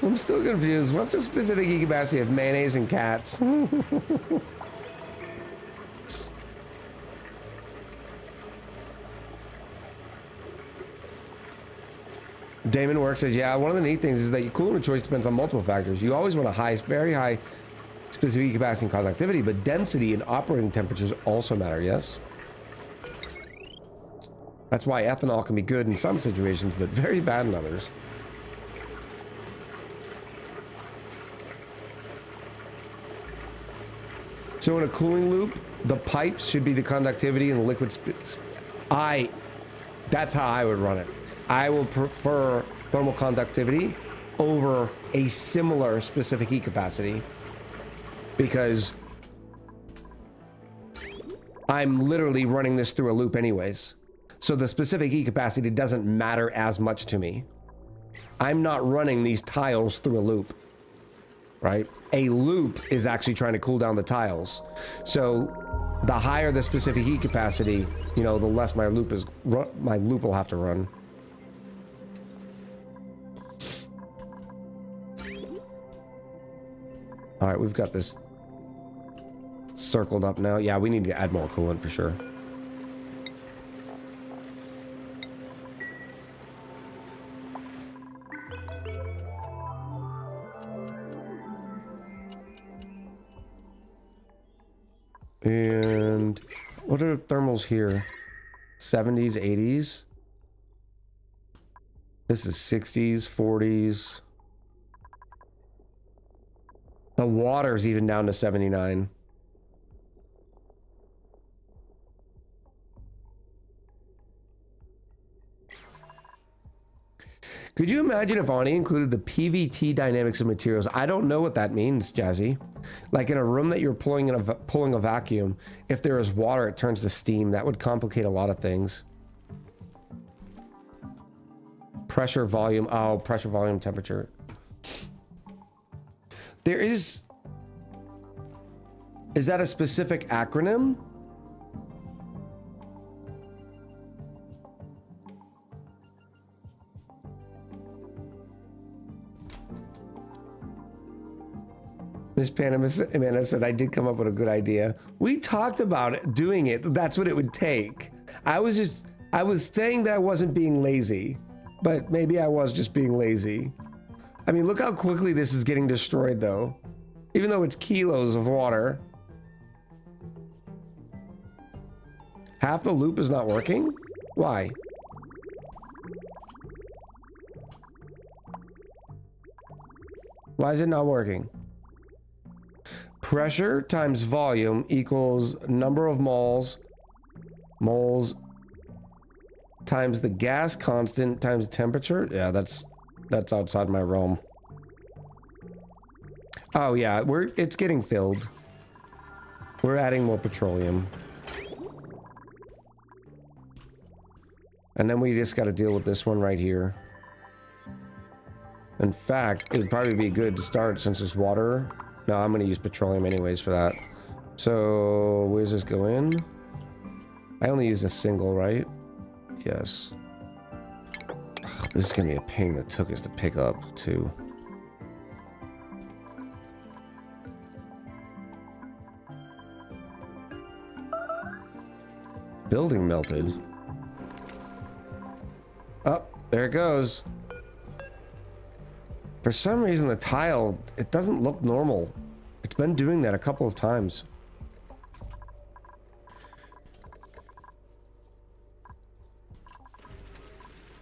A: I'm still confused. What's the specific heat capacity of mayonnaise and cats? Damon Work says, yeah, one of the neat things is that your coolant choice depends on multiple factors. You always want a high, very high specific heat capacity and conductivity, but density and operating temperatures also matter, yes? That's why ethanol can be good in some situations, but very bad in others. So in a cooling loop, the pipes should be the conductivity and the liquid that's how I would run it. I will prefer thermal conductivity over a similar specific heat capacity because I'm literally running this through a loop anyways. So the specific heat capacity doesn't matter as much to me. I'm not running these tiles through a loop, right? A loop is actually trying to cool down the tiles. So the higher the specific heat capacity, you know, the less my loop will have to run. All right, we've got this circled up now. Yeah, we need to add more coolant for sure. And what are the thermals here? 70s, 80s. This is 60s, 40s. The water's even down to 79. Could you imagine if ONI included the PVT dynamics of materials? I don't know what that means, Jazzy. Like in a room that you're pulling a vacuum, if there is water, it turns to steam. That would complicate a lot of things. Pressure, volume. Oh, pressure, volume, temperature. There is that a specific acronym? Miss Amanda said, I did come up with a good idea. We talked about it, doing it. That's what it would take. I was saying that I wasn't being lazy, but maybe I was just being lazy. I mean, look how quickly this is getting destroyed though. Even though it's kilos of water. Half the loop is not working? Why? Why is it not working? Pressure times volume equals number of moles times the gas constant times temperature. Yeah, that's outside my realm. Oh yeah, it's getting filled. We're adding more petroleum. And then we just got to deal with this one right here. In fact, it would probably be good to start since there's water. No, I'm going to use petroleum anyways for that. So, where does this go in? I only used a single, right? Yes. Ugh, this is going to be a pain that took us to pick up, too. Building melted. Oh, there it goes. For some reason, the tile, it doesn't look normal. It's been doing that a couple of times.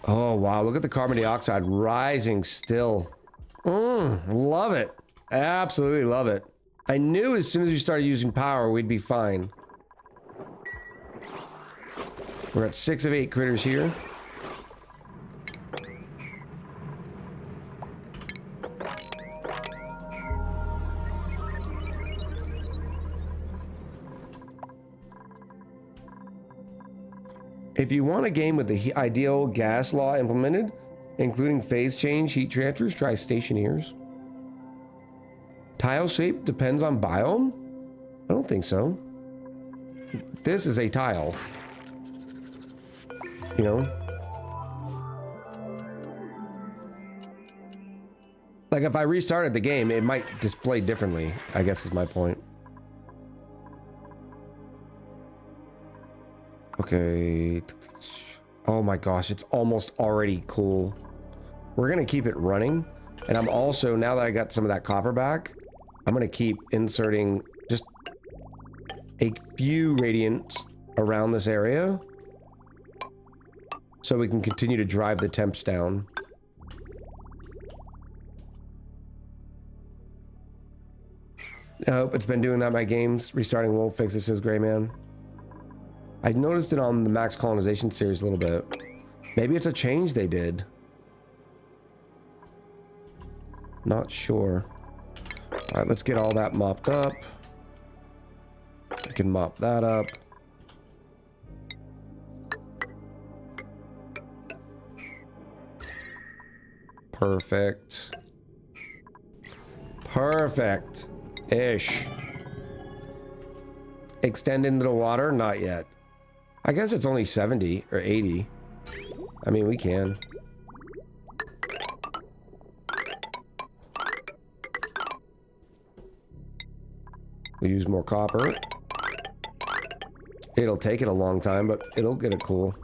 A: Oh, wow. Look at the carbon dioxide rising still. Love it. Absolutely love it. I knew as soon as we started using power, we'd be fine. We're at 6 of 8 critters here. If you want a game with the ideal gas law implemented, including phase change, heat transfers, try stationeers. Tile shape depends on biome? I don't think so. This is a tile. You know? Like if I restarted the game, it might display differently, I guess is my point. Okay. Oh my gosh, it's almost already cool. We're gonna keep it running. And I'm also, now that I got some of that copper back, I'm gonna keep inserting just a few radiants around this area so we can continue to drive the temps down. Nope, it's been doing that in my games. Restarting won't fix it, says Gray Man. I noticed it on the Max Colonization series a little bit. Maybe it's a change they did. Not sure. All right, let's get all that mopped up. I can mop that up. Perfect. Perfect-ish. Extend into the water? Not yet. I guess it's only 70 or 80. I mean, we can. We use more copper. It'll take it a long time, but it'll get it cool.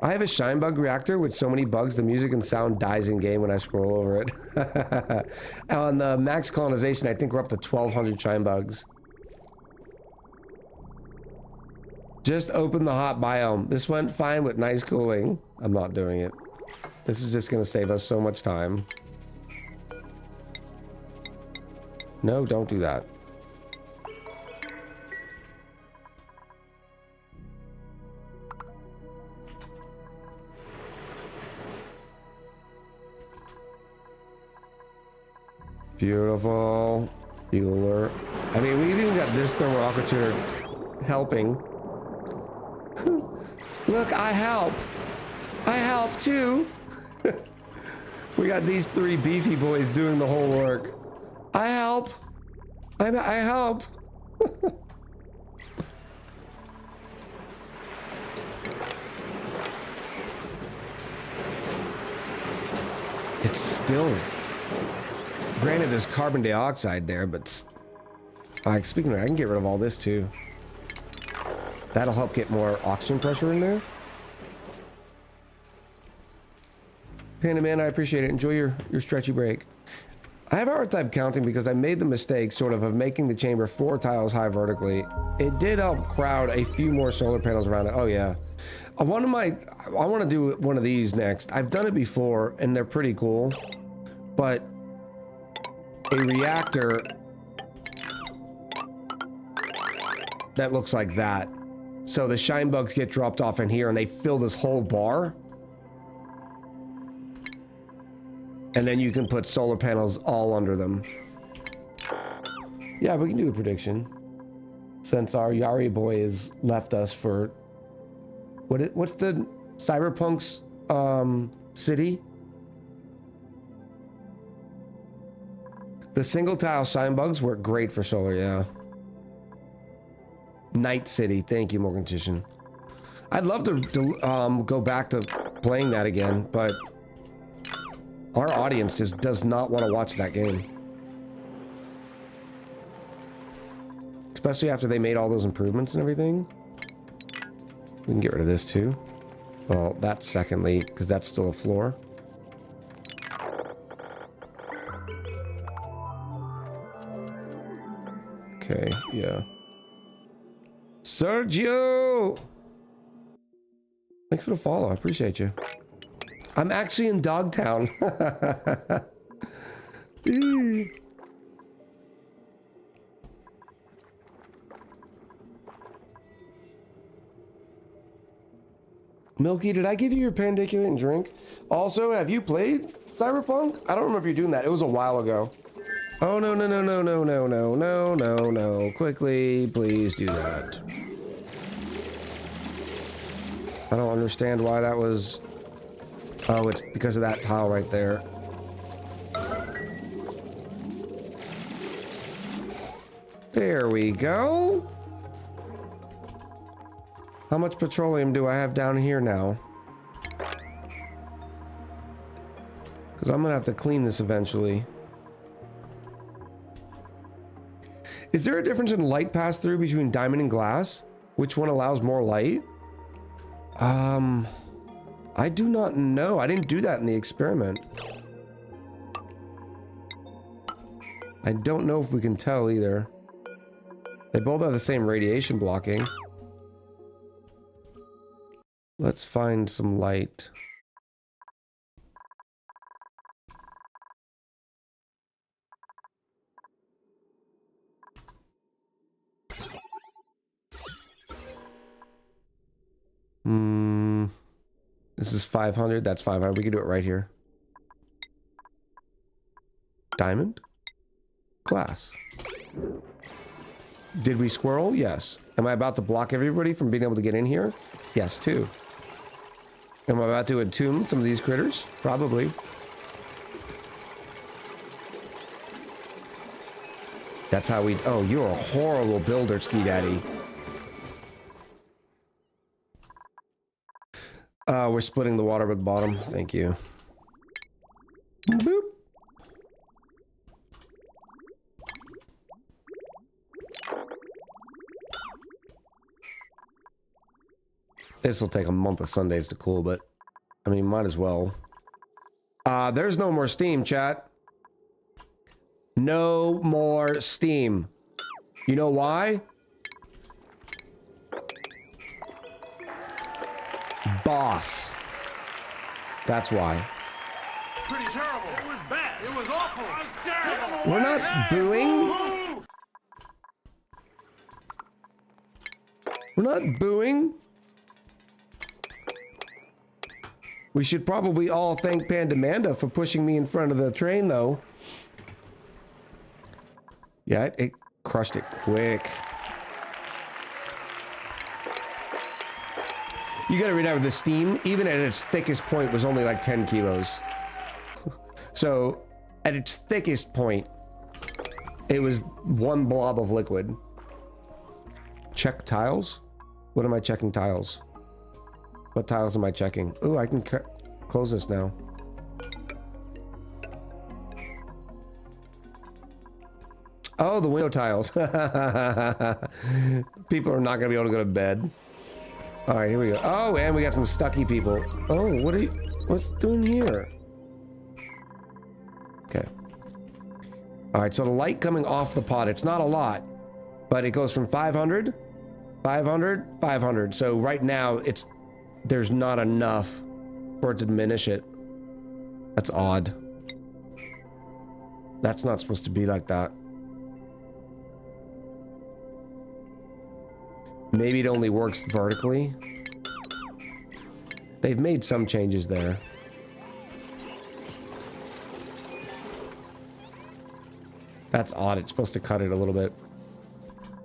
A: I have a shine bug reactor with so many bugs the music and sound dies in game when I scroll over it. On the max colonization, I think we're up to 1,200 shine bugs. Just open the hot biome. This went fine with nice cooling. I'm not doing it. This is just gonna save us so much time. No, don't do that. Beautiful. Bueller. I mean, we've even got this thermal aquature helping. Look, I help. I help too. We got these 3 beefy boys doing the whole work. I help. I help. It's still... Granted, there's carbon dioxide there, but... speaking of, I can get rid of all this too. That'll help get more oxygen pressure in there. Panda Man, I appreciate it. Enjoy your stretchy break. I have a hard time counting because I made the mistake sort of making the chamber 4 tiles high vertically. It did help crowd a few more solar panels around it. Oh yeah. I want to do one of these next. I've done it before and they're pretty cool, but a reactor that looks like that. So the shine bugs get dropped off in here and they fill this whole bar. And then you can put solar panels all under them. Yeah, we can do a prediction. Since our Yari boy has left us for... What's the Cyberpunk's city? The single tile shine bugs work great for solar, yeah. Night City, thank you, Morgantician. I'd love to go back to playing that again, but our audience just does not want to watch that game. Especially after they made all those improvements and everything. We can get rid of this too. Well, that's secondly, because that's still a floor. Okay, yeah. Sergio! Thanks for the follow. I appreciate you. I'm actually in Dogtown. Milky, did I give you your pandiculate drink? Also, have you played Cyberpunk? I don't remember you doing that. It was a while ago. Oh, no, no, no, no, no, no, no, no, no, no. Quickly, please do that. I don't understand why that was... Oh, it's because of that tile right there. There we go. How much petroleum do I have down here now? Because I'm gonna have to clean this eventually. Is there a difference in light pass through between diamond and glass? Which one allows more light? I do not know. I didn't do that in the experiment. I don't know if we can tell either. They both have the same radiation blocking. Let's find some light. This is 500. That's 500. We can do it right here. Diamond. Glass. Did we squirrel? Yes. Am I about to block everybody from being able to get in here? Yes, too. Am I about to entomb some of these critters? Probably. That's how we... Oh, you're a horrible builder, Ski Daddy. We're splitting the water with the bottom. Thank you. Boop. This will take a month of Sundays to cool, but I mean, might as well. There's no more steam, chat. No more steam. You know why? Boss. That's why.
I: Pretty terrible. It was bad. It was awful. It was terrible.
A: We're not booing. We're not booing. We should probably all thank Pandamanda for pushing me in front of the train, though. Yeah, it crushed it quick. You gotta read out the steam, even at its thickest point, was only like 10 kilos. So, at its thickest point, it was one blob of liquid. Check tiles? What am I checking tiles? What tiles am I checking? Ooh, I can close this now. Oh, the window tiles. People are not gonna be able to go to bed. All right, here we go. Oh, and we got some stucky people. Oh, what's doing here? Okay. All right, so the light coming off the pot, it's not a lot, but it goes from 500, 500, 500. So right now there's not enough for it to diminish it. That's odd. That's not supposed to be like that. Maybe it only works vertically. They've made some changes there. That's odd. It's supposed to cut it a little bit.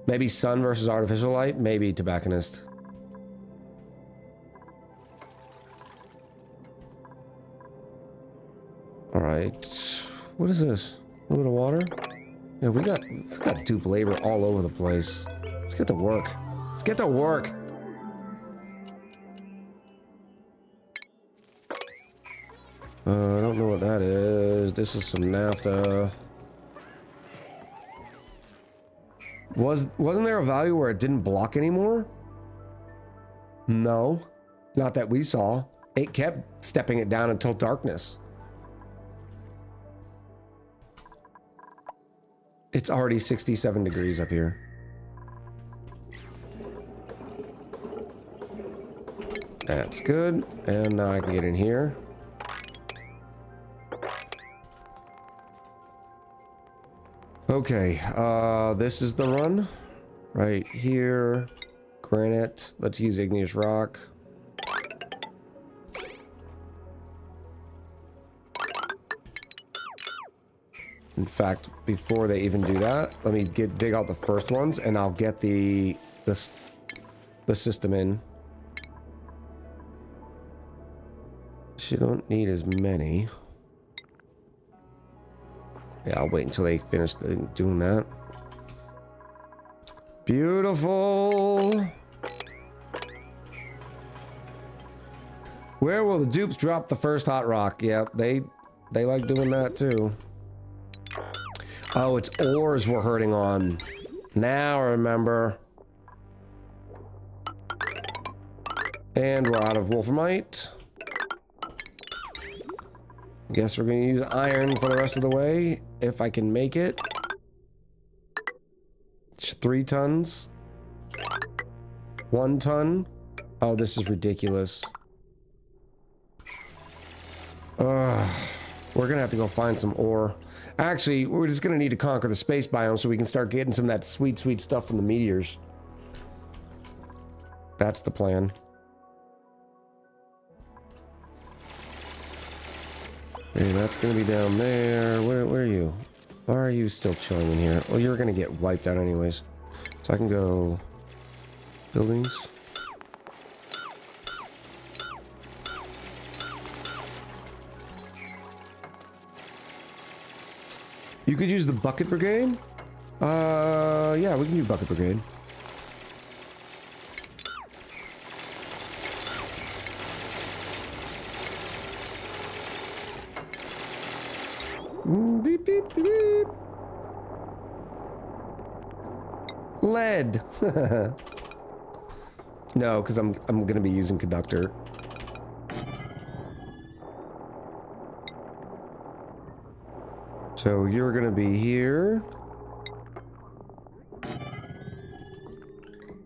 A: Maybe sun versus artificial light. Maybe tobacconist. All right. What is this? A little bit of water? Yeah, we got dupe labor all over the place. Let's get to work. Let's get to work. I don't know what that is. This is some naphtha. Wasn't there a value where it didn't block anymore? No, not that we saw. It kept stepping it down until darkness. It's already 67 degrees up here. That's good. And now I can get in here. Okay, this is the run. Right here. Granite. Let's use igneous rock. In fact, before they even do that, let me dig out the first ones, and I'll get the system in. You don't need as many. Yeah, I'll wait until they finish doing that. Beautiful. Where will the dupes drop the first hot rock? Yep, they like doing that too. Oh, it's ores we're hurting on. Now I remember. And we're out of wolframite. Guess we're gonna use iron for the rest of the way, if I can make it. 3 tons. 1 ton. Oh, this is ridiculous. We're gonna have to go find some ore. Actually, we're just gonna need to conquer the space biome so we can start getting some of that sweet, sweet stuff from the meteors. That's the plan. Hey, that's gonna be down there. Where are you? Why are you still chilling in here? Well, you're gonna get wiped out anyways. So I can go buildings. You could use the bucket brigade. Yeah, we can use bucket brigade. Beep, beep, beep, beep. Lead. No, because I'm gonna be using conductor. So you're gonna be here.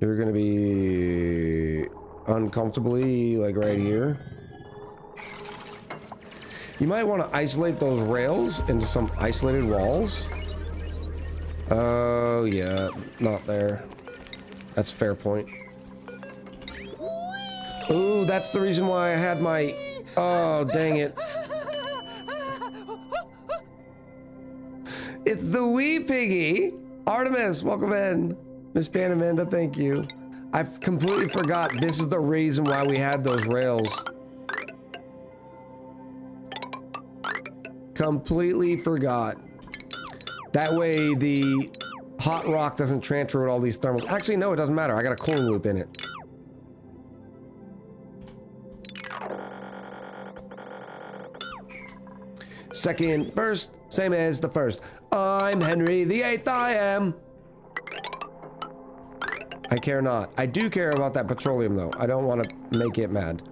A: You're gonna be uncomfortably like right here. You might want to isolate those rails into some isolated walls. Oh, yeah. Not there. That's a fair point. Ooh, that's the reason why I had my... Oh, dang it. It's the wee piggy. Artemis, welcome in. Miss Panamanda, thank you. I completely forgot this is the reason why we had those rails. Completely forgot. That way the hot rock doesn't transfer with all these thermals. Actually, no, it doesn't matter. I got a cooling loop in it. Second verse, same as the first. I'm Henry VIII, I am. I care not. I do care about that petroleum though. I don't want to make it mad.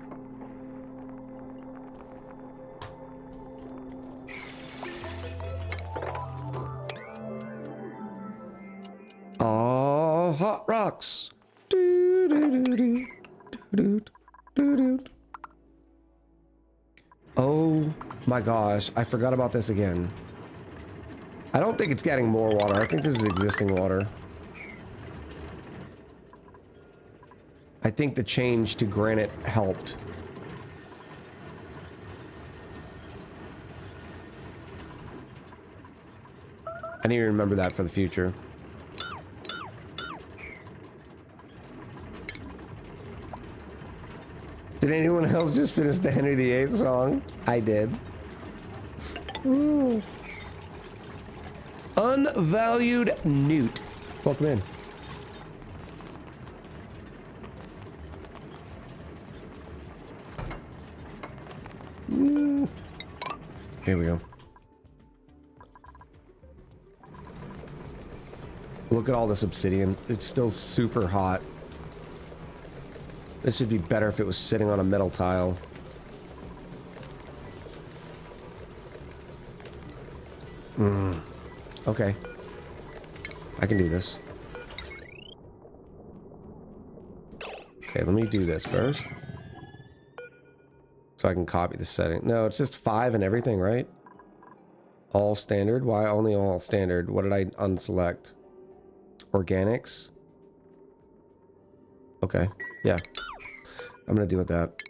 A: Oh, hot rocks. Do, do, do, do, do, do, do. Oh my gosh, I forgot about this again. I don't think it's getting more water. I think this is existing water. I think the change to granite helped. I need to remember that for the future. Did anyone else just finish the Henry VIII song? I did. Ooh. Unvalued Newt. Welcome in. Here we go. Look at all this obsidian. It's still super hot. This would be better if it was sitting on a metal tile. Okay. I can do this. Okay, let me do this first. So I can copy the setting. No, it's just 5 and everything, right? All standard? Why only all standard? What did I unselect? Organics? Okay, yeah. I'm gonna deal with that.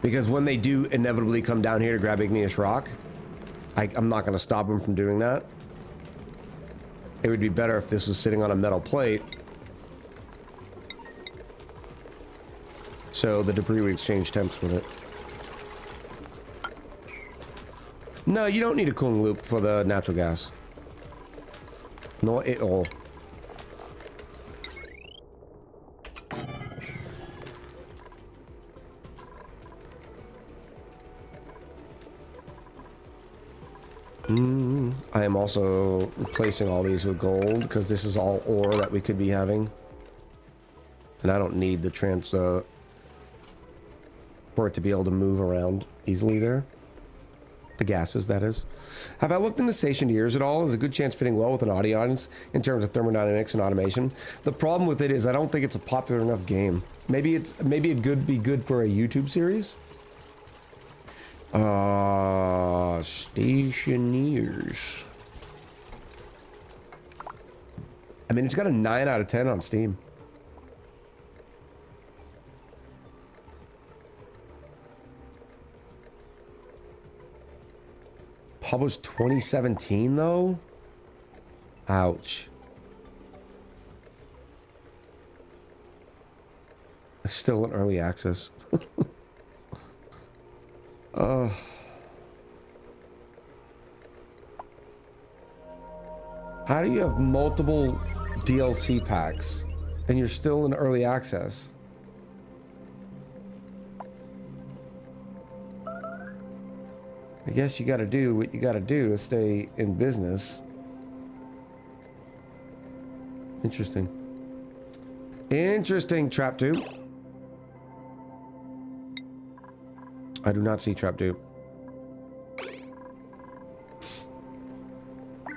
A: Because when they do inevitably come down here to grab igneous rock, I'm not gonna stop them from doing that. It would be better if this was sitting on a metal plate. So the debris would exchange temps with it. No, you don't need a cooling loop for the natural gas. Not at all. I am also replacing all these with gold because this is all ore that we could be having. And I don't need the for it to be able to move around easily there. The gases, that is. Have I looked into station years at all? Is a good chance fitting well with an audio audience in terms of thermodynamics and automation? The problem with it is I don't think it's a popular enough game. Maybe it could be good for a YouTube series. Stationeers. I mean, it's got a 9 out of 10 on Steam. Published 2017 though? Ouch. It's still in early access. How do you have multiple DLC packs and you're still in early access? I guess you gotta do what you gotta do to stay in business. Interesting. Interesting, Trap 2. I do not see Trap 2.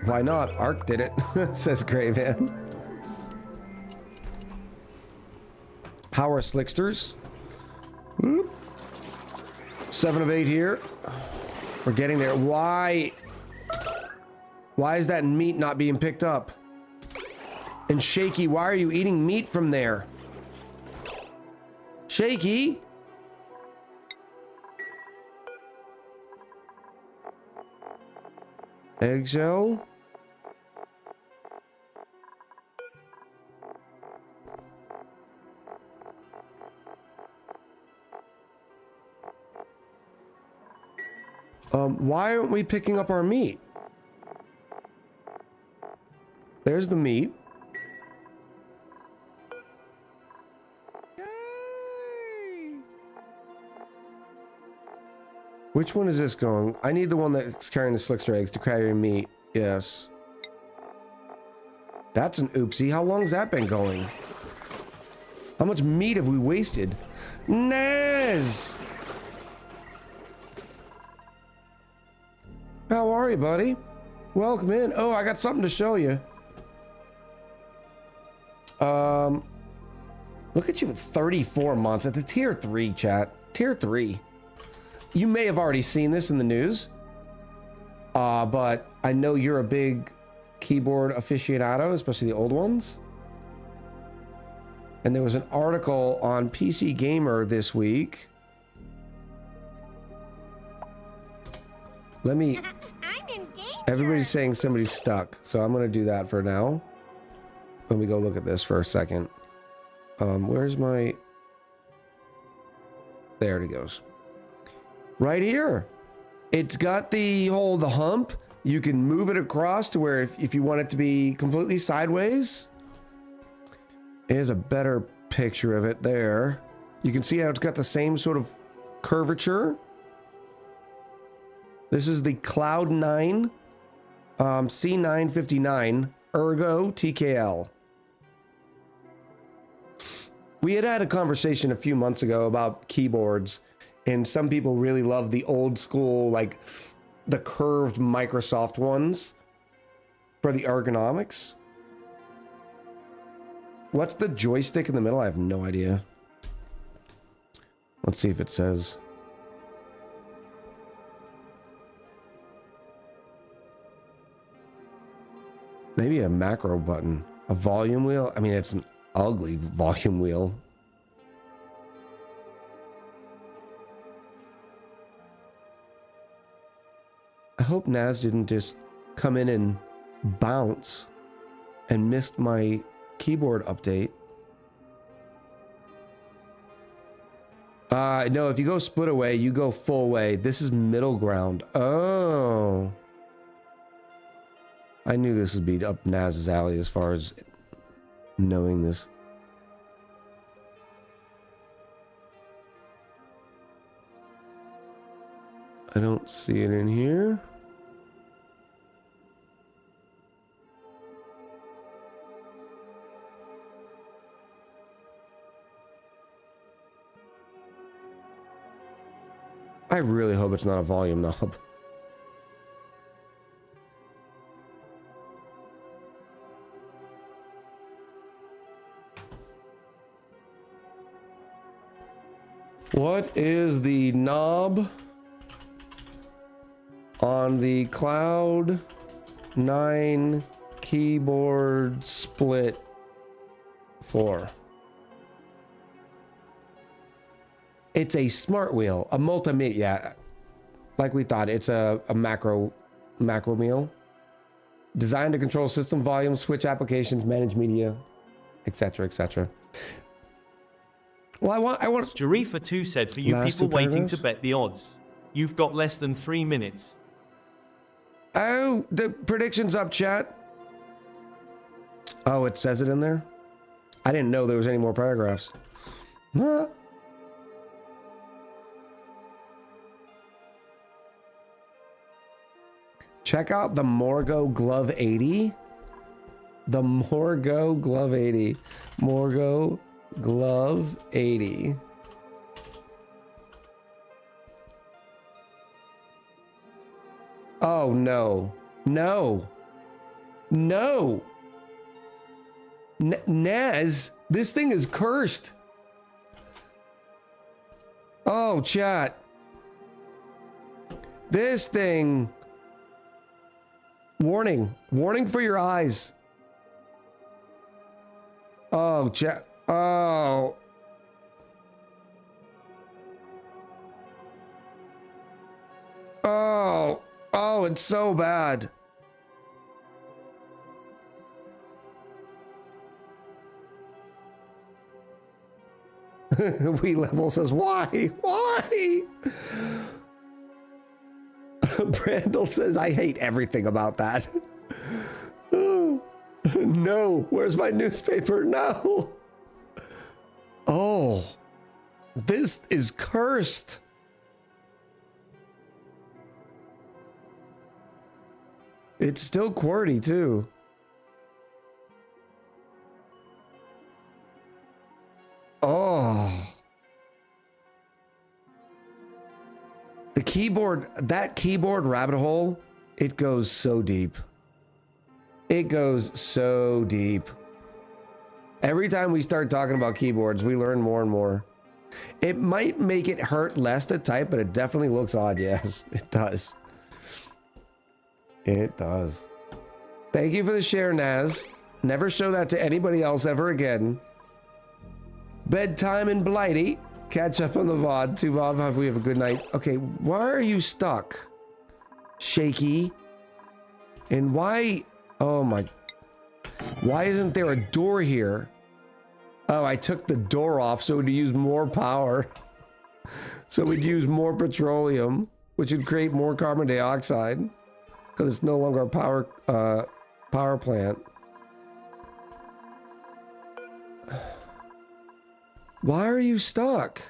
A: Why not? Ark did it, says Greyman. How are Slicksters? 7 of 8 here. We're getting there. Why is that meat not being picked up? And Shaky, why are you eating meat from there? Shaky? Eggshell? Why aren't we picking up our meat? There's the meat.
B: Yay!
A: Which one is this going? I need the one that's carrying the Slickster eggs to carry meat. Yes. That's an oopsie. How long has that been going? How much meat have we wasted? Nez! How are you, buddy? Welcome in. Oh, I got something to show you. Look at you with 34 months at the tier 3, chat. Tier 3. You may have already seen this in the news. But I know you're a big keyboard aficionado, especially the old ones. And there was an article on PC Gamer this week. Let me...
J: I'm in danger.
A: Everybody's saying somebody's stuck, so I'm gonna do that for now. Let me go look at this for a second. Where's my... There it goes. Right here. It's got the hump. You can move it across to where if you want it to be completely sideways. Here's a better picture of it there. You can see how it's got the same sort of curvature. This is the Cloud9 C959 Ergo TKL. We had a conversation a few months ago about keyboards, and some people really love the old school, like the curved Microsoft ones. For the ergonomics? What's the joystick in the middle? I have no idea. Let's see if it says. Maybe a macro button. A volume wheel? I mean, it's an ugly volume wheel. I hope Naz didn't just come in and bounce and missed my keyboard update. No, if you go split away, you go full way. This is middle ground. Oh. I knew this would be up Naz's alley as far as knowing this. I don't see it in here. I really hope it's not a volume knob. What is the knob on the Cloud 9 keyboard split for? It's a smart wheel, a multimedia. Yeah, like we thought, it's a macro wheel designed to control system volume, switch applications, manage media, etc., etc. Well, I want.
E: Jarifa2 said for you
A: Last
E: people
A: two
E: waiting
A: paragraphs?
E: to bet the odds. You've got less than 3 minutes.
A: Oh, the prediction's up, chat. Oh, it says it in there? I didn't know there was any more paragraphs. Huh? Check out the Morgo Glove 80. The Morgo Glove 80. Morgo Glove 80. Oh, no. No. No. Naz, this thing is cursed. Oh, chat. This thing. Warning. Warning for your eyes. Oh, chat. Oh. Oh. Oh, it's so bad. We level says, why? Why? Brandel says, I hate everything about that. Oh, no, where's my newspaper? No. Oh, this is cursed. It's still QWERTY too. Oh. The keyboard, that keyboard rabbit hole, it goes so deep. It goes so deep. Every time we start talking about keyboards, we learn more and more. It might make it hurt less to type, but it definitely looks odd. Yes, it does. It does. Thank you for the share, Naz. Never show that to anybody else ever again. Bedtime and Blighty. Catch up on the VOD. Too, Bob. Hope we have a good night. Okay, why are you stuck? Shaky. And why? Oh my. Why isn't there a door here? Oh, I took the door off so it would use more power. So we'd use more petroleum, which would create more carbon dioxide. Because it's no longer a power plant. Why are you stuck?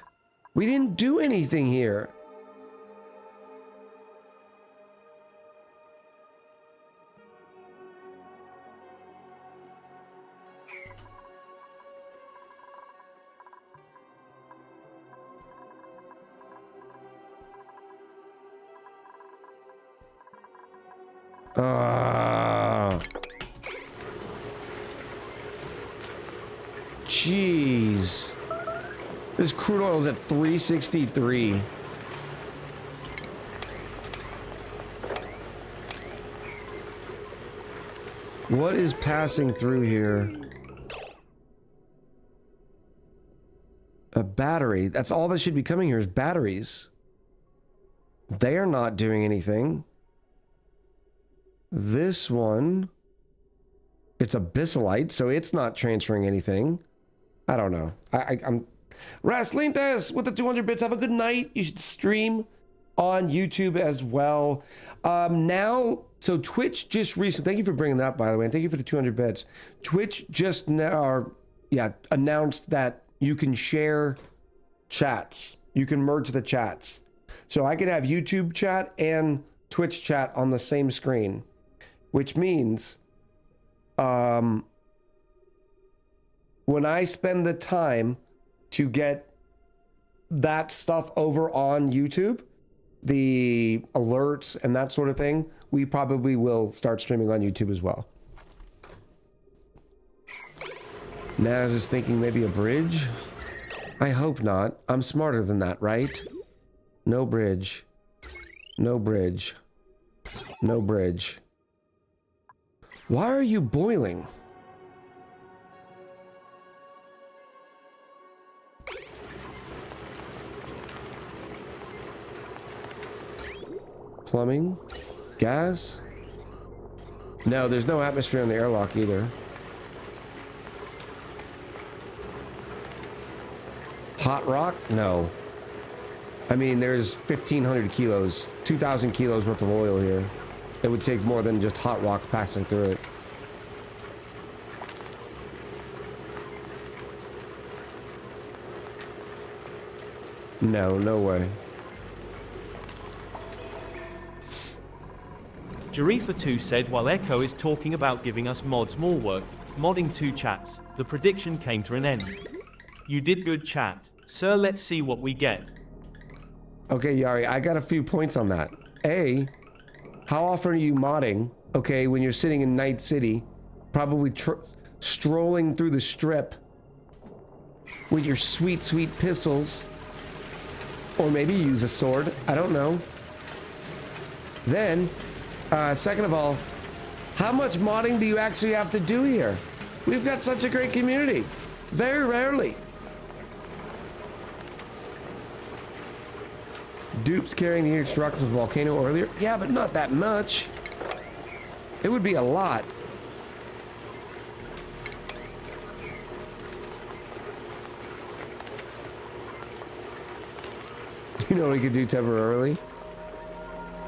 A: We didn't do anything here. Jeez. This crude oil is at 363. What is passing through here? A battery. That's all that should be coming here is batteries. They are not doing anything. This one, it's a bisylite, so it's not transferring anything. I don't know. I'm Raslintes with the 200 bits. Have a good night. You should stream on YouTube as well. Now, so Twitch just recently, thank you for bringing that up, by the way, and thank you for the 200 bits. Twitch just now, announced that you can share chats. You can merge the chats. So I can have YouTube chat and Twitch chat on the same screen, which means when I spend the time to get that stuff over on YouTube, the alerts and that sort of thing, we probably will start streaming on YouTube as well. Naz is thinking maybe a bridge. I hope not. I'm smarter than that, right? No bridge. No bridge. No bridge. Why are you boiling? Plumbing? Gas? No, there's no atmosphere in the airlock either. Hot rock? No. I mean, there's 1,500 kilos, 2,000 kilos worth of oil here. It would take more than just hot rock passing through it. No, no way.
E: Jarifa2 said while Echo is talking about giving us mods more work, modding 2 chats, the prediction came to an end. You did good, chat. Sir, let's see what we get.
A: Okay, Yari, I got a few points on that. A, how often are you modding? Okay, when you're sitting in Night City, probably strolling through the strip with your sweet, sweet pistols. Or maybe you use a sword. I don't know. Then, second of all, how much modding do you actually have to do here? We've got such a great community. Very rarely. Dupes carrying the instructions of Volcano earlier? Yeah, but not that much. It would be a lot. You know what we could do temporarily?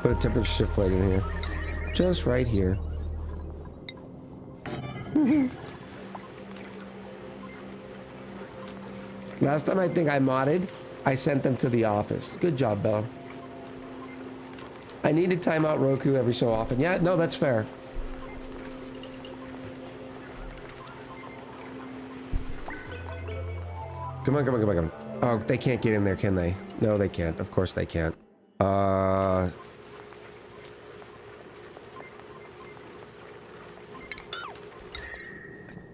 A: Put a temperature shift plate in here. Just right here. Last time I think I modded, I sent them to the office. Good job, Bella. I need to time out Roku every so often. Yeah, no, that's fair. Come on, come on, come on, come on. Oh, they can't get in there, can they? No, they can't. Of course they can't.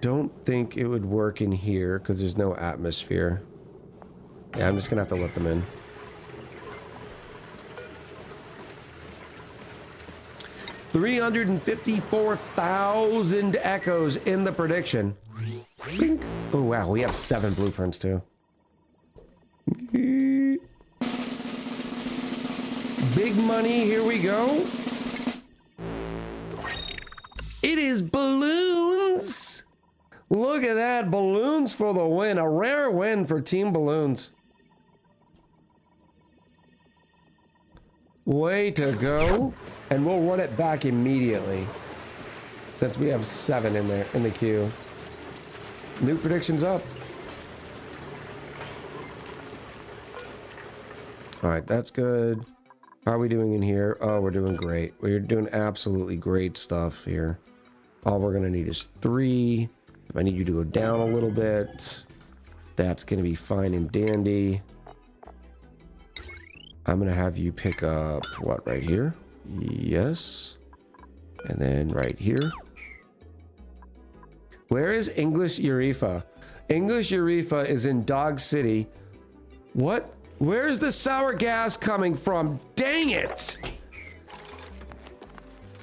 A: Don't think it would work in here because there's no atmosphere. Yeah, I'm just gonna have to let them in. $354,000 echoes in the prediction. Bink. Oh wow, we have 7 blueprints too. Big money, here we go. It is balloons. Look at that, balloons for the win. A rare win for Team Balloons. Way to go. And we'll run it back immediately, since we have 7 in there in the queue. New predictions up. All right, that's good. How are we doing in here? Oh, we're doing great. We're doing absolutely great stuff here. All we're gonna need is 3. If I need you to go down a little bit, that's gonna be fine and dandy. I'm gonna have you pick up what, right here? Yes. And then right here. Where is English Urifa? English Urifa is in Dog City. What? Where's the sour gas coming from? Dang it!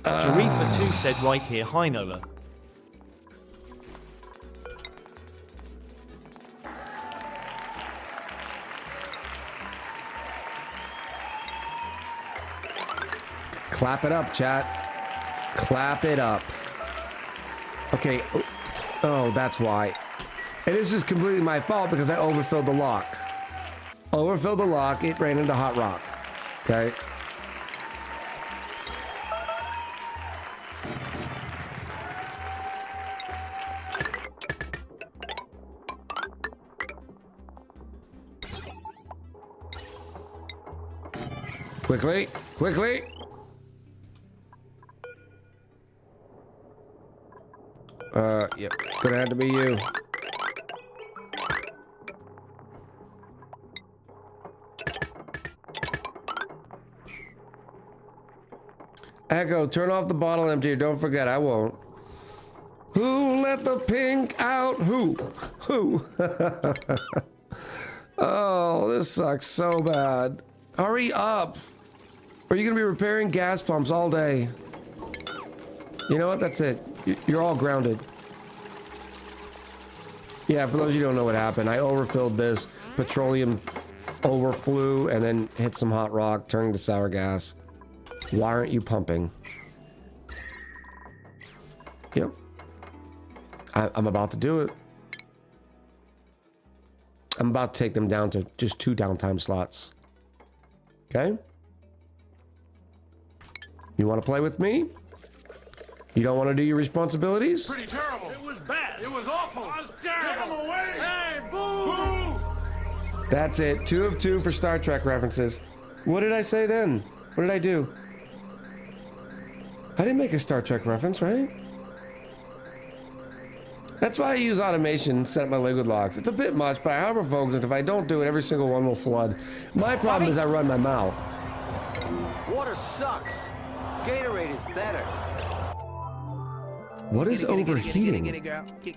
E: Jarifa 2 said right here, hi Noah.
A: Clap it up, chat. Clap it up. Okay. Oh, that's why. And this is completely my fault because I overfilled the lock. Overfilled the lock, it ran into hot rock. Okay. Quickly, quickly. Yep. Gonna have to be you. Echo, turn off the bottle emptier. Don't forget, I won't. Who let the pink out? Who? Oh, this sucks so bad. Hurry up. Or are you gonna be repairing gas pumps all day? You know what? That's it. You're all grounded. Yeah, for those of you who don't know what happened, I overfilled this. Petroleum overflew and then hit some hot rock, turning to sour gas. Why aren't you pumping? Yep. I'm about to do it. I'm about to take them down to just 2 downtime slots. Okay? You want to play with me? You don't want to do your responsibilities?
I: Pretty terrible. It was bad. It was awful. It was terrible. Get him away. Hey, boo! Boo!
A: That's it. 2 of 2 for Star Trek references. What did I say then? What did I do? I didn't make a Star Trek reference, right? That's why I use automation to set up my liquid locks. It's a bit much, but I however focus it. If I don't do it, every single one will flood. My problem is I run my mouth.
G: Water sucks. Gatorade is better.
A: What is overheating?
H: Get it, girl. Get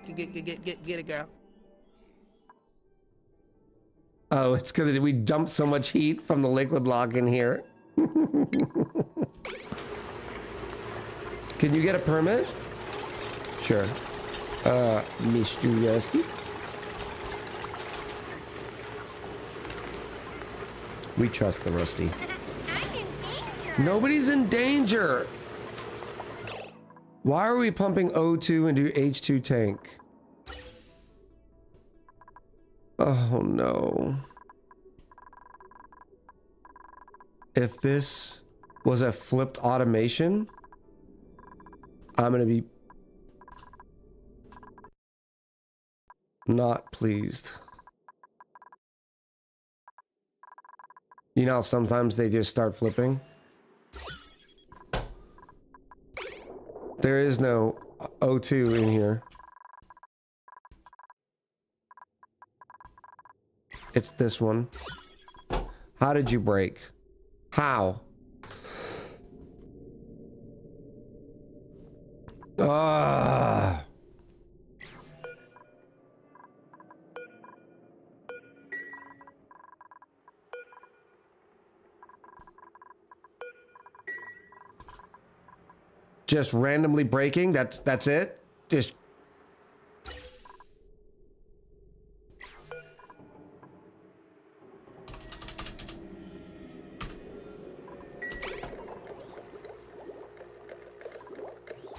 H: it, girl.
A: Oh, it's because we dumped so much heat from the liquid lock in here. Can you get a permit? Sure. Mr. Rusty. We trust the Rusty. Nobody's in danger. Why are we pumping O2 into H2 tank? Oh no. If this was a flipped automation, I'm gonna be not pleased. You know how sometimes they just start flipping? There is no O2 in here. It's this one. How did you break? How? Ah. Just randomly breaking? That's it? Just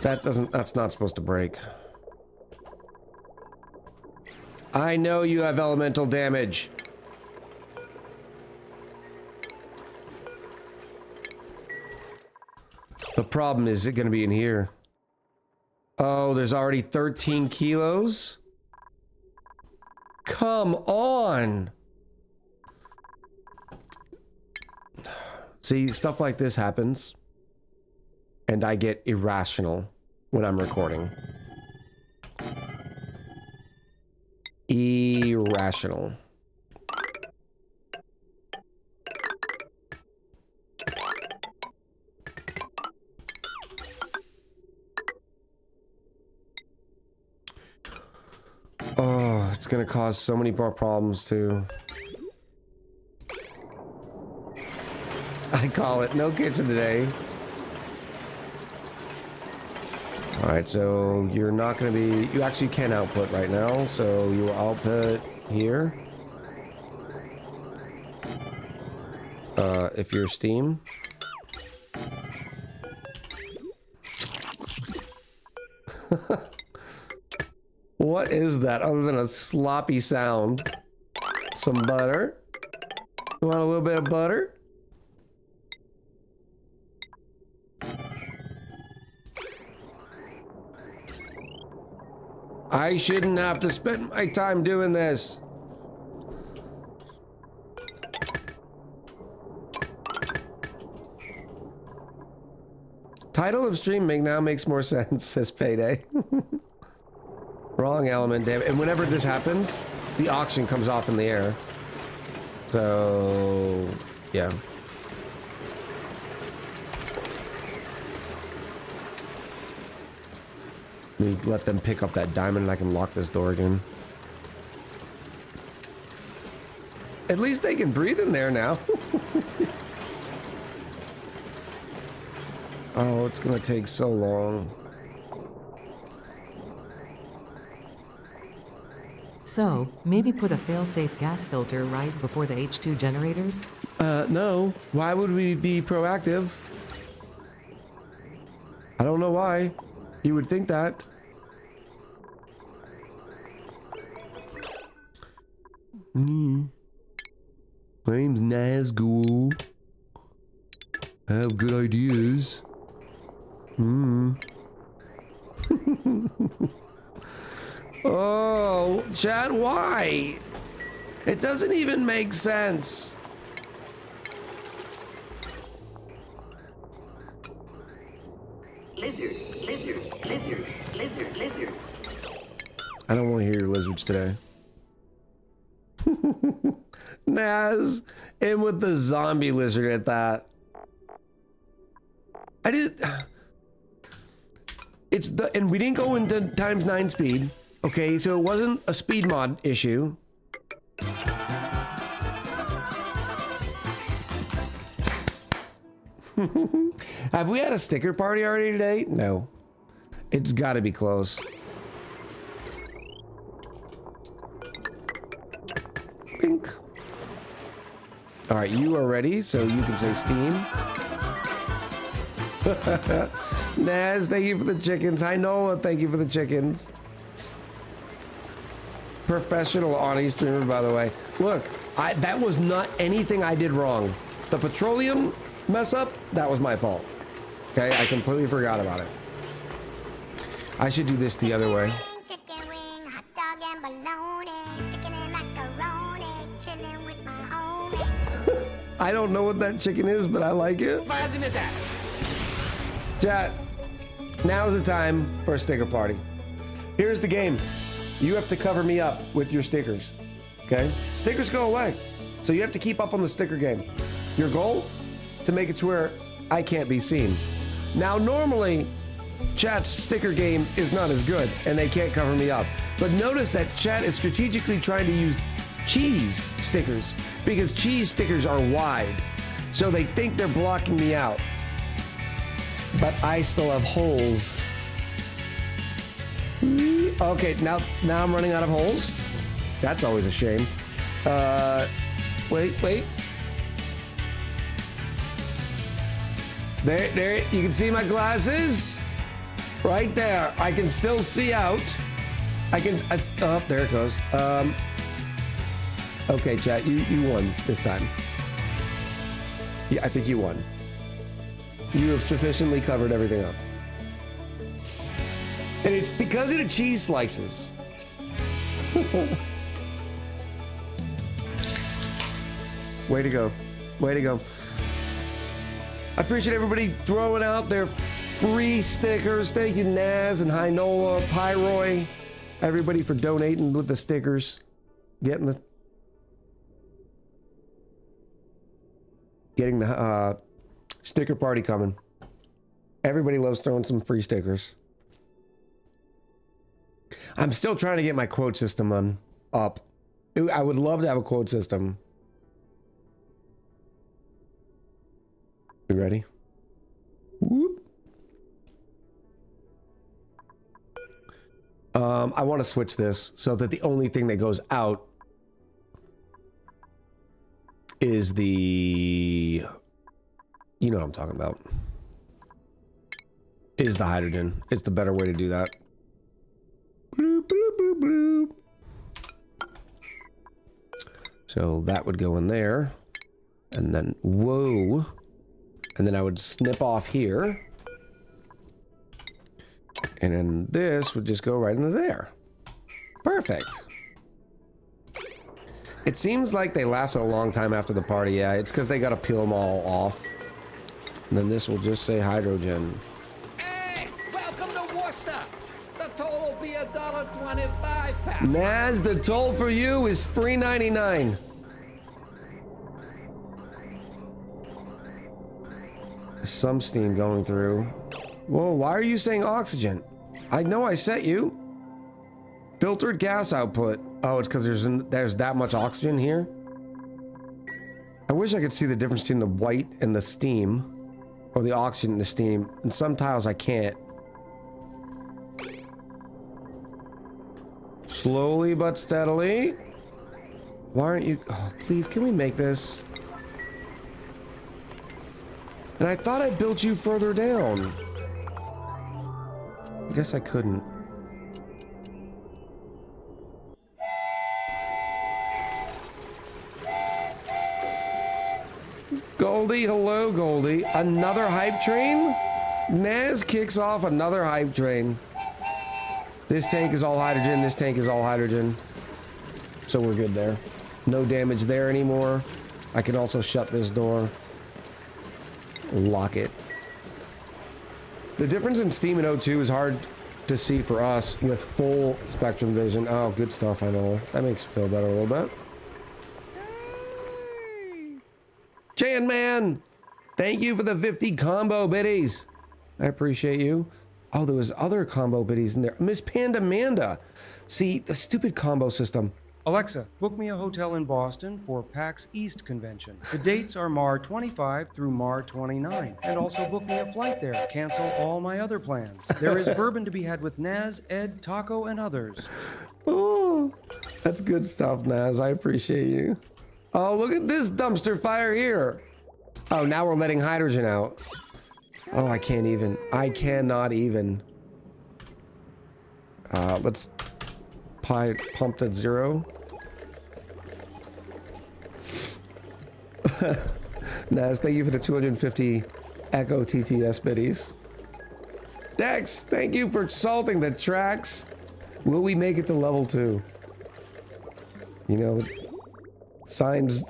A: that's not supposed to break. I know you have elemental damage. The problem is it going to be in here? Oh, there's already 13 kilos? Come on! See, stuff like this happens. And I get irrational when I'm recording. Irrational. Oh, it's gonna cause so many more problems too. I call it no kitchen today. Alright, so you're not gonna be, you actually can output right now, so you will output here. If you're Steam. What is that other than a sloppy sound? Some butter. You want a little bit of butter? I shouldn't have to spend my time doing this. Title of stream now makes more sense, says Payday. Wrong element, damn it. And whenever this happens, the auction comes off in the air. So, yeah. Let me let them pick up that diamond and I can lock this door again. At least they can breathe in there now. Oh, it's gonna take so long.
J: So, maybe put a fail-safe gas filter right before the H2 generators?
A: No. Why would we be proactive? I don't know why. You would think that. My name's Nazgul. I have good ideas. Oh, Chad, why? It doesn't even make sense.
K: Lizard, lizard, lizard, lizard, lizard.
A: I don't want to hear your lizards today. Naz, in with the zombie lizard at that. It's the, and we didn't go into ×9 speed. Okay, so it wasn't a speed mod issue. Have we had a sticker party already today? No. It's gotta be close. Pink. Alright, you are ready, so you can say Steam. Naz, thank you for the chickens. Hi, Nola, thank you for the chickens. Professional ONI streamer, by the way. Look, that was not anything I did wrong. The petroleum mess up, that was my fault. Okay, I completely forgot about it. I should do this the other way.
L: Chicken wing, hot dog and bologna, chicken and macaroni, chilling with my homie.
A: I don't know what that chicken is, but I like it. Chat, now's the time for a sticker party. Here's the game. You have to cover me up with your stickers, okay? Stickers go away, so you have to keep up on the sticker game. Your goal? To make it to where I can't be seen. Now, normally, chat's sticker game is not as good, and they can't cover me up. But notice that chat is strategically trying to use cheese stickers, because cheese stickers are wide, so they think they're blocking me out. But I still have holes. Okay, now I'm running out of holes. That's always a shame. Wait. There, you can see my glasses? Right there. I can still see out. Oh, there it goes. Okay, chat, you won this time. Yeah, I think you won. You have sufficiently covered everything up. And it's because of the cheese slices. Way to go. Way to go. I appreciate everybody throwing out their free stickers. Thank you, Naz and Hinola, Pyroy. Everybody for donating with the stickers. Getting the sticker party coming. Everybody loves throwing some free stickers. I'm still trying to get my quote system up. I would love to have a quote system. You ready? Whoop. I want to switch this so that the only thing that goes out is the, you know what I'm talking about, is the hydrogen. It's the better way to do that. Bloop, bloop, bloop, bloop. So that would go in there, and then whoa, and then I would snip off here, and then this would just go right into there. Perfect. It seems like they last a long time after the party. Yeah, it's because they got to peel them all off. And then this will just say hydrogen.
D: Hey, welcome to Worcester. The toll will be $1.25 pack.
A: Naz, the toll for you is $3.99. Some steam going through. Whoa, why are you saying oxygen? I know I set you. Filtered gas output. Oh, it's because there's that much oxygen here. I wish I could see the difference between the white and the steam, or the oxygen and the steam. And some tiles I can't. Slowly but steadily. Why aren't you? Oh, please, can we make this? And I thought I built you further down. I guess I couldn't. Goldie, hello Goldie. Another hype train? Naz kicks off another hype train. This tank is all hydrogen, this tank is all hydrogen. So we're good there. No damage there anymore. I can also shut this door. Lock it. The difference in steam and O2 is hard to see for us with full spectrum vision. Oh, good stuff, I know. That makes you feel better a little bit. Jan Man, thank you for the 50 combo biddies. I appreciate you. Oh, there was other combo biddies in there. Miss Panda Manda. See, the stupid combo system.
M: Alexa, book me a hotel in Boston for PAX East convention. The dates are Mar 25 through Mar 29. And also book me a flight there. Cancel all my other plans. There is bourbon to be had with Naz, Ed, Taco, and others.
A: Oh, that's good stuff, Naz. I appreciate you. Oh, look at this dumpster fire here. Oh, now we're letting hydrogen out. Oh, I can't even. I cannot even. Let's pump at 0. Naz, thank you for the 250 Echo TTS biddies. Dex, thank you for salting the tracks. Will we make it to level 2? You know, signs,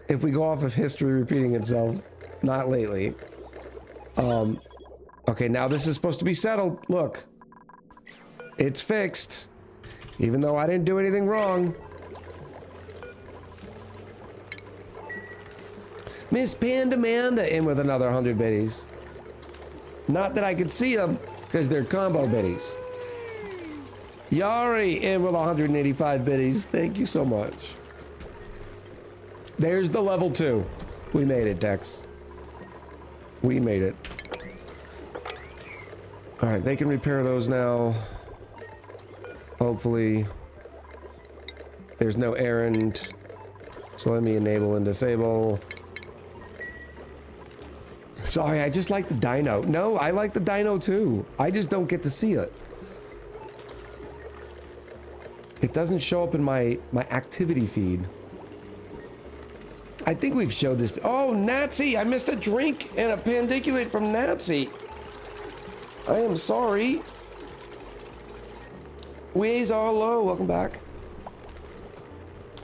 A: if we go off of history repeating itself, not lately. Okay, now this is supposed to be settled. Look, it's fixed, even though I didn't do anything wrong. Miss Panda Manda in with another 100 biddies. Not that I could see them, because they're combo biddies. Yari in with 185 biddies. Thank you so much. There's the level 2. We made it, Dex. We made it. All right, they can repair those now. Hopefully. There's no errand. So let me enable and disable. Sorry, I just like the dyno. No, I like the dyno too. I just don't get to see it. It doesn't show up in my activity feed. I think we've showed this. Oh, Nazi! I missed a drink and a pandiculate from Nazi. I am sorry. Ways are low. Welcome back.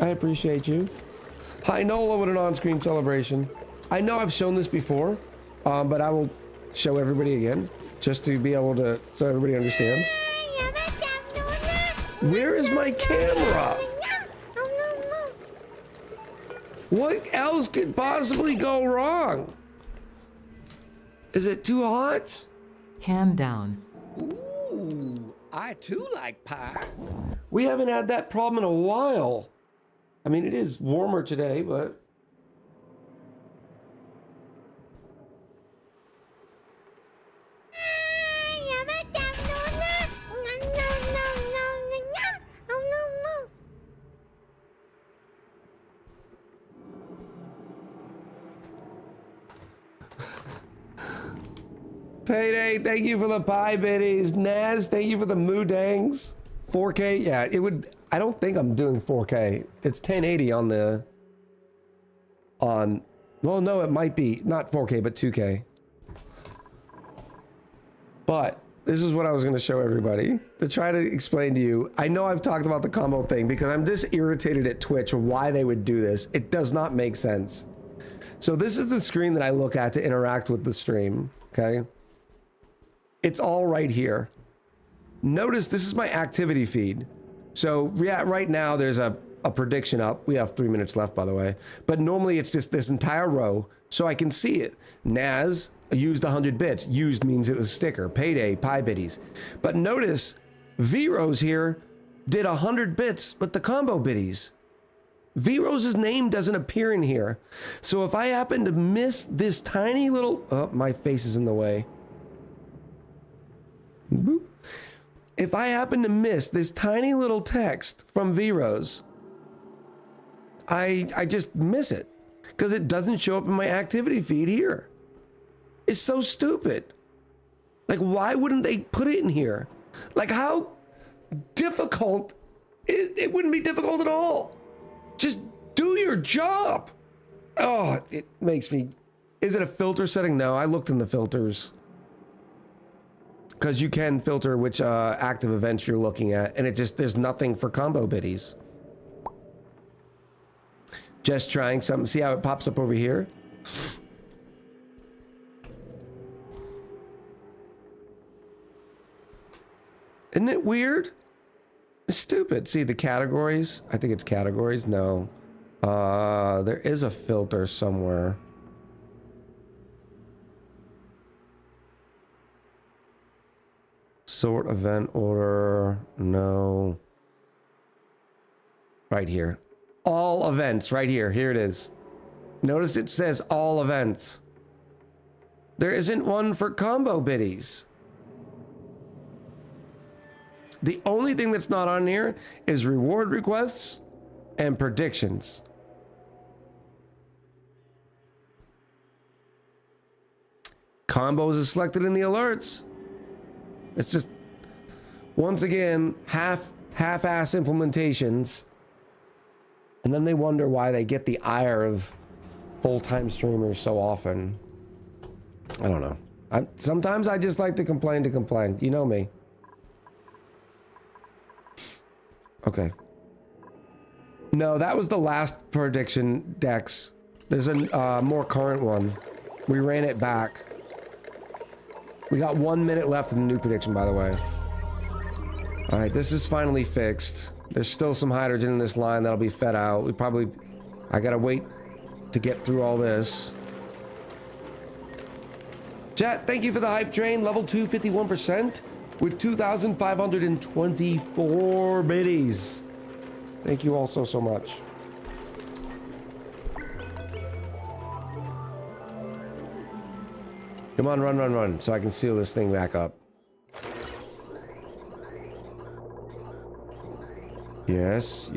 A: I appreciate you. Hi, Nola with an on-screen celebration. I know I've shown this before, but I will show everybody again, just to be able to, so everybody understands. Where is my camera? What else could possibly go wrong? Is it too hot?
J: Cam down.
D: Ooh,
B: I too like pie.
A: We haven't had that problem in a while. I mean, it is warmer today, but... Payday, thank you for the pie biddies. Naz, thank you for the moodangs. 4K, yeah, it would. I don't think I'm doing 4K. It's 1080 on the. Well, no, it might be not 4K, but 2K. But this is what I was going to show everybody to try to explain to you. I know I've talked about the combo thing because I'm just irritated at Twitch why they would do this. It does not make sense. So this is the screen that I look at to interact with the stream. Okay. It's all right here. Notice this is my activity feed. So yeah, right now there's a prediction up. We have 3 minutes left, by the way. But normally it's just this entire row, so I can see it. Naz used 100 bits. Used means it was sticker. Payday, pie biddies. But notice V-Rose here did 100 bits with the combo biddies. V-Rose's name doesn't appear in here. So if I happen to miss this tiny little... Oh, my face is in the way. Boop. If I happen to miss this tiny little text from V-Rose, I just miss it because it doesn't show up in my activity feed here. It's so stupid. Like, why wouldn't they put it in here? Like, how difficult? It wouldn't be difficult at all. Just do your job. Oh, it makes me... Is it a filter setting? No, I looked in the filters. Because you can filter which active events you're looking at, and it just, there's nothing for combo biddies. Just trying something. See how it pops up over here? Isn't it weird? It's stupid. See the categories? I think it's categories. No. There is a filter somewhere. Sort event order. No. Right here. All events. Right here. Here it is. Notice it says all events. There isn't one for combo biddies. The only thing that's not on here is reward requests and predictions. Combos is selected in the alerts. It's just, once again, half-ass implementations. And then they wonder why they get the ire of full-time streamers so often. I don't know. Sometimes I just like to complain. You know me. Okay. No, that was the last prediction, Dex. There's a more current one. We ran it back. We got 1 minute left in the new prediction, by the way. All right, this is finally fixed. There's still some hydrogen in this line that'll be fed out. I gotta wait to get through all this. Chat, thank you for the hype train. Level 2, 51% with 2,524 biddies. Thank you all so much. Come on, run, so I can seal this thing back up. Yes.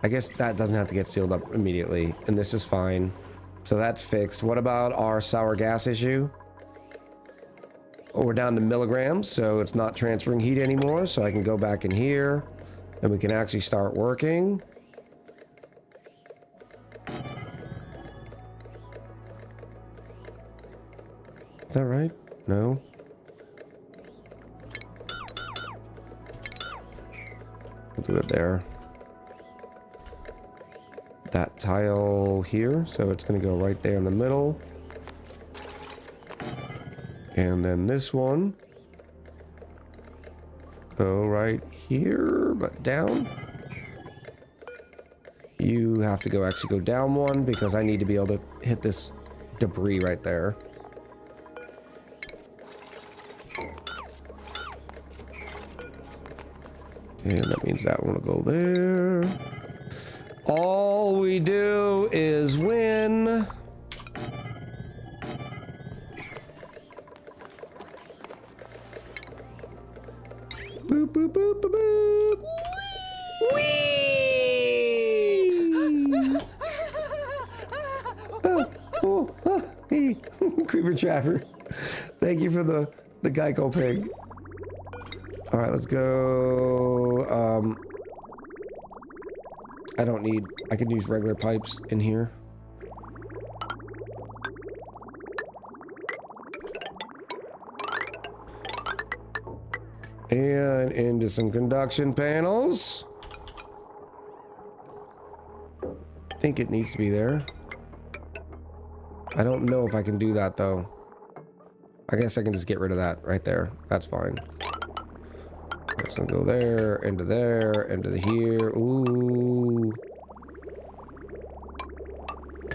A: I guess that doesn't have to get sealed up immediately, and this is fine. So that's fixed. What about our sour gas issue? Oh, we're down to milligrams, so it's not transferring heat anymore, so I can go back in here, and we can actually start working. Is that right? No. We'll do it there. That tile here, so it's going to go right there in the middle. And then this one. Go right here, but down. You have to actually go down one because I need to be able to hit this debris right there. And that means that one will go there. All we do is win. Boop, boop, boop, boop, boop. Whee! Hey, Creeper Trapper. Thank you for the Geico pig. All right, let's go. I don't need, I can use regular pipes in here. And into some conduction panels. I think it needs to be there. I don't know if I can do that though. I guess I can just get rid of that right there. That's fine. It's gonna go there, into the here. Ooh.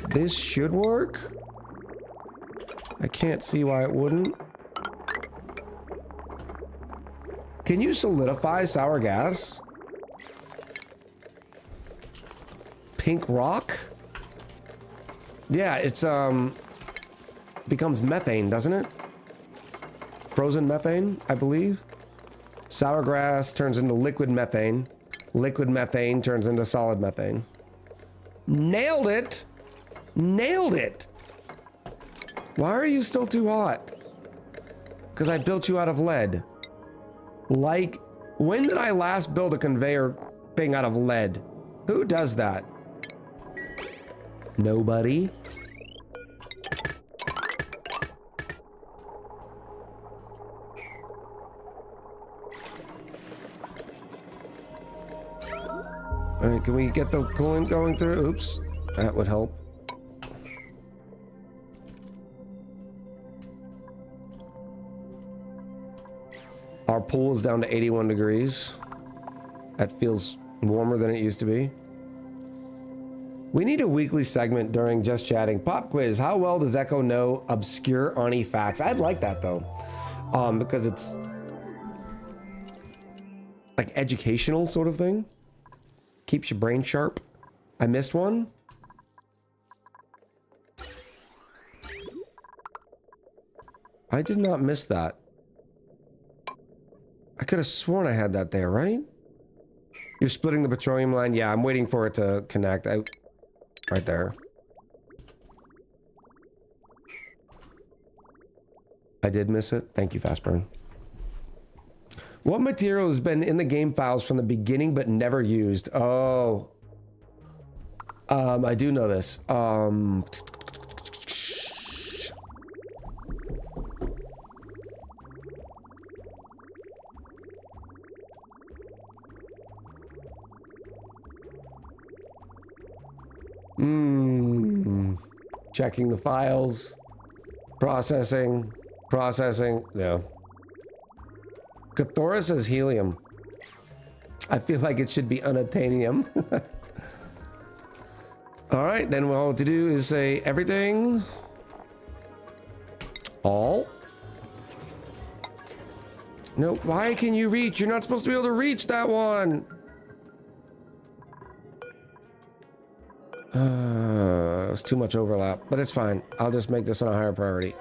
A: This should work. I can't see why it wouldn't. Can you solidify sour gas? Pink rock? Yeah, it's becomes methane, doesn't it? Frozen methane, I believe. Sour grass turns into liquid methane. Liquid methane turns into solid methane. Nailed it! Nailed it! Why are you still too hot? Because I built you out of lead. Like, when did I last build a conveyor thing out of lead? Who does that? Nobody. All right, can we get the coolant going through? Oops, that would help. Our pool is down to 81 degrees. That feels warmer than it used to be. We need a weekly segment during Just Chatting. Pop quiz. How well does Echo know obscure ONI facts? I'd like that though. Because it's like educational sort of thing. Keeps your brain sharp. I missed one. I did not miss that. I could have sworn I had that there, right? You're splitting the petroleum line? Yeah, I'm waiting for it to connect. Right there. I did miss it. Thank you, Fastburn. What material has been in the game files from the beginning but never used? Oh. I do know this. Checking the files. Processing. No. Cathora says helium. I feel like it should be unobtainium. All right, then all to do is say everything. All. No, why can you reach? You're not supposed to be able to reach that one. It's too much overlap, but it's fine. I'll just make this on a higher priority.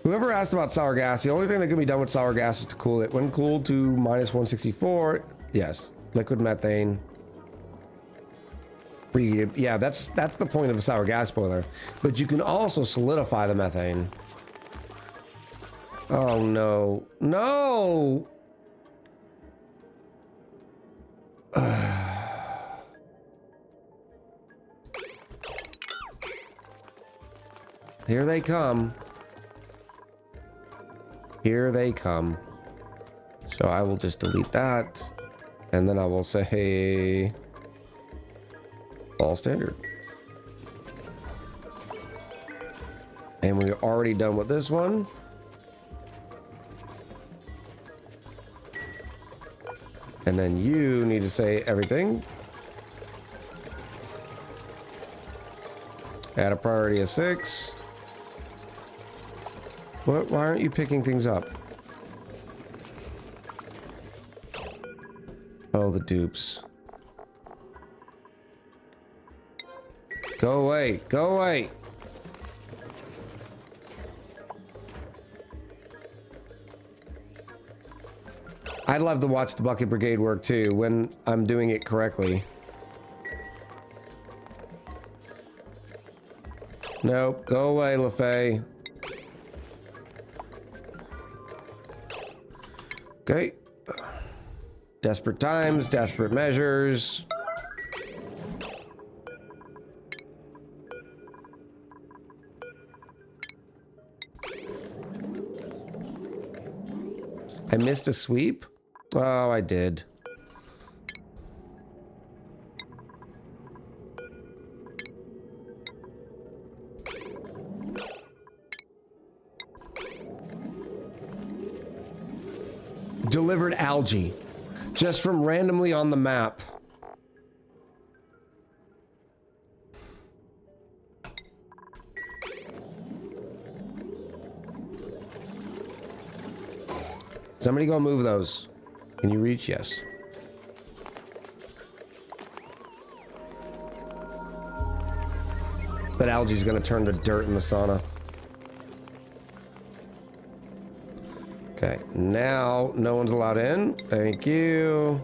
A: Whoever asked about sour gas, the only thing that can be done with sour gas is to cool it. When cooled to minus 164, yes, liquid methane. Yeah, that's the point of a sour gas boiler. But you can also solidify the methane. Oh no. No! Here they come. Here they come. So I will just delete that. And then I will say all standard. And we're already done with this one. And then you need to say everything. Add a priority of 6. What? Why aren't you picking things up? Oh, the dupes. Go away. Go away. I'd love to watch the Bucket Brigade work too when I'm doing it correctly. Nope. Go away, LaFay. Okay. Desperate times, desperate measures. I missed a sweep? Oh, I did. Delivered algae. Just from randomly on the map. Somebody go move those. Can you reach? Yes. That algae's gonna turn to dirt in the sauna. Okay, now no one's allowed in. Thank you.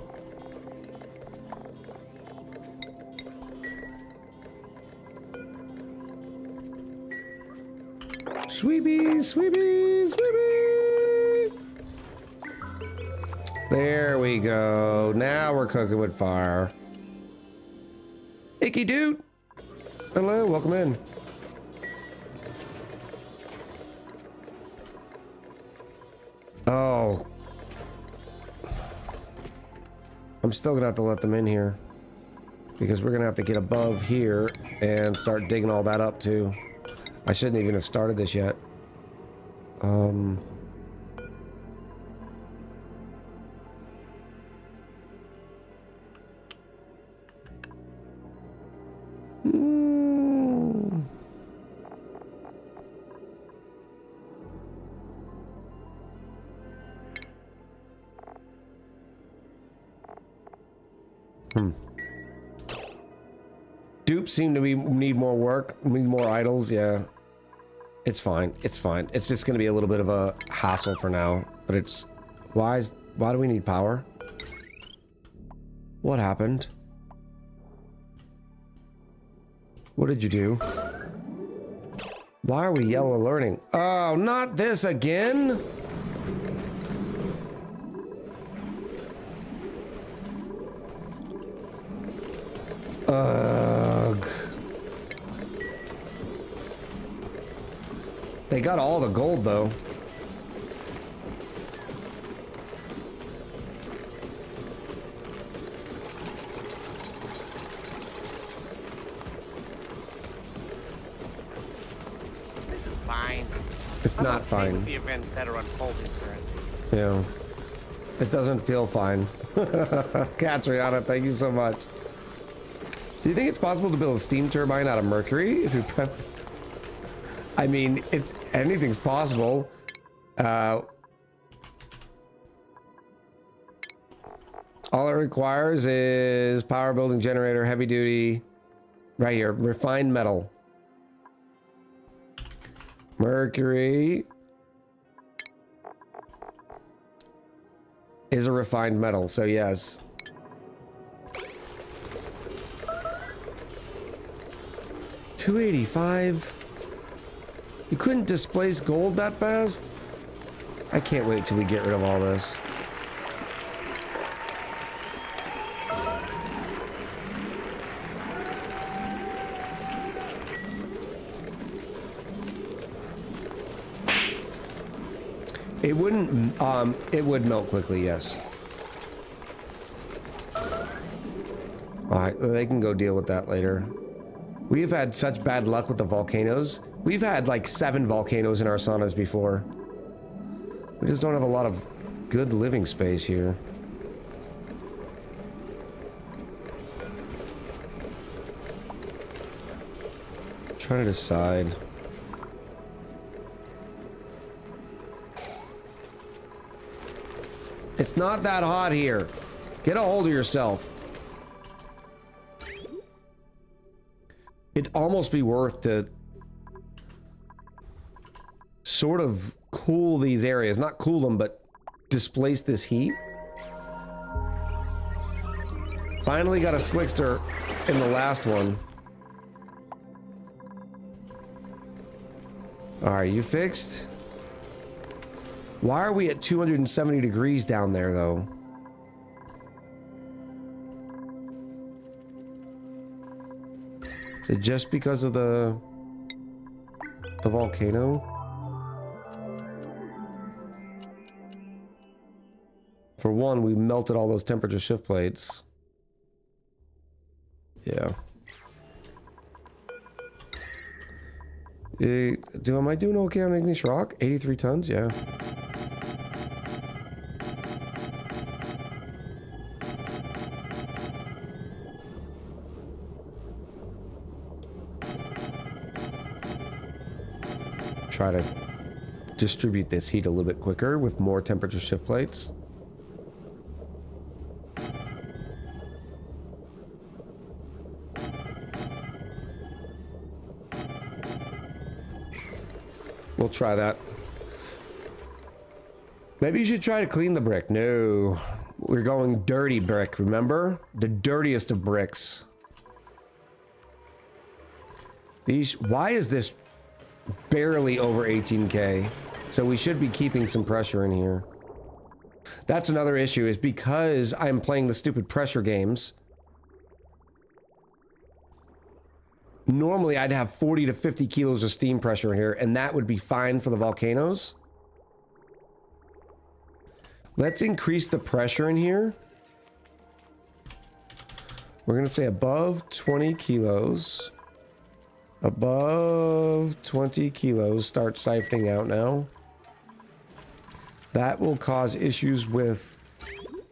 A: Sweepies, sweepies, sweepies. There we go. Now we're cooking with fire. Icky dude. Hello, welcome in. Oh. I'm still gonna have to let them in here. Because we're gonna have to get above here and start digging all that up too. I shouldn't even have started this yet. Dupes seem to need more work, need more idols, yeah. It's fine, it's fine. It's just gonna be a little bit of a hassle for now, but it's... Why do we need power? What happened? What did you do? Why are we yellow alerting? Oh, not this again! Ugh. They got all the gold though.
N: This is fine.
A: It's not fine.
N: With the events that are unfolding currently.
A: Yeah. It doesn't feel fine. Catriana, thank you so much. Do you think it's possible to build a steam turbine out of mercury if you prep? I mean, it's anything's possible. All it requires is power building generator, heavy duty, right here, refined metal. Mercury is a refined metal, so yes. $285. You couldn't displace gold that fast? I can't wait till we get rid of all this. It wouldn't, it would melt quickly, yes. Alright, they can go deal with that later. We've had such bad luck with the volcanoes. We've had like 7 volcanoes in our saunas before. We just don't have a lot of good living space here. Trying to decide. It's not that hot here. Get a hold of yourself. It'd almost be worth to sort of cool these areas. Not cool them, but displace this heat. Finally got a Slickster in the last one. Alright, you fixed? Why are we at 270 degrees down there, though? Is it just because of the volcano? For one, we melted all those temperature shift plates. Yeah. Am I doing okay on igneous rock? 83 tons? Yeah. Try to distribute this heat a little bit quicker with more temperature shift plates. We'll try that. Maybe you should try to clean the brick. No, we're going dirty brick, remember? The dirtiest of bricks. Why is this barely over 18K? So we should be keeping some pressure in here. That's another issue, is because I'm playing the stupid pressure games. Normally, I'd have 40 to 50 kilos of steam pressure in here, and that would be fine for the volcanoes. Let's increase the pressure in here. We're going to say above 20 kilos. Above 20 kilos. Start siphoning out now. That will cause issues with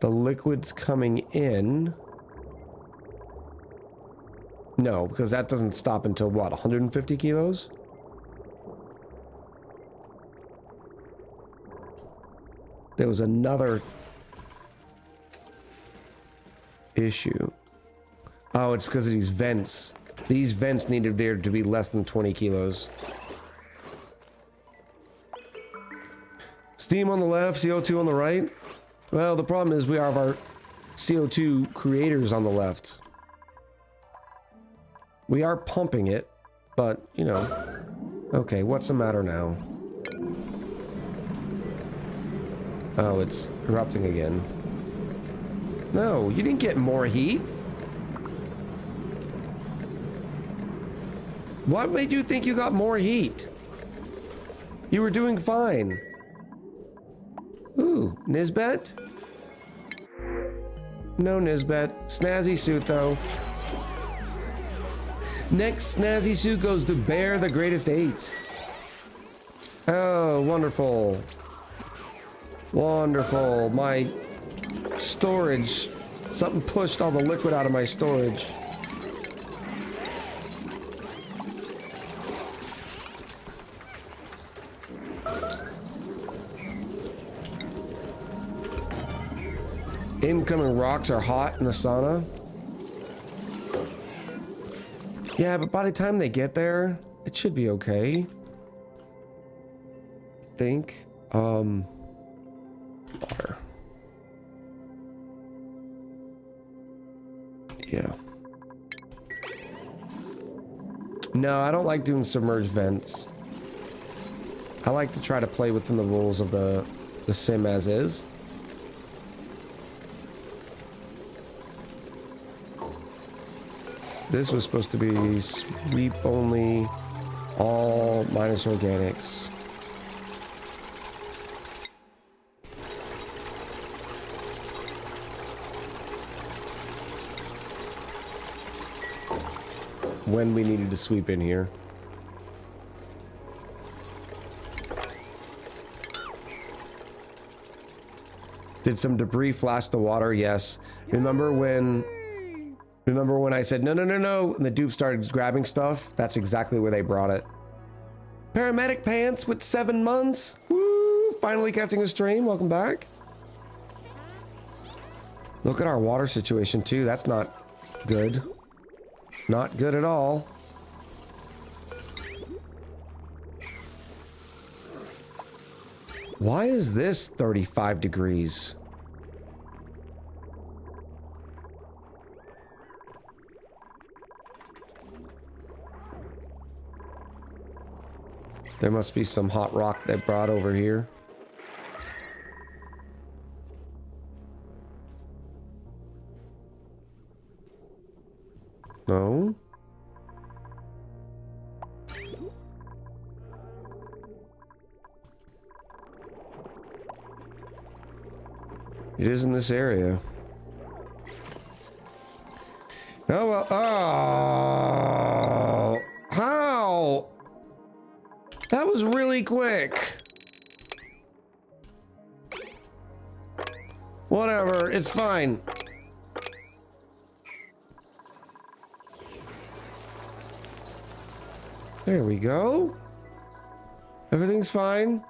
A: the liquids coming in. No, because that doesn't stop until what, 150 kilos? There was another issue. Oh, it's because of these vents. These vents needed there to be less than 20 kilos. Steam on the left, CO2 on the right. Well, the problem is we have our CO2 creators on the left. We are pumping it, but, you know. Okay, what's the matter now? Oh, it's erupting again. No, you didn't get more heat. What made you think you got more heat? You were doing fine. Ooh, Nisbet? No Nisbet. Snazzy suit, though. Next snazzy suit goes to Bear the Greatest 8. Oh, wonderful. Wonderful. My storage. Something pushed all the liquid out of my storage. Incoming rocks are hot in the sauna. Yeah, but by the time they get there, it should be okay. I think. Water. Yeah. No, I don't like doing submerged vents. I like to try to play within the rules of the sim as is. This was supposed to be sweep only, all minus organics. When we needed to sweep in here. Did some debris flash the water? Yes. Remember when Remember when I said, no, no, no, no, and the dupe started grabbing stuff? That's exactly where they brought it. Paramedic Pants with 7 months. Woo! Finally catching a stream. Welcome back. Look at our water situation too. That's not good. Not good at all. Why is this 35 degrees? There must be some hot rock they brought over here. No? It is in this area. Oh, well. Oh. How? That was really quick. Whatever, it's fine. There we go. Everything's fine.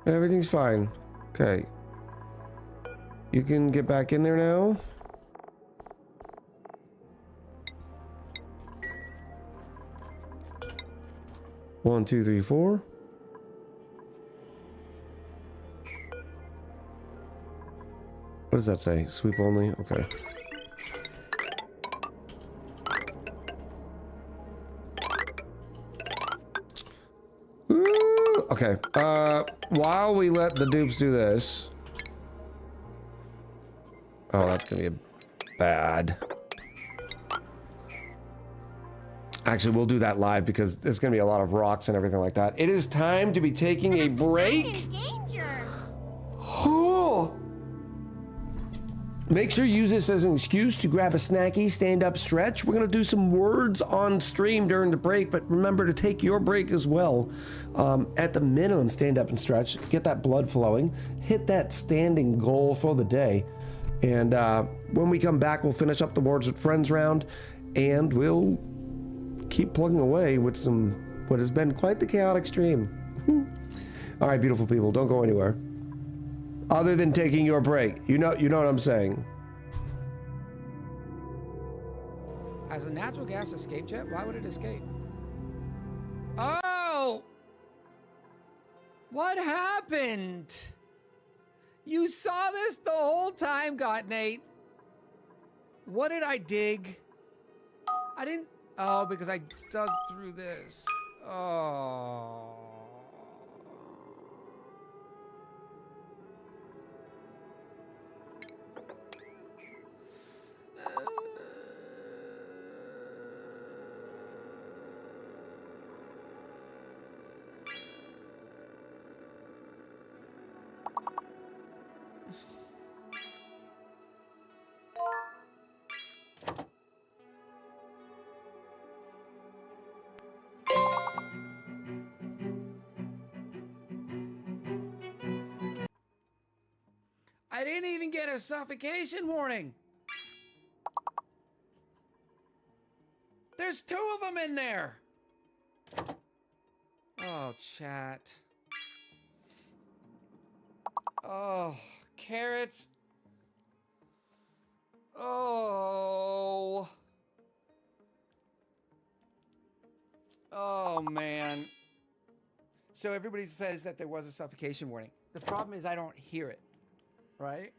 A: Everything's fine. Okay. You can get back in there now. One, two, three, four. What does that say? Sweep only? Okay. Ooh, okay. While we let the dupes do this. Oh, that's gonna be bad. Actually, we'll do that live because there's gonna be a lot of rocks and everything like that. It is time to be taking a break. Oh. Make sure you use this as an excuse to grab a snacky, stand up, stretch. We're gonna do some words on stream during the break, but remember to take your break as well. At the minimum, stand up and stretch, get that blood flowing, hit that standing goal for the day. And when we come back, we'll finish up the Words with Friends round, and we'll keep plugging away with what has been quite the chaotic stream. All right, beautiful people, don't go anywhere. Other than taking your break. You know what I'm saying.
D: As a natural gas escape jet, why would it escape? Oh! What happened? You saw this the whole time, Nate. What did I dig? I didn't... Oh, because I dug through this. Oh... I didn't even get a suffocation warning. There's 2 of them in there. Oh, chat. Oh, carrots. Oh. Oh, man. So everybody says that there was a suffocation warning. The problem is I don't hear it. Right?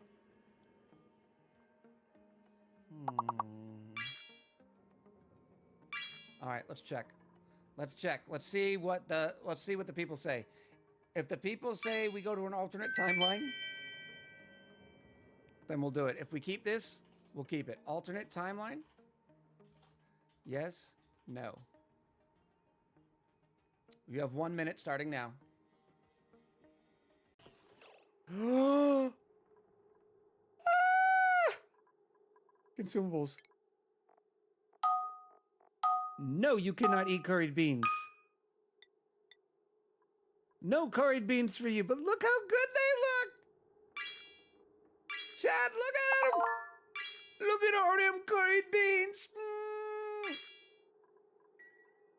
D: All right, let's check. Let's check. Let's see what the people say. If the people say we go to an alternate timeline, then we'll do it. If we keep this, we'll keep it. Alternate timeline? Yes? No. You have 1 minute starting now. Consumables. No, you cannot eat curried beans. No curried beans for you, but look how good they look. Chad, look at them. Look at all them curried beans. Mm.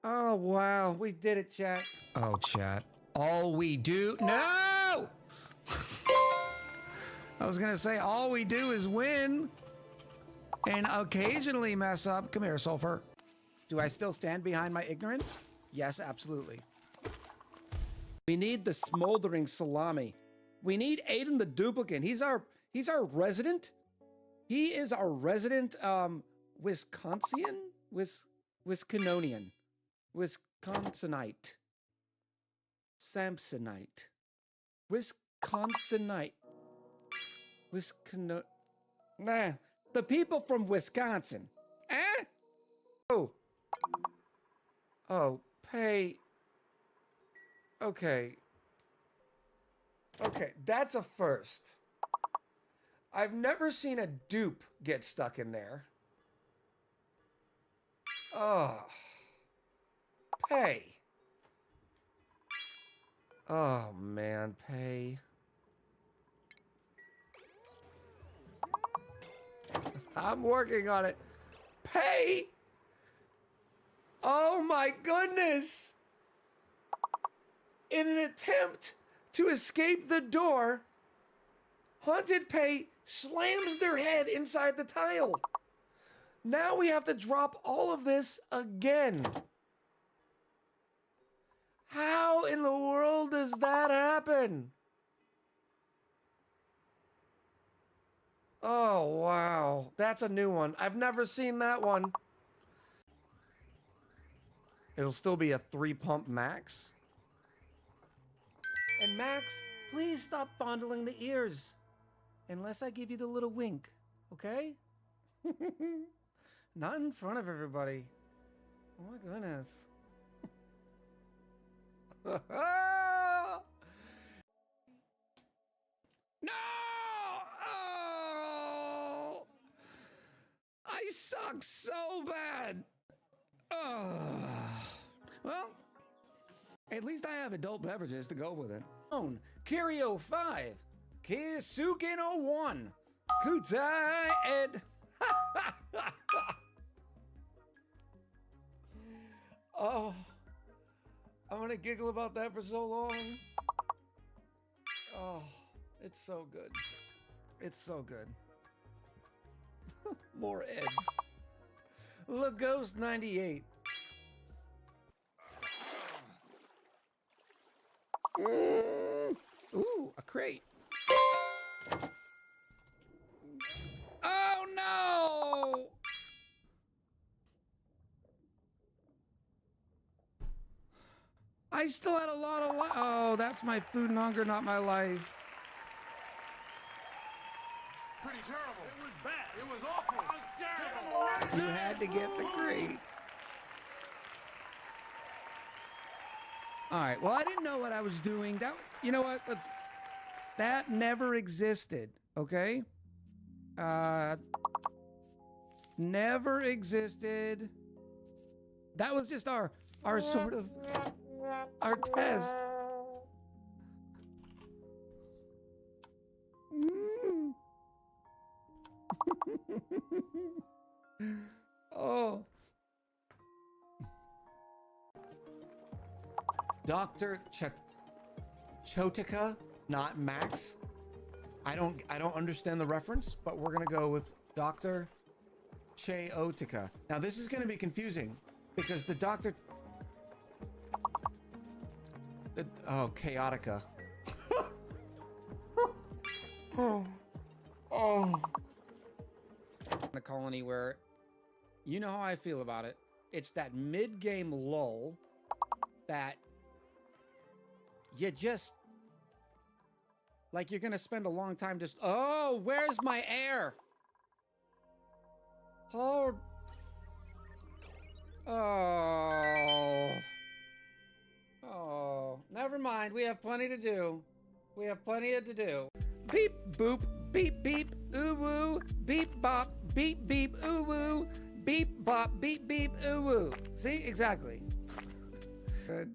D: Oh, wow. We did it, chat. Oh, chat. All we do... No! I was going to say, all we do is win. And occasionally mess up. Come here, Sulfur. Do I still stand behind my ignorance? Yes, absolutely. We need the smoldering salami. We need Aiden the duplicate. He's our resident. He is our resident Wisconsinian? Wiscononian. Wisconsinite. Samsonite. Wisconsinite. Nah. The people from Wisconsin. Eh? Oh, pay. Okay. Okay, that's a first. I've never seen a dupe get stuck in there. Oh. Pay. Oh, man, pay. I'm working on it. Pay! Oh my goodness! In an attempt to escape the door, Haunted Pay slams their head inside the tile. Now we have to drop all of this again. How in the world does that happen? Oh, wow. That's a new one. I've never seen that one. It'll still be a 3-pump max. And Max, please stop fondling the ears. Unless I give you the little wink, okay? Not in front of everybody. Oh my goodness. No! Oh! I suck so bad. Well, at least I have adult beverages to go with it. Kirio 5, Kisuken 01, Kutai Ed. Oh, I'm gonna giggle about that for so long. Oh, it's so good. It's so good. More Eds. Laghost 98. Ooh, a crate. Oh no! I still had a lot of life. Oh, that's my food and hunger, not my life.
I: Pretty terrible. It was bad. It was awful. It was terrible.
D: You had to get the crate. All right. Well, I didn't know what I was doing. That, you know what? That never existed. Okay. Never existed. That was just our sort of our test. Oh. Dr. Chotica, not Max. I don't understand the reference, but we're gonna go with Dr. Cheotica. Now this is gonna be confusing because the Dr. Chaotica. Oh. The colony where, you know how I feel about it. It's that mid-game lull that you just, like, you're gonna spend a long time just, oh, where's my air? Oh. Oh, never mind. We have plenty to do. We have plenty to do. Beep, boop, beep, beep, ooh, woo, beep, bop, beep, beep, ooh, woo, beep, bop, beep, beep, ooh, woo. See? Exactly. Good.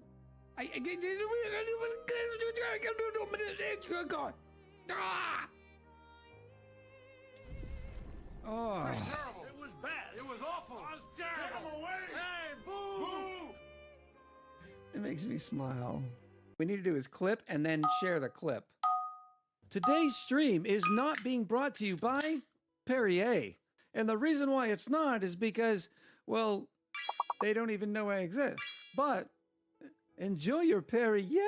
B: Oh.
I: Terrible. It was bad. It was awful. It was terrible. Get him away. Hey, boo! Boo!
B: It makes me smile. We need to do is clip and then share the clip. Today's stream is not being brought to you by Perrier. And the reason why it's not is because, well, they don't even know I exist. But enjoy your Perrier!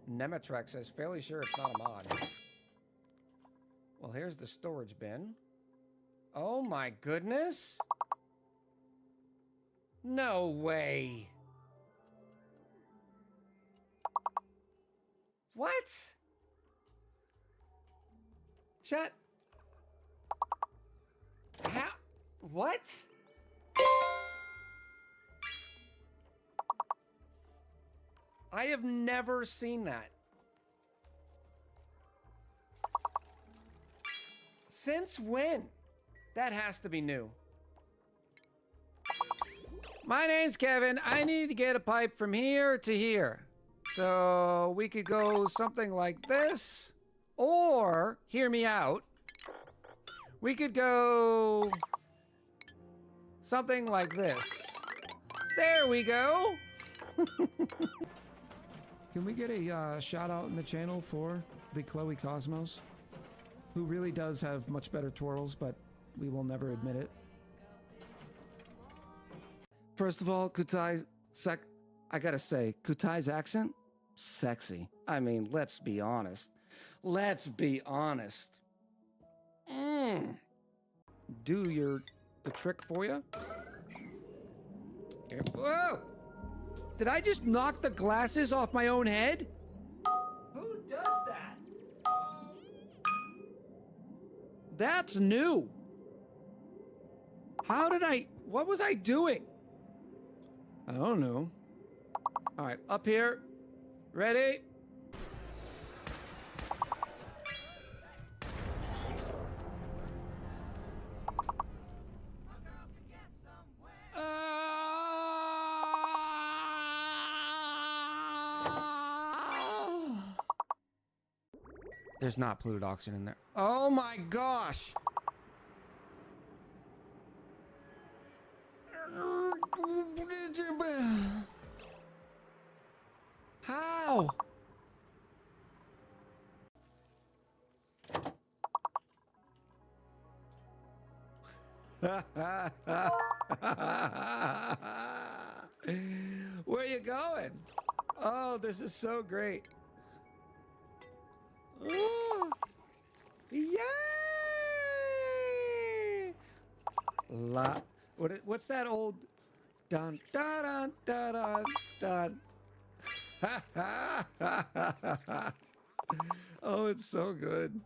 F: Nematrex says, fairly sure it's not a mod. Well, here's the storage bin. Oh my goodness! No way! What? Chat. How? What? I have never seen that. Since when? That has to be new.
B: My name's Kevin. I need to get a pipe from here to here. So we could go something like this. Or, hear me out, we could go something like this. There we go. Can we get a shout out in the channel for the Chloe Cosmos, who really does have much better twirls, but we will never admit it. First of all, I gotta say, Kutai's accent, sexy. I mean, let's be honest. Let's be honest. Do the trick for you. Here. Whoa! Did I just knock the glasses off my own head?
C: Who does that?
B: That's new. What was I doing? I don't know. All right, up here. Ready?
F: There's not polluted oxygen in there.
B: Oh my gosh! How? Where are you going? Oh, this is so great. Oh, yay! What's that old dun dun dun dun dun? Oh, it's so good.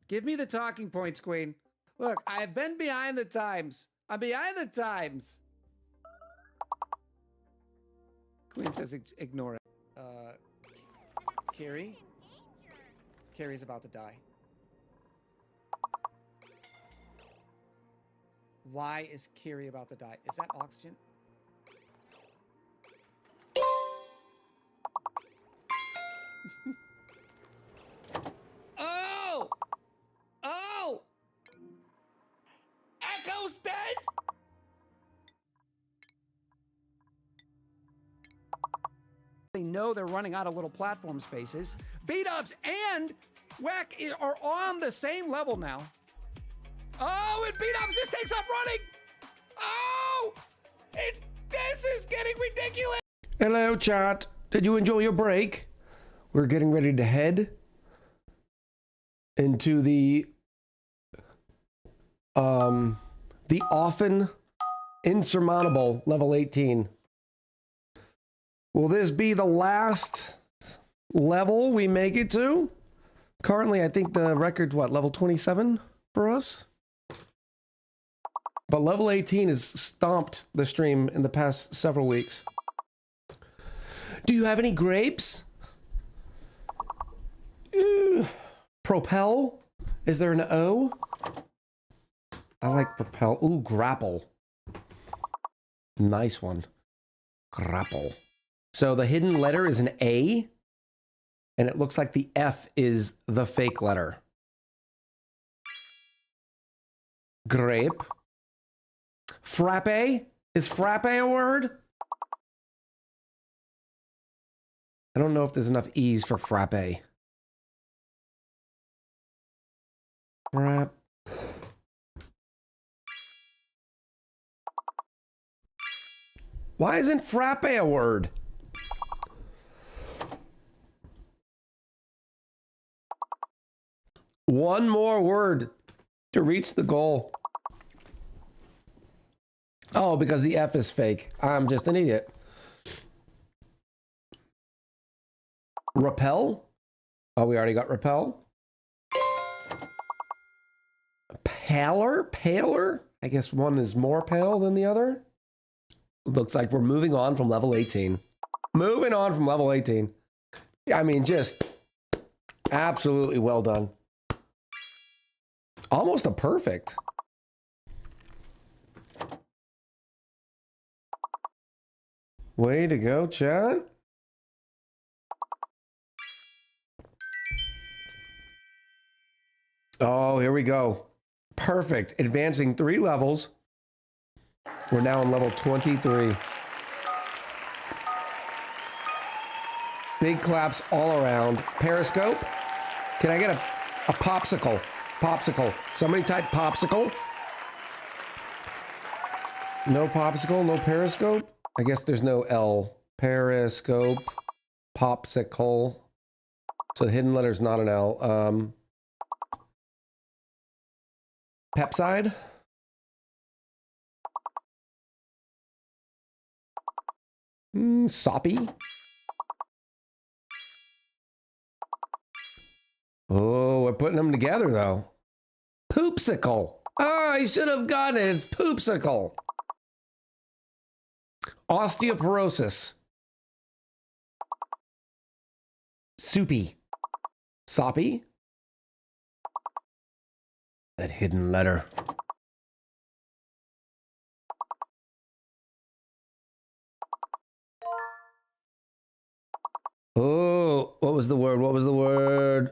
B: Give me the talking points, Queen. Look, I've been behind the times. I'm behind the times. Queen says ignore it. Carrie? Carrie's about to die. Why is Carrie about to die? Is that oxygen? Oh! Oh! Echo's dead! They know they're running out of little platform spaces. Beat-ups and Whack are on the same level now. Oh, and Beat-ups just takes off running! Oh! This is getting ridiculous! Hello, chat. Did you enjoy your break? We're getting ready to head into the often insurmountable level 18. Will this be the last level we make it to? Currently, I think the record's what, level 27 for us? But level 18 has stomped the stream in the past several weeks. Do you have any grapes? Propel? Is there an O? I like propel. Ooh, grapple.
A: Nice one. Grapple. So the hidden letter is an A, and it looks like the F is the fake letter. Grape. Frappe? Is frappe a word? I don't know if there's enough E's for frappe. Frappe. Why isn't frappe a word? One more word to reach the goal. Oh, because the F is fake. I'm just an idiot. Repel? Oh, we already got repel. Paler? Paler? I guess one is more pale than the other. Looks like we're moving on from level 18. Moving on from level 18. I mean, just absolutely well done. Almost a perfect. Way to go, chat. Oh, here we go. Perfect. Advancing 3 levels. We're now on level 23. Big claps all around. Periscope. Can I get a popsicle? Popsicle. Somebody type popsicle. No popsicle, no periscope. I guess there's no L. Periscope. Popsicle. So the hidden letter's not an L. Pepside. Soppy. Oh, we're putting them together though. Poopsicle. Oh, I should have gotten it. It's poopsicle. Osteoporosis. Soupy. Soppy. That hidden letter. Oh, what was the word? What was the word?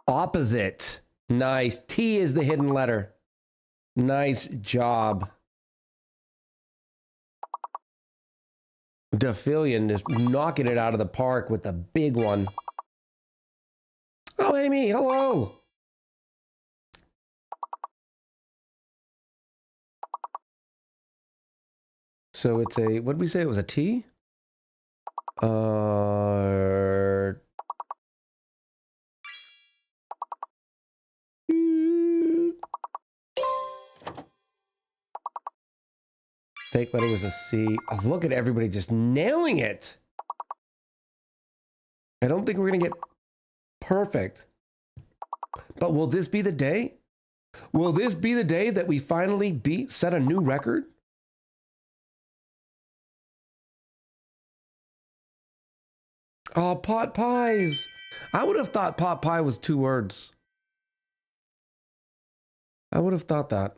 A: Opposite. Nice. T is the hidden letter. Nice job. Defillion is knocking it out of the park with a big one. Oh, Amy, hello. So it's a, what did we say? It was a T? Fake letter was a C. Oh, look at everybody just nailing it. I don't think we're going to get perfect. But will this be the day? Will this be the day that we finally set a new record? Oh, pot pies. I would have thought pot pie was 2 words. I would have thought that.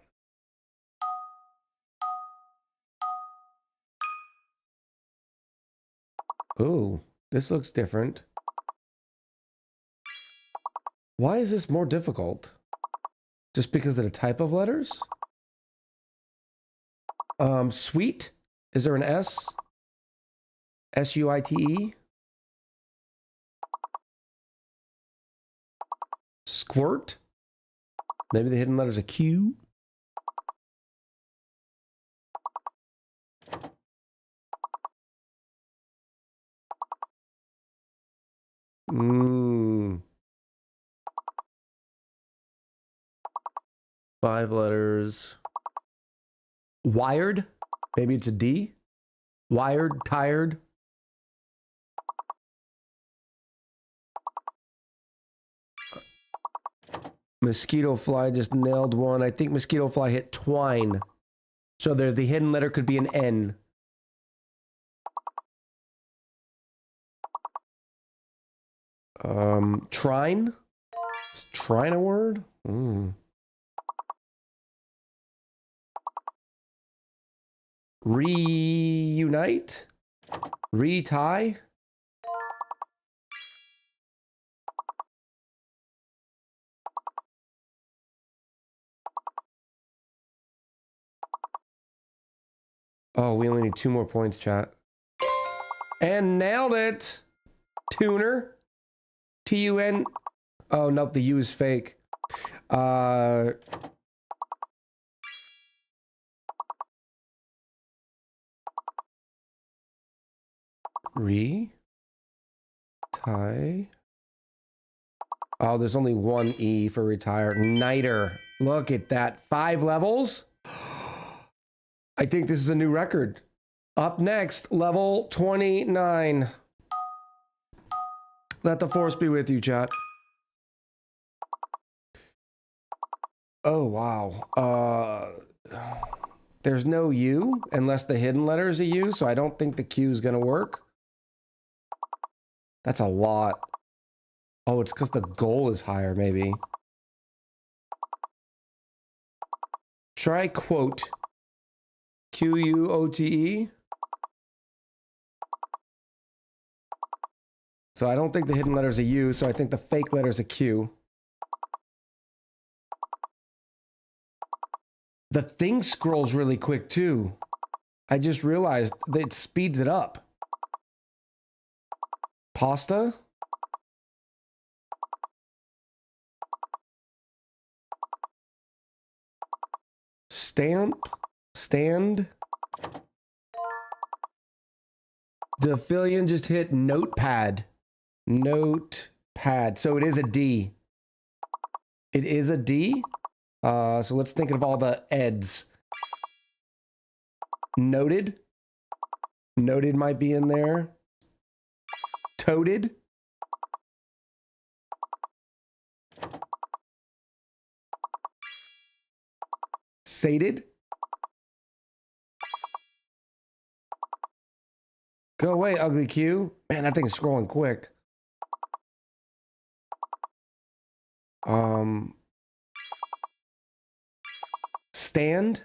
A: Ooh, this looks different. Why is this more difficult? Just because of the type of letters? Sweet? Is there an S? S-U-I-T-E? Squirt? Maybe the hidden letter's a Q? Mmm. 5 letters. Wired? Maybe it's a D? Wired, tired. Mosquito fly just nailed one. I think mosquito fly hit twine. So there's the hidden letter could be an N. Trine? Is trine a word? Reunite? Retie? Oh, we only need 2 more points, chat. And nailed it! Tuner. T-U-N. Oh, nope, the U is fake. Tie. Oh, there's only 1 E for retire. Niter. Look at that. 5 levels. I think this is a new record. Up next, level 29. Let the force be with you, chat. Oh, wow. There's no U unless the hidden letter is a U, so I don't think the Q is going to work. That's a lot. Oh, it's because the goal is higher, maybe. Try quote. Q-U-O-T-E. So I don't think the hidden letter is a U, so I think the fake letter is a Q. The thing scrolls really quick, too. I just realized that it speeds it up. Pasta? Stamp? Stand? Defillion just hit notepad. Notepad. So it is a D. It is a D? So let's think of all the eds. Noted. Noted might be in there. Toted. Sated. Go away, ugly Q. Man, that thing is scrolling quick. Stand.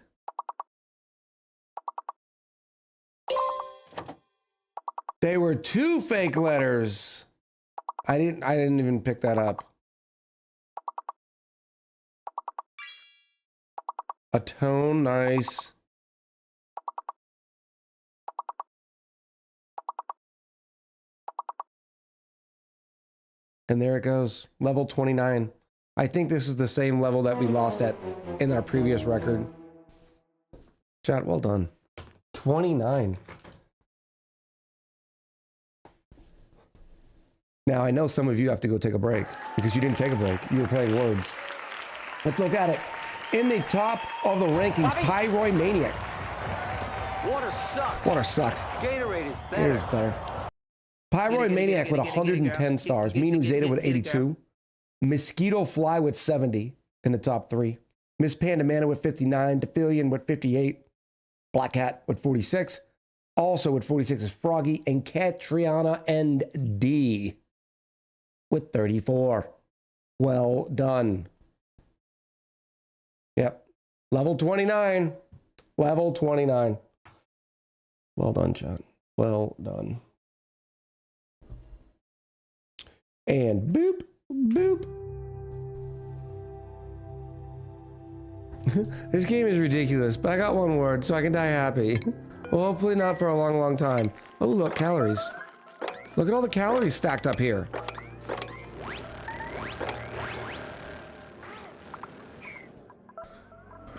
A: They were 2 fake letters. I didn't even pick that up. Atone, nice. And there it goes. Level 29. I think this is the same level that we lost at in our previous record. Chat, well done. 29. Now, I know some of you have to go take a break because you didn't take a break. You were playing words. Let's look at it. In the top of the rankings, Pyroid Maniac.
G: Water sucks.
C: Water sucks.
G: Gatorade is better.
C: Gatorade's better. Pyroid Maniac with 110 stars. Minu Zeta with 82. Mosquito Fly with 70 in the top 3. Miss Pandamana with 59. Defillion with 58. Black Hat with 46. Also with 46 is Froggy and Catriana and D with 34. Well done. Yep. Level 29. Level 29. Well done, chat. Well done. And boop, boop. This game is ridiculous, but I got one word, so I can die happy. Well, hopefully not for a long, long time. Oh, look, calories. Look at all the calories stacked up here.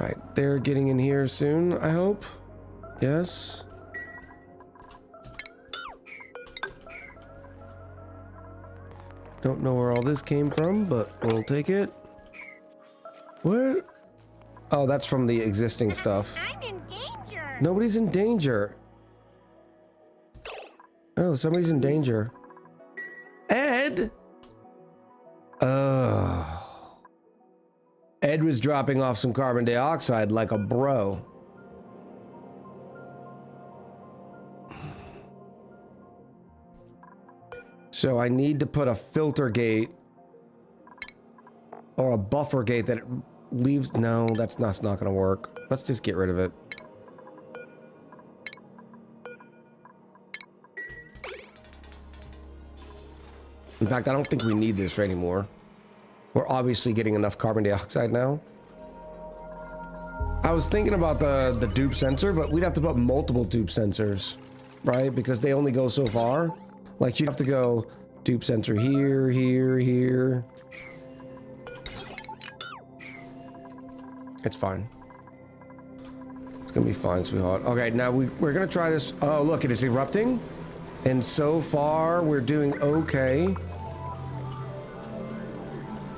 C: All right, they're getting in here soon, I hope. Yes. Don't know where all this came from, but we'll take it. Where? Oh, that's from the existing stuff.
L: I'm in danger.
A: Nobody's in danger. Oh, somebody's in danger. Ed? Ed was dropping off some carbon dioxide like a bro. So I need to put a filter gate or a buffer gate that leaves. No, that's not going to work. Let's just get rid of it. In fact, I don't think we need this anymore. We're obviously getting enough carbon dioxide now. I was thinking about the dupe sensor, but we'd have to put multiple dupe sensors, right? Because they only go so far. Like, you'd have to go dupe sensor here, here, here. It's fine. It's gonna be fine, sweetheart. Okay, now we're gonna try this. Oh, look, it's erupting. And so far, we're doing okay.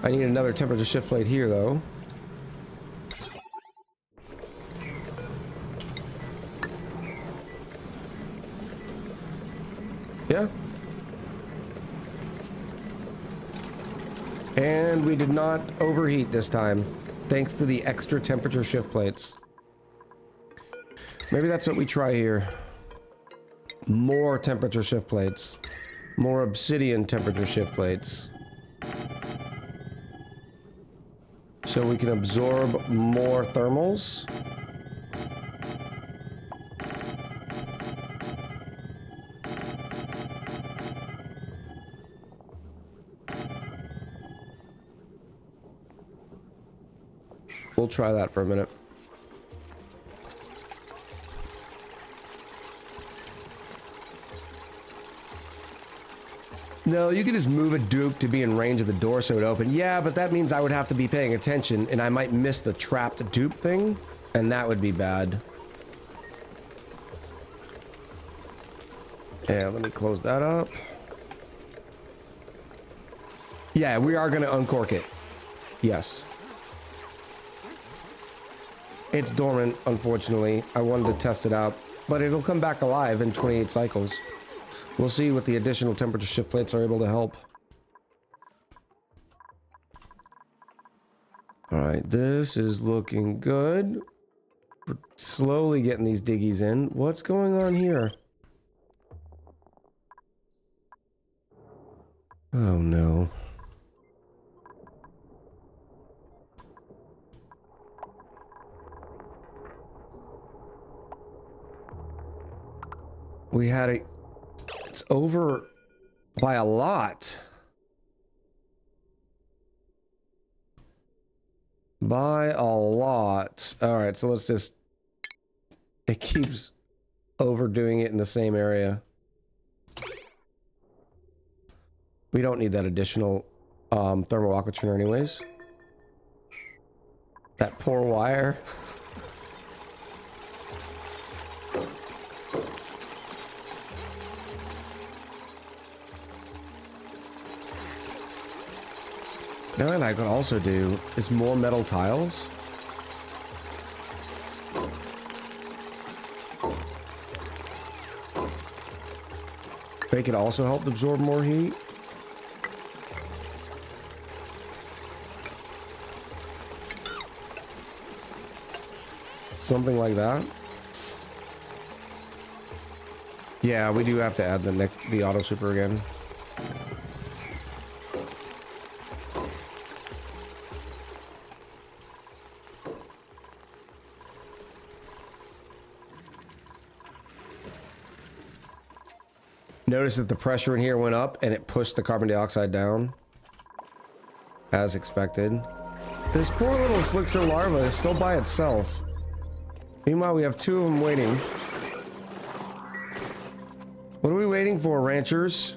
A: I need another temperature shift plate here, though. Yeah. And we did not overheat this time, thanks to the extra temperature shift plates. Maybe that's what we try here. More temperature shift plates. More obsidian temperature shift plates. So we can absorb more thermals. We'll try that for a minute. No, you can just move a dupe to be in range of the door so it open. Yeah, but that means I would have to be paying attention and I might miss the trapped dupe thing, and that would be bad. Yeah, let me close that up. Yeah, we are gonna uncork it. Yes. It's dormant, unfortunately. I wanted to test it out, but it'll come back alive in 28 cycles. We'll see what the additional temperature shift plates are able to help. All right, this is looking good. We're slowly getting these diggies in. What's going on here? Oh no. We had a... It's over by a lot. By a lot. All right, so let's just... It keeps overdoing it in the same area. We don't need that additional thermal aqua tuner anyways. That poor wire. Now what I could also do is more metal tiles. They could also help absorb more heat. Something like that. Yeah, we do have to add the auto super again. Notice that the pressure in here went up and it pushed the carbon dioxide down. As expected. This poor little Slickster larva is still by itself. Meanwhile, we have two of them waiting. What are we waiting for, ranchers?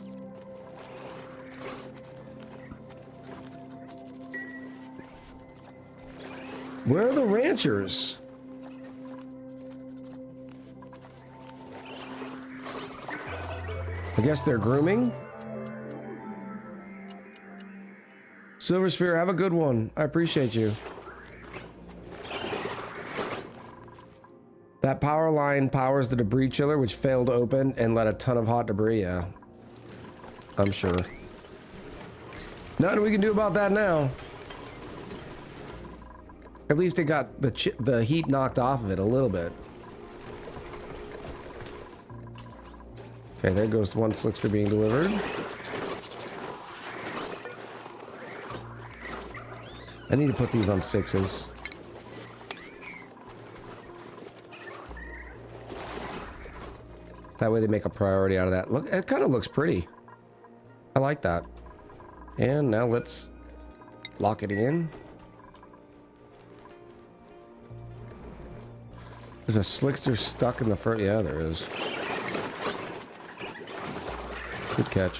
A: Where are the ranchers? I guess they're grooming. Silver Sphere, have a good one. I appreciate you. That power line powers the debris chiller, which failed to open and let a ton of hot debris. Yeah, I'm sure. Nothing we can do about that now. At least it got the heat knocked off of it a little bit. Okay, there goes one Slickster being delivered. I need to put these on 6s. That way they make a priority out of that. Look, it kind of looks pretty. I like that. And now let's lock it in. There's a Slickster stuck in the front. Yeah, there is. Good catch.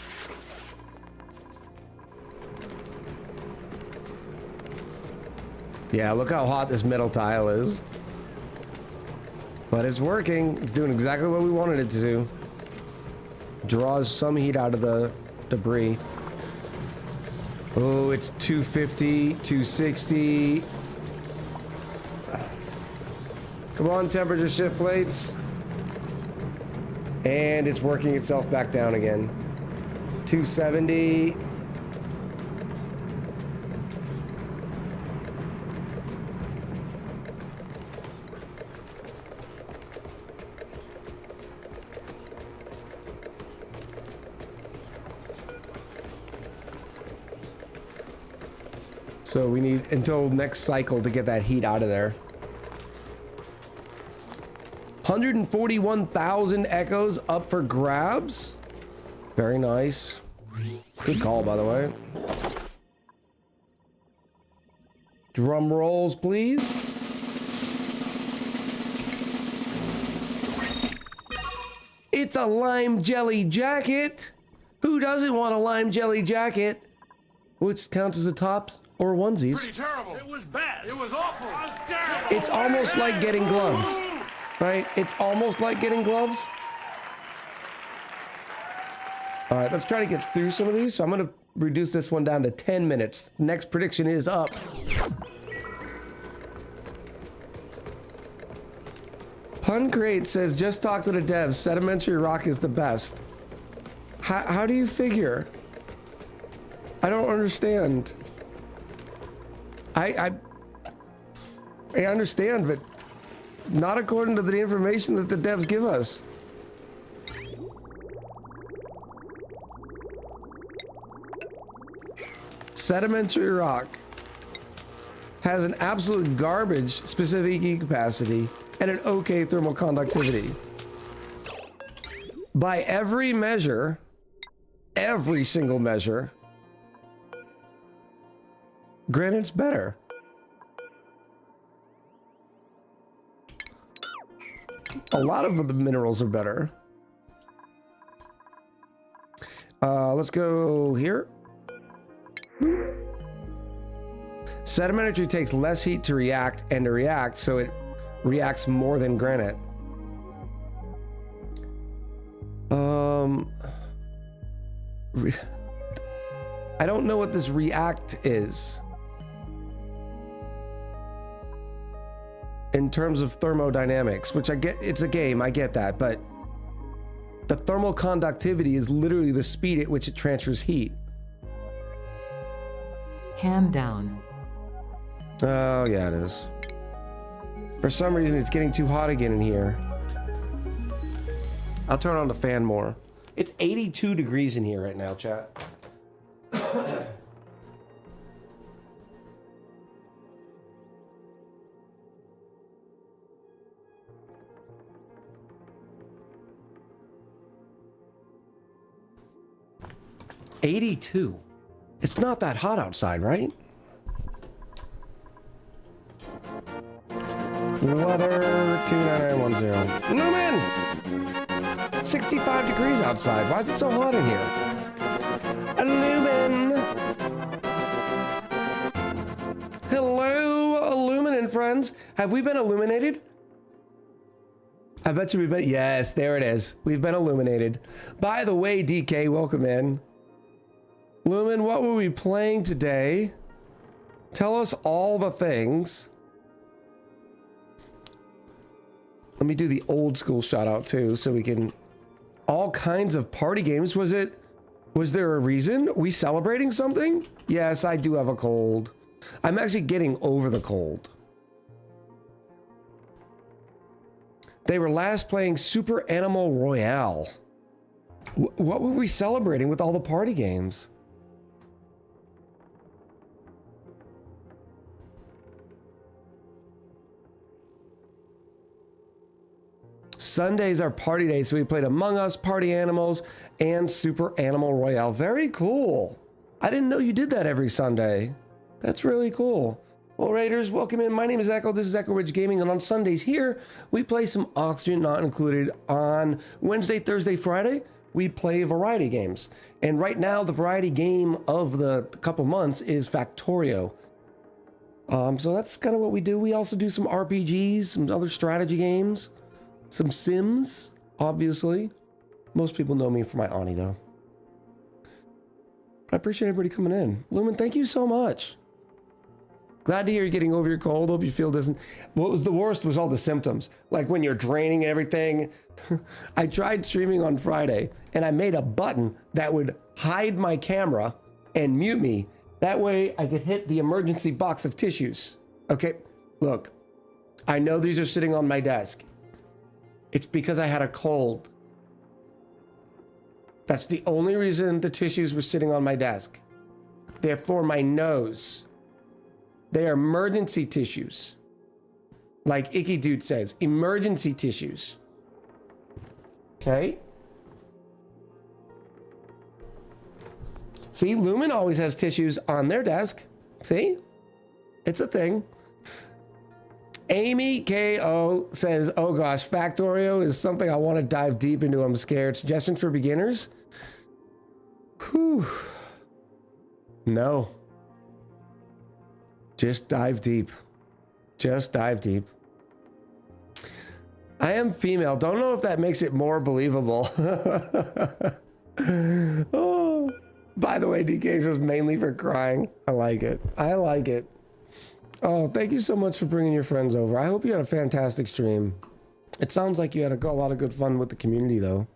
A: Yeah, look how hot this metal tile is. But it's working. It's doing exactly what we wanted it to do. Draws some heat out of the debris. Oh, it's 250, 260. Come on, temperature shift plates. And it's working itself back down again. 270. So we need until next cycle to get that heat out of there. 141,000 echoes up for grabs. Very nice. Good call, by the way. Drum rolls, please. It's a lime jelly jacket. Who doesn't want a lime jelly jacket? Which counts as a tops or onesies.
I: Pretty terrible. It was bad. It was awful. It was terrible.
A: It's almost like getting gloves. Right? It's almost like getting gloves. All right, let's try to get through some of these. So I'm going to reduce this one down to 10 minutes. Next prediction is up. Puncrate says, just talk to the devs. Sedimentary rock is the best. How do you figure? I don't understand. I understand, but not according to the information that the devs give us. Sedimentary rock has an absolute garbage specific heat capacity and an okay thermal conductivity. By every measure, every single measure, granite's better. A lot of the minerals are better. Let's go here. Sedimentary takes less heat to react and to react, so it reacts more than granite. I don't know what this react is in terms of thermodynamics, which I get, it's a game, I get that, but the thermal conductivity is literally the speed at which it transfers heat.
J: Cam down.
A: Oh, yeah, it is. For some reason, it's getting too hot again in here. I'll turn on the fan more. It's 82 degrees in here right now, chat. 82. It's not that hot outside, right? Weather 29910. Lumen! 65 degrees outside. Why is it so hot in here? Lumen! Hello, Illuminant friends. Have we been illuminated? I bet you we've been. Yes, there it is. We've been illuminated. By the way, DK, welcome in. Lumen, what were we playing today? Tell us all the things. Let me do the old school shout out too, so we can. All kinds of party games. Was there a reason? We celebrating something? Yes, I do have a cold. I'm actually getting over the cold. They were last playing Super Animal Royale. What were we celebrating with all the party games? Sundays are party days, so we played Among Us, Party Animals, and Super Animal Royale. Very cool. I didn't know you did that every Sunday. That's really cool. Well, Raiders, welcome in. My name is Echo. This is Echo Ridge Gaming, and on Sundays here, we play some Oxygen Not Included. On Wednesday, Thursday, Friday, we play variety games. And right now, the variety game of the couple months is Factorio. So that's kind of what we do. We also do some RPGs, some other strategy games, some Sims, obviously. Most people know me for my ONI, though. I appreciate everybody coming in. Lumen, thank you so much. Glad to hear you're getting over your cold. Hope you feel decent. What was the worst was all the symptoms. Like when you're draining and everything. I tried streaming on Friday and I made a button that would hide my camera and mute me. That way I could hit the emergency box of tissues. Okay, look, I know these are sitting on my desk. It's because I had a cold. That's the only reason the tissues were sitting on my desk. They're for my nose. They are emergency tissues. Like Icky Dude says, emergency tissues. Okay? See, Lumen always has tissues on their desk. See? It's a thing. Amy KO says, oh gosh, Factorio is something I want to dive deep into. I'm scared. Suggestions for beginners? Whew. No. Just dive deep. Just dive deep. I am female. Don't know if that makes it more believable. Oh. By the way, DK says mainly for crying. I like it. I like it. Oh, thank you so much for bringing your friends over. I hope you had a fantastic stream. It sounds like you had a lot of good fun with the community, though.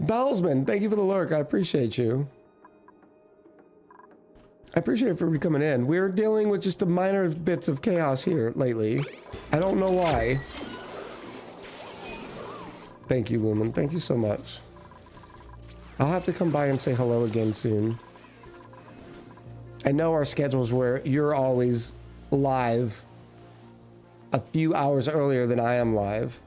A: Bowlsman, thank you for the lurk. I appreciate you. I appreciate it for coming in. We're dealing with just the minor bits of chaos here lately. I don't know why. Thank you, Lumen. Thank you so much. I'll have to come by and say hello again soon. I know our schedules where you're always live a few hours earlier than I am live.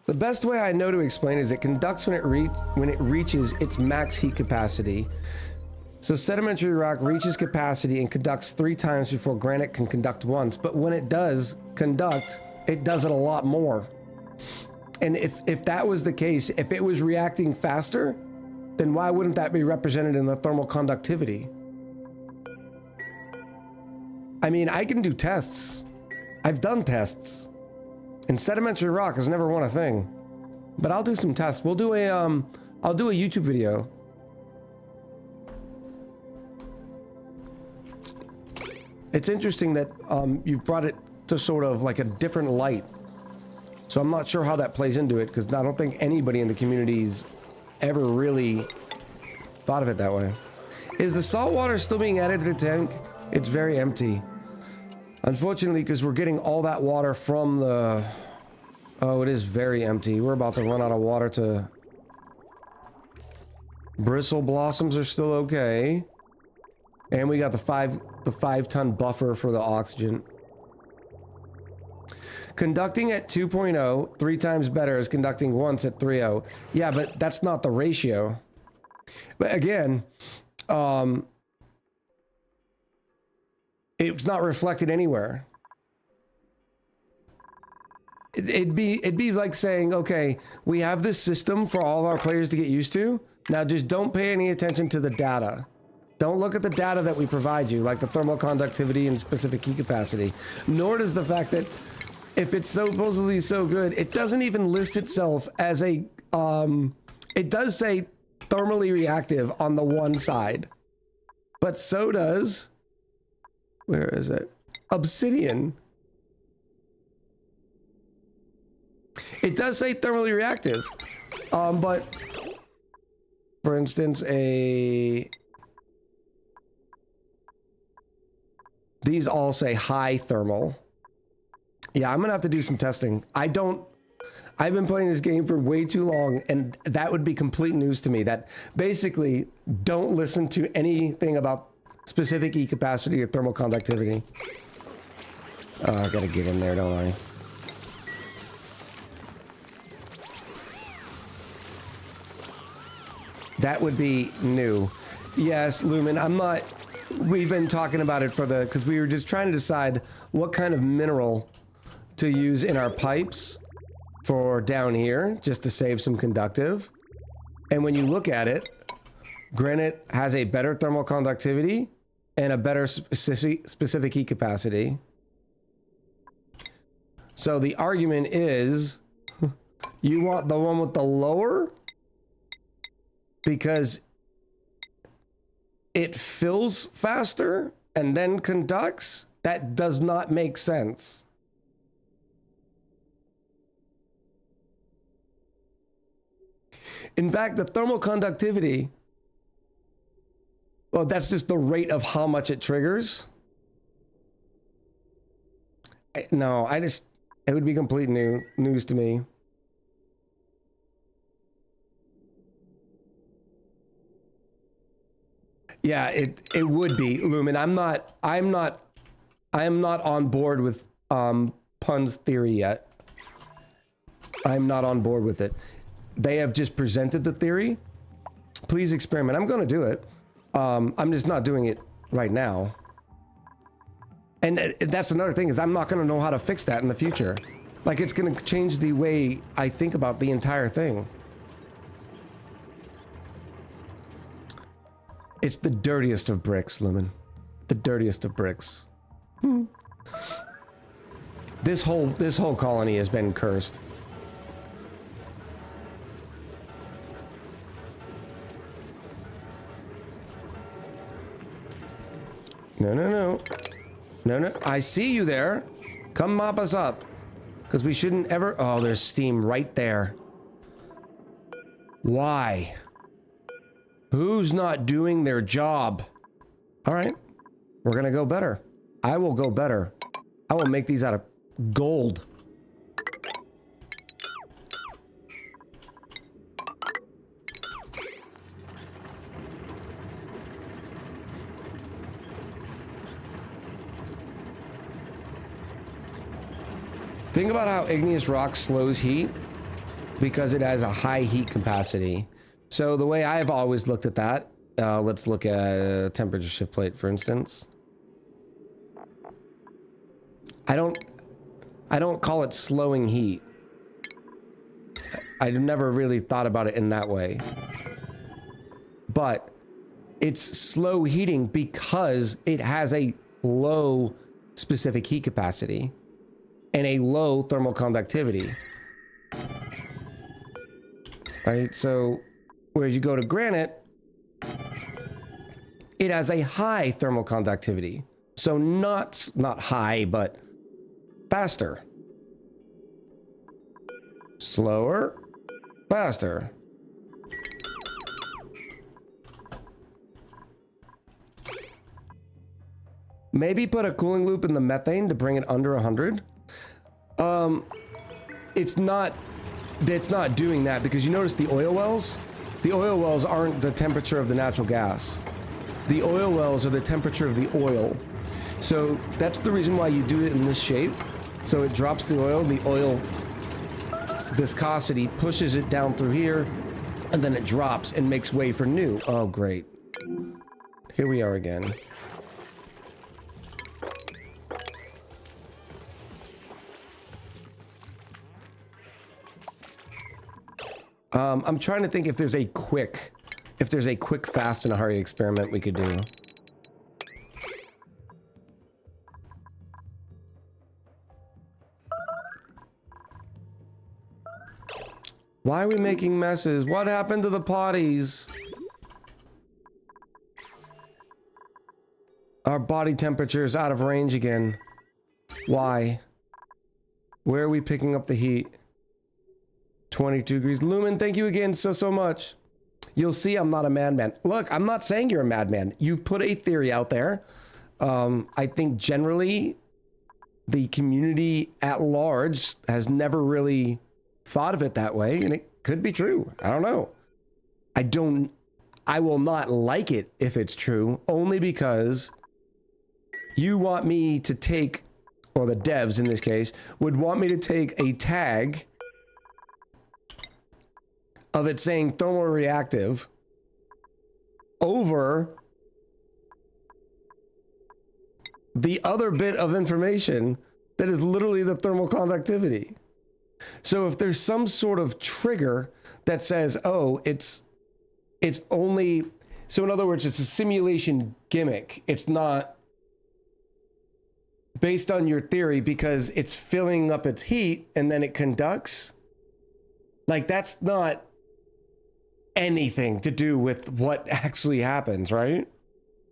A: The best way I know to explain is it conducts when it reaches its max heat capacity. So sedimentary rock reaches capacity and conducts 3 times before granite can conduct once. But when it does conduct, it does it a lot more. And if that was the case, if it was reacting faster, then why wouldn't that be represented in the thermal conductivity? I mean, I can do tests. I've done tests. And sedimentary rock has never won a thing. But I'll do some tests. We'll do a I'll do a YouTube video. It's interesting that you've brought it to sort of like a different light. So I'm not sure how that plays into it, because I don't think anybody in the community's ever really thought of it that way. Is the salt water still being added to the tank? It's very empty. Unfortunately, because we're getting all that water from the... Oh, it is very empty. We're about to run out of water to... Bristle blossoms are still okay. And we got the 5-ton buffer for the oxygen. Conducting at 2.0, 3 times better is conducting once at 3.0. Yeah, but that's not the ratio. But again, it's not reflected anywhere. It'd be like saying, okay, we have this system for all of our players to get used to. Now just don't pay any attention to the data. Don't look at the data that we provide you, like the thermal conductivity and specific heat capacity. Nor does the fact that if it's supposedly so good, it doesn't even list itself as a, it does say thermally reactive on the one side, but so does, where is it? Obsidian. It does say thermally reactive, but for instance, these all say high thermal. Yeah, I'm gonna have to do some testing. I've been playing this game for way too long, and that would be complete news to me. That basically, don't listen to anything about specific heat capacity or thermal conductivity. Oh, I gotta get in there, don't I? That would be new. Yes, Lumen, I'm not... We've been talking about it for the... Because we were just trying to decide what kind of mineral to use in our pipes for down here, just to save some conductive. And when you look at it, granite has a better thermal conductivity and a better specific heat capacity. So the argument is, you want the one with the lower? Because it fills faster and then conducts? That does not make sense. In fact, the thermal conductivity, well, that's just the rate of how much it triggers. No, it would be complete news to me. Yeah, it would be, Lumen. I am not on board with Pun's theory yet. I'm not on board with it. They have just presented the theory. Please experiment. I'm going to do it. I'm just not doing it right now. And that's another thing, is I'm not going to know how to fix that in the future. Like, it's going to change the way I think about the entire thing. It's the dirtiest of bricks, Lumen. The dirtiest of bricks. This whole colony has been cursed. No, no, no. No, no. I see you there. Come mop us up. Because we shouldn't ever... Oh, there's steam right there. Why? Who's not doing their job? All right. We're going to go better. I will go better. I will make these out of gold. Think about how igneous rock slows heat because it has a high heat capacity. So the way I've always looked at that, let's look at a temperature shift plate, for instance. I don't call it slowing heat. I've never really thought about it in that way. But it's slow heating because it has a low specific heat capacity and a low thermal conductivity. Right, so whereas you go to granite, it has a high thermal conductivity. So not high, but faster. Slower, faster. Maybe put a cooling loop in the methane to bring it under 100. It's not doing that because you notice the oil wells? The oil wells aren't the temperature of the natural gas. The oil wells are the temperature of the oil. So that's the reason why you do it in this shape. So it drops the oil viscosity pushes it down through here, and then it drops and makes way for new. Oh, great. Here we are again. I'm trying to think if there's a quick fast in a hurry experiment we could do. Why are we making messes? What happened to the potties? Our body temperature is out of range again. Why? Where are we picking up the heat? 22 degrees. Lumen, thank you again so much. You'll see I'm not a madman. Look, I'm not saying you're a madman. You've put a theory out there. I think generally the community at large has never really thought of it that way, and it could be true. I don't know. I will not like it if it's true, only because you want me to take, or the devs in this case, would want me to take a tag of it saying thermoreactive over the other bit of information that is literally the thermal conductivity. So if there's some sort of trigger that says, oh, it's only, so in other words, it's a simulation gimmick. It's not based on your theory because it's filling up its heat and then it conducts. Like, that's not anything to do with what actually happens, right?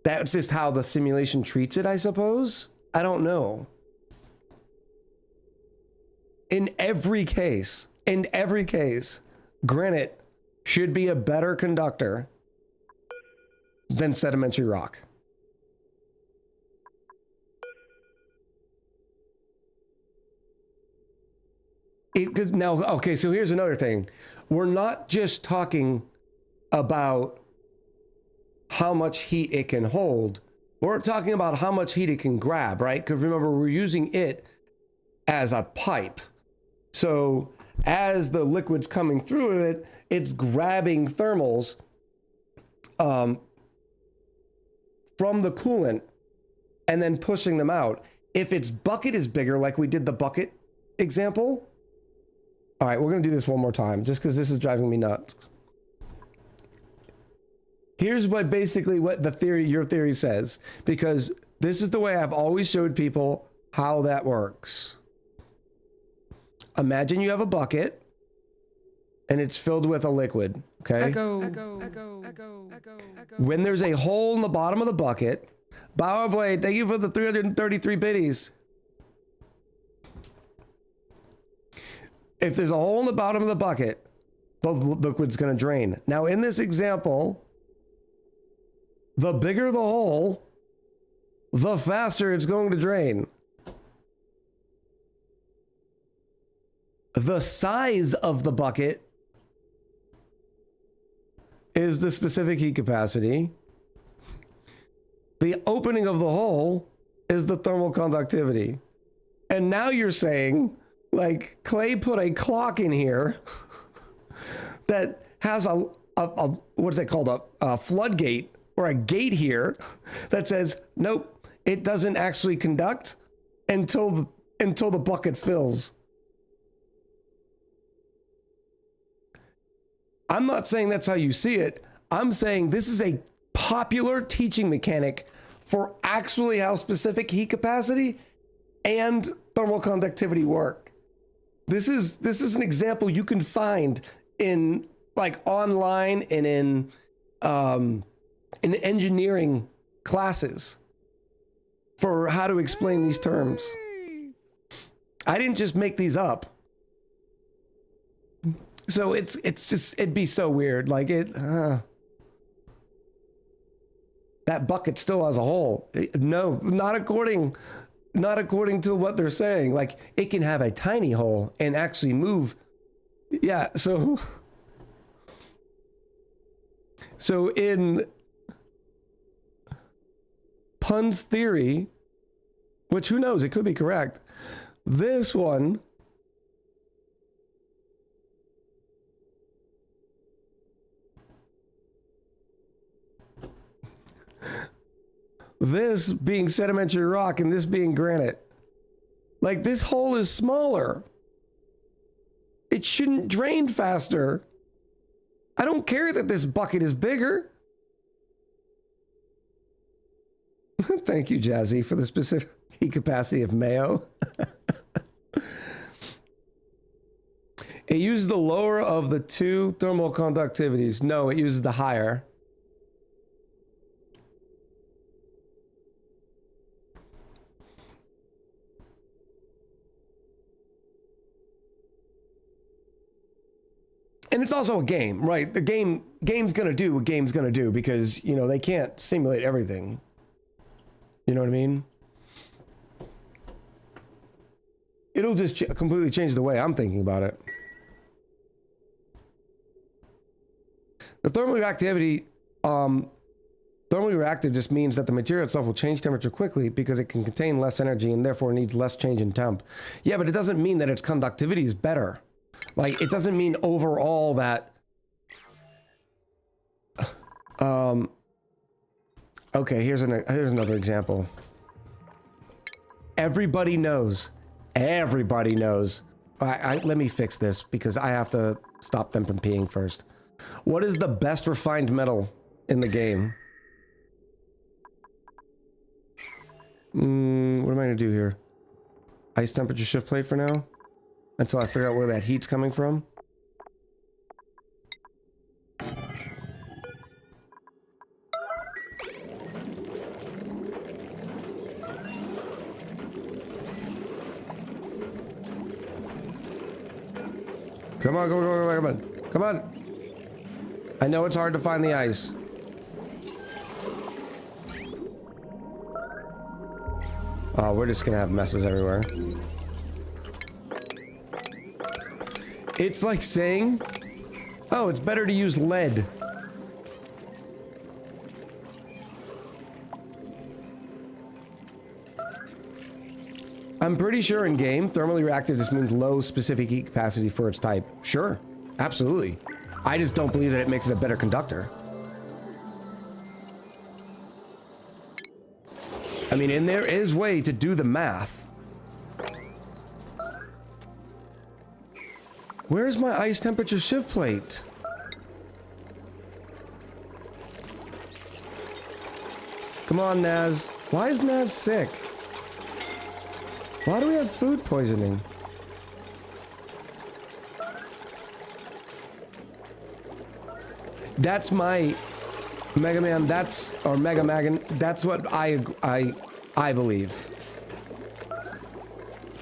A: That's just how the simulation treats it, I suppose. I don't know. In every case, granite should be a better conductor than sedimentary rock. Now, okay, so here's another thing. We're not just talking about how much heat it can hold. We're talking about how much heat it can grab, right? Because remember, we're using it as a pipe. So as the liquid's coming through it, it's grabbing thermals from the coolant and then pushing them out. If its bucket is bigger, like we did the bucket example. All right, we're going to do this one more time just because this is driving me nuts. Here's what basically what the theory, your theory says, because this is the way I've always showed people how that works. Imagine you have a bucket and it's filled with a liquid, okay? Echo. When there's a hole in the bottom of the bucket, Bower Blade, thank you for the 333 biddies. If there's a hole in the bottom of the bucket, the liquid's going to drain. Now, in this example, the bigger the hole, the faster it's going to drain. The size of the bucket is the specific heat capacity. The opening of the hole is the thermal conductivity. And now you're saying, like, Clay put a clock in here that has a what is it called? A floodgate or a gate here that says, nope, it doesn't actually conduct until the bucket fills. I'm not saying that's how you see it. I'm saying this is a popular teaching mechanic for actually how specific heat capacity and thermal conductivity work. This is an example you can find in like online and in engineering classes for how to explain these terms. I didn't just make these up. So it's just, it'd be so weird. Like that bucket still has a hole. No, not according to what they're saying. Like, it can have a tiny hole and actually move. Yeah, so in Pun's theory, which who knows, it could be correct. This one, this being sedimentary rock and this being granite, like, this hole is smaller. It shouldn't drain faster. I don't care that this bucket is bigger. Thank you, Jazzy, for the specific heat capacity of mayo. It uses the lower of the two thermal conductivities. No, it uses the higher. And it's also a game, right? The game's gonna do what game's gonna do because, you know, they can't simulate everything. You know what I mean? It'll just completely change the way I'm thinking about it. The thermal reactive just means that the material itself will change temperature quickly because it can contain less energy and therefore needs less change in temp. Yeah, but it doesn't mean that its conductivity is better. Like, it doesn't mean overall that Okay, here's another example. Everybody knows. Everybody knows. Let me fix this because I have to stop them from peeing first. What is the best refined metal in the game? What am I gonna do here? Ice temperature shift plate for now? Until I figure out where that heat's coming from? Come on, come on. Come on. I know it's hard to find the ice. Oh, we're just gonna have messes everywhere. It's like saying, oh, it's better to use lead. I'm pretty sure in game, thermally reactive just means low specific heat capacity for its type. Sure, absolutely. I just don't believe that it makes it a better conductor. I mean, and there is way to do the math. Where's my ice temperature shift plate? Come on, Naz. Why is Naz sick? Why do we have food poisoning? That's my Mega Man. That's or Mega Magan. That's what I believe.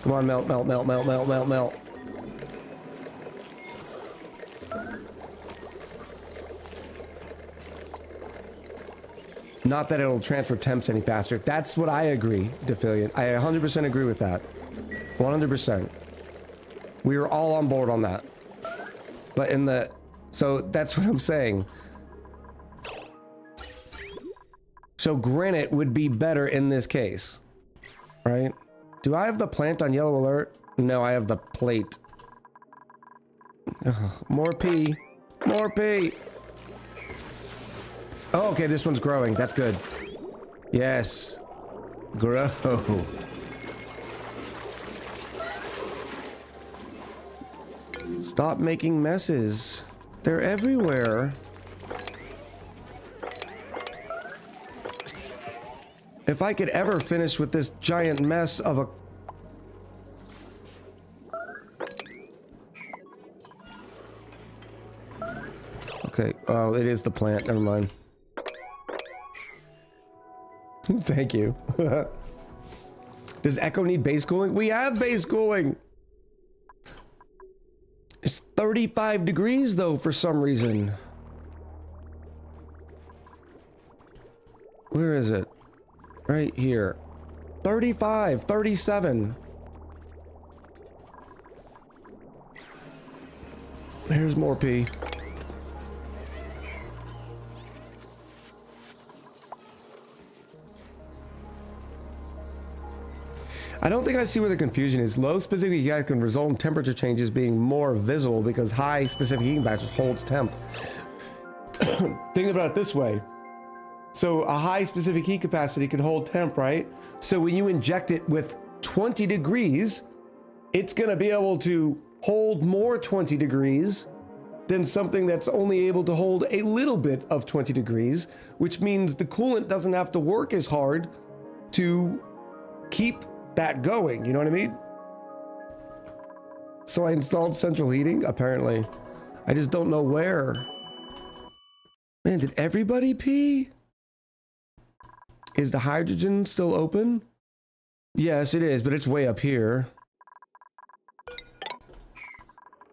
A: Come on, melt, melt, melt, melt, melt, melt, melt. Not that it'll transfer temps any faster. That's what I agree, Defillion. I 100% agree with that. 100%. We were all on board on that. But in the... So that's what I'm saying. So granite would be better in this case. Right? Do I have the plant on yellow alert? No, I have the plate. Ugh, more pee. More pee. Oh, okay, this one's growing. That's good. Yes. Grow. Stop making messes. They're everywhere. If I could ever finish with this giant mess of a... Okay, oh, it is the plant. Never mind. Thank you. Does Echo need base cooling? We have base cooling! It's 35 degrees though for some reason. Where is it? Right here. 35, 37. Here's more pee. I don't think I see where the confusion is. Low specific heat can result in temperature changes being more visible because high specific heat factor holds temp. Think about it this way. So a high specific heat capacity can hold temp, right? So when you inject it with 20 degrees, it's going to be able to hold more 20 degrees than something that's only able to hold a little bit of 20 degrees, which means the coolant doesn't have to work as hard to keep that going, you know what I mean? So I installed central heating, apparently. I just don't know where. Man, did everybody pee? Is the hydrogen still open? Yes, it is, but it's way up here.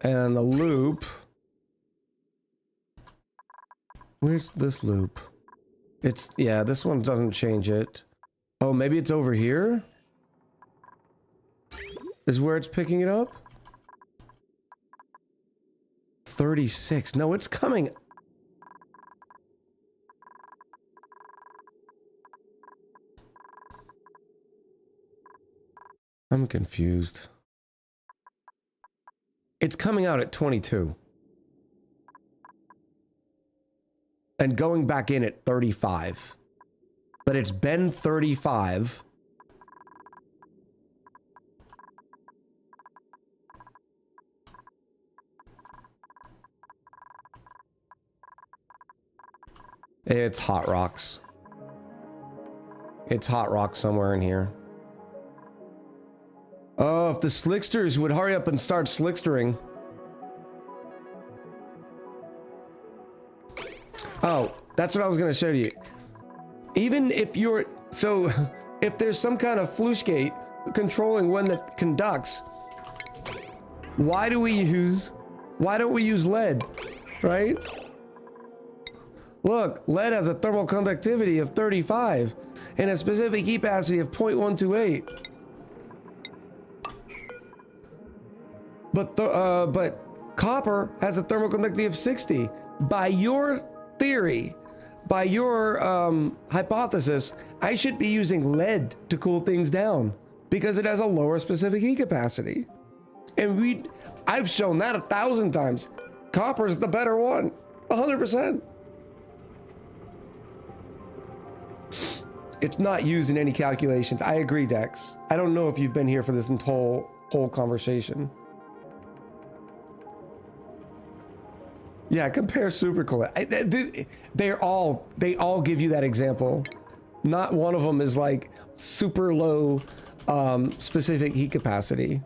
A: And the loop. Where's this loop? It's, yeah, this one doesn't change it. Oh, maybe it's over here? Is where it's picking it up? 36. No, it's coming. I'm confused. It's coming out at 22. And going back in at 35. but it's been 35. It's hot rocks. It's hot rocks somewhere in here. Oh, if the Slicksters would hurry up and start slickstering. Oh, that's what I was going to show you. Even if you're... So, if there's some kind of fluke controlling when it conducts, why don't we use lead, right? Look, lead has a thermal conductivity of 35 and a specific heat capacity of 0.128. But copper has a thermal conductivity of 60. By your theory, by your hypothesis, I should be using lead to cool things down because it has a lower specific heat capacity. And I've shown that 1,000 times. Copper's the better one, 100%. It's not used in any calculations. I agree, Dex. I don't know if you've been here for this whole conversation. Yeah, compare supercoolant. They all give you that example. Not one of them is like super low specific heat capacity.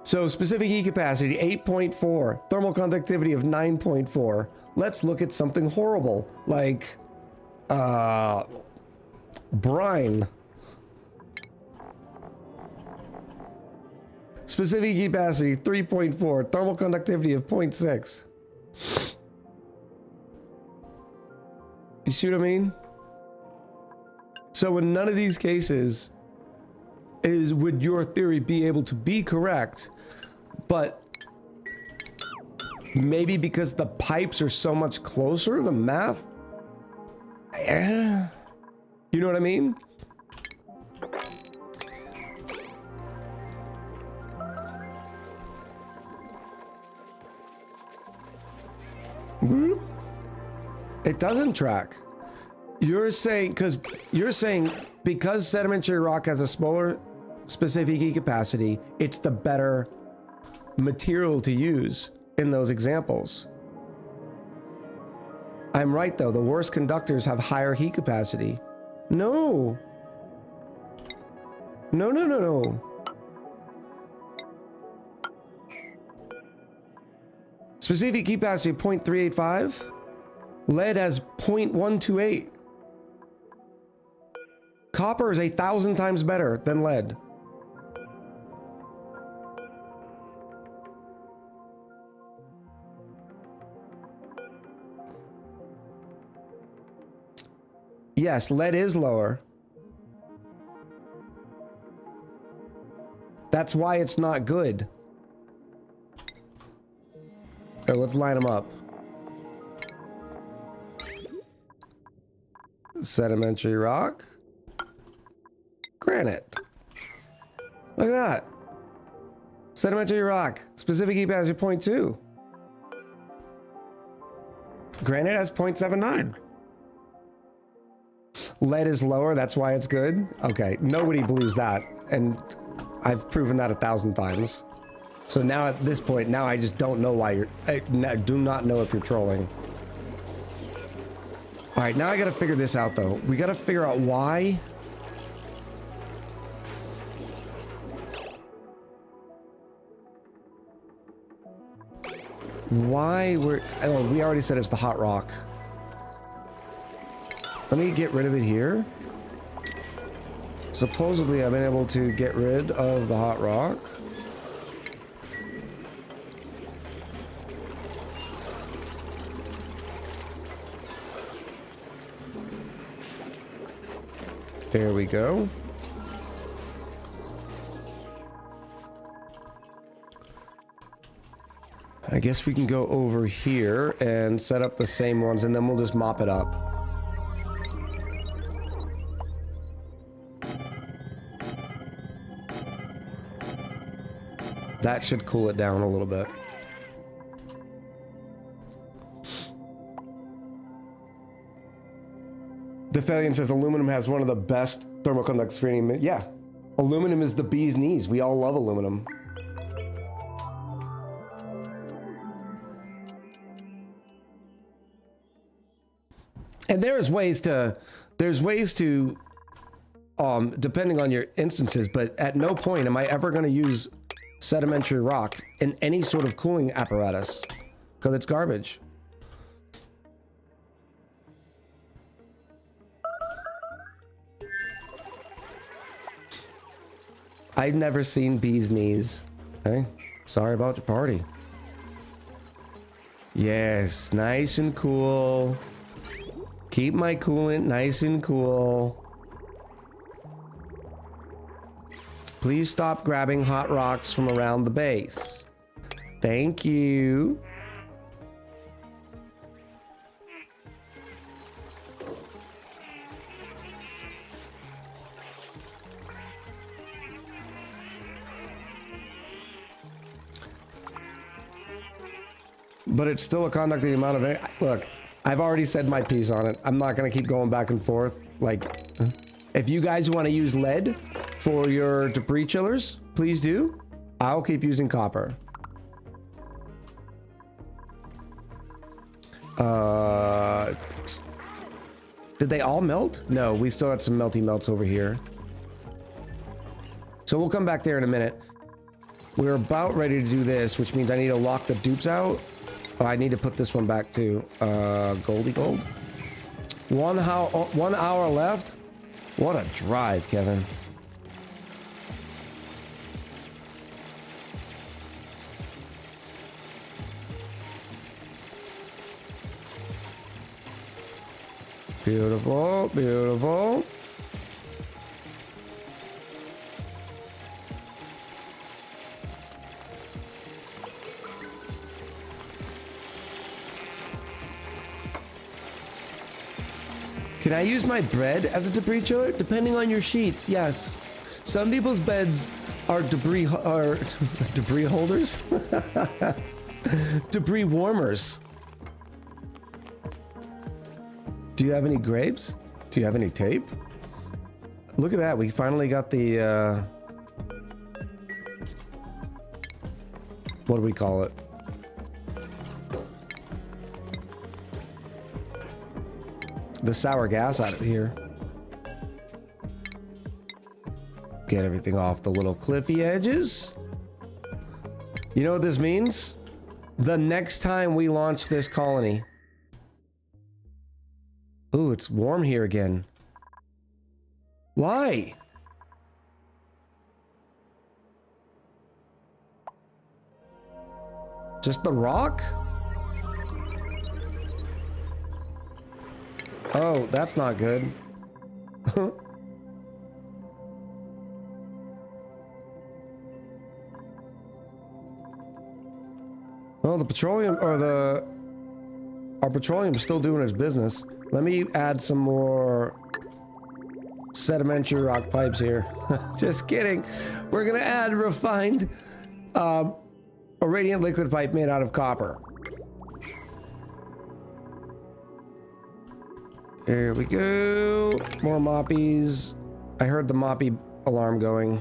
A: So specific heat capacity 8.4, thermal conductivity of 9.4. Let's look at something horrible like brine. Specific heat capacity 3.4, thermal conductivity of 0.6. You see what I mean? So in none of these cases would your theory be able to be correct, but maybe because the pipes are so much closer, the math, you know what I mean? It doesn't track. You're saying because sedimentary rock has a smaller specific heat capacity, it's the better material to use in those examples. I'm right though, the worst conductors have higher heat capacity. No. No. Specific heat capacity 0.385. Lead has 0.128. Copper is 1,000 times better than lead. Yes, lead is lower. That's why it's not good. Okay, let's line them up. Sedimentary rock. Granite. Look at that. Sedimentary rock. Specific heat capacity 0.2. Granite has 0.79. Lead is lower, that's why it's good? Okay, nobody believes that. And I've proven that 1,000 times. So now at this point, now I just don't know why I do not know if you're trolling. All right, now I gotta figure this out though. We gotta figure out why. Oh, we already said it's the hot rock. Let me get rid of it here. Supposedly I've been able to get rid of the hot rock. There we go. I guess we can go over here and set up the same ones and then we'll just mop it up. That should cool it down a little bit. Ephelion says aluminum has one of the best thermoconductivity. Yeah, aluminum is the bee's knees. We all love aluminum. And there's ways to, depending on your instances, but at no point am I ever going to use sedimentary rock in any sort of cooling apparatus because it's garbage. I've never seen bee's knees. Hey, sorry about your party. Yes, nice and cool. Keep my coolant nice and cool. Please stop grabbing hot rocks from around the base. Thank you. But it's still a conducting amount of air. Look, I've already said my piece on it. I'm not going to keep going back and forth. Like, if you guys want to use lead for your debris chillers, please do. I'll keep using copper. Did they all melt? No, we still had some melty melts over here. So we'll come back there in a minute. We're about ready to do this, which means I need to lock the dupes out. Oh, I need to put this one back to Goldie Gold. 1 hour left. What a drive, Kevin. Beautiful, beautiful. Can I use my bread as a debris chiller? Depending on your sheets, yes. Some people's beds are debris holders, debris warmers. Do you have any grapes? Do you have any tape? Look at that, we finally got the what do we call it? The sour gas out of here. Get everything off the little cliffy edges. You know what this means? The next time we launch this colony. Ooh, it's warm here again. Why? Just the rock? Oh, that's not good. Well, the petroleum, or our petroleum's still doing its business. Let me add some more sedimentary rock pipes here. Just kidding. We're gonna add refined, a radiant liquid pipe made out of copper. Here we go. More moppies. I heard the moppy alarm going.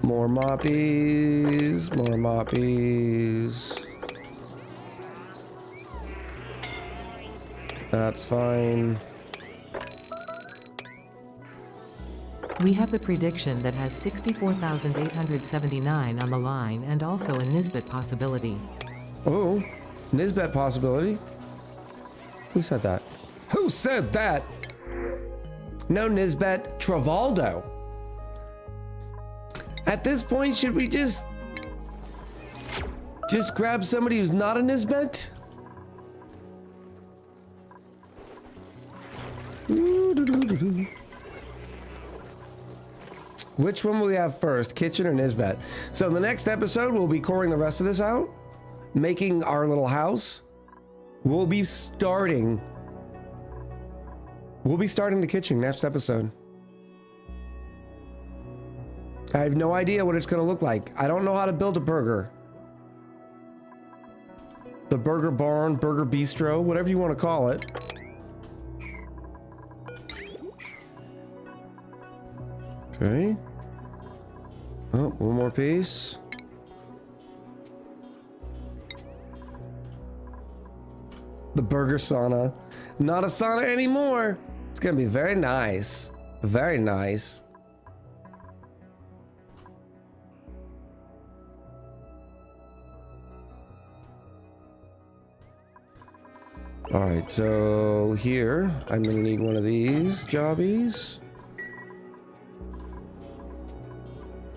A: More moppies. More moppies. That's fine.
J: We have the prediction that has 64,879 on the line and also a Nisbet possibility.
A: Oh, Nisbet possibility? Who said that? Who said that? No Nisbet, Travaldo. At this point, should we just grab somebody who's not a Nisbet? Which one will we have first, Kitchen or Nisbet? So the next episode, we'll be coring the rest of this out, making our little house. We'll be starting We'll be starting the kitchen next episode. I have no idea what it's going to look like. I don't know how to build a burger. The burger barn, burger bistro, whatever you want to call it. Okay. Oh, one more piece. The burger sauna. Not a sauna anymore. It's gonna be very nice. Very nice. All right, so here I'm gonna need one of these jobbies.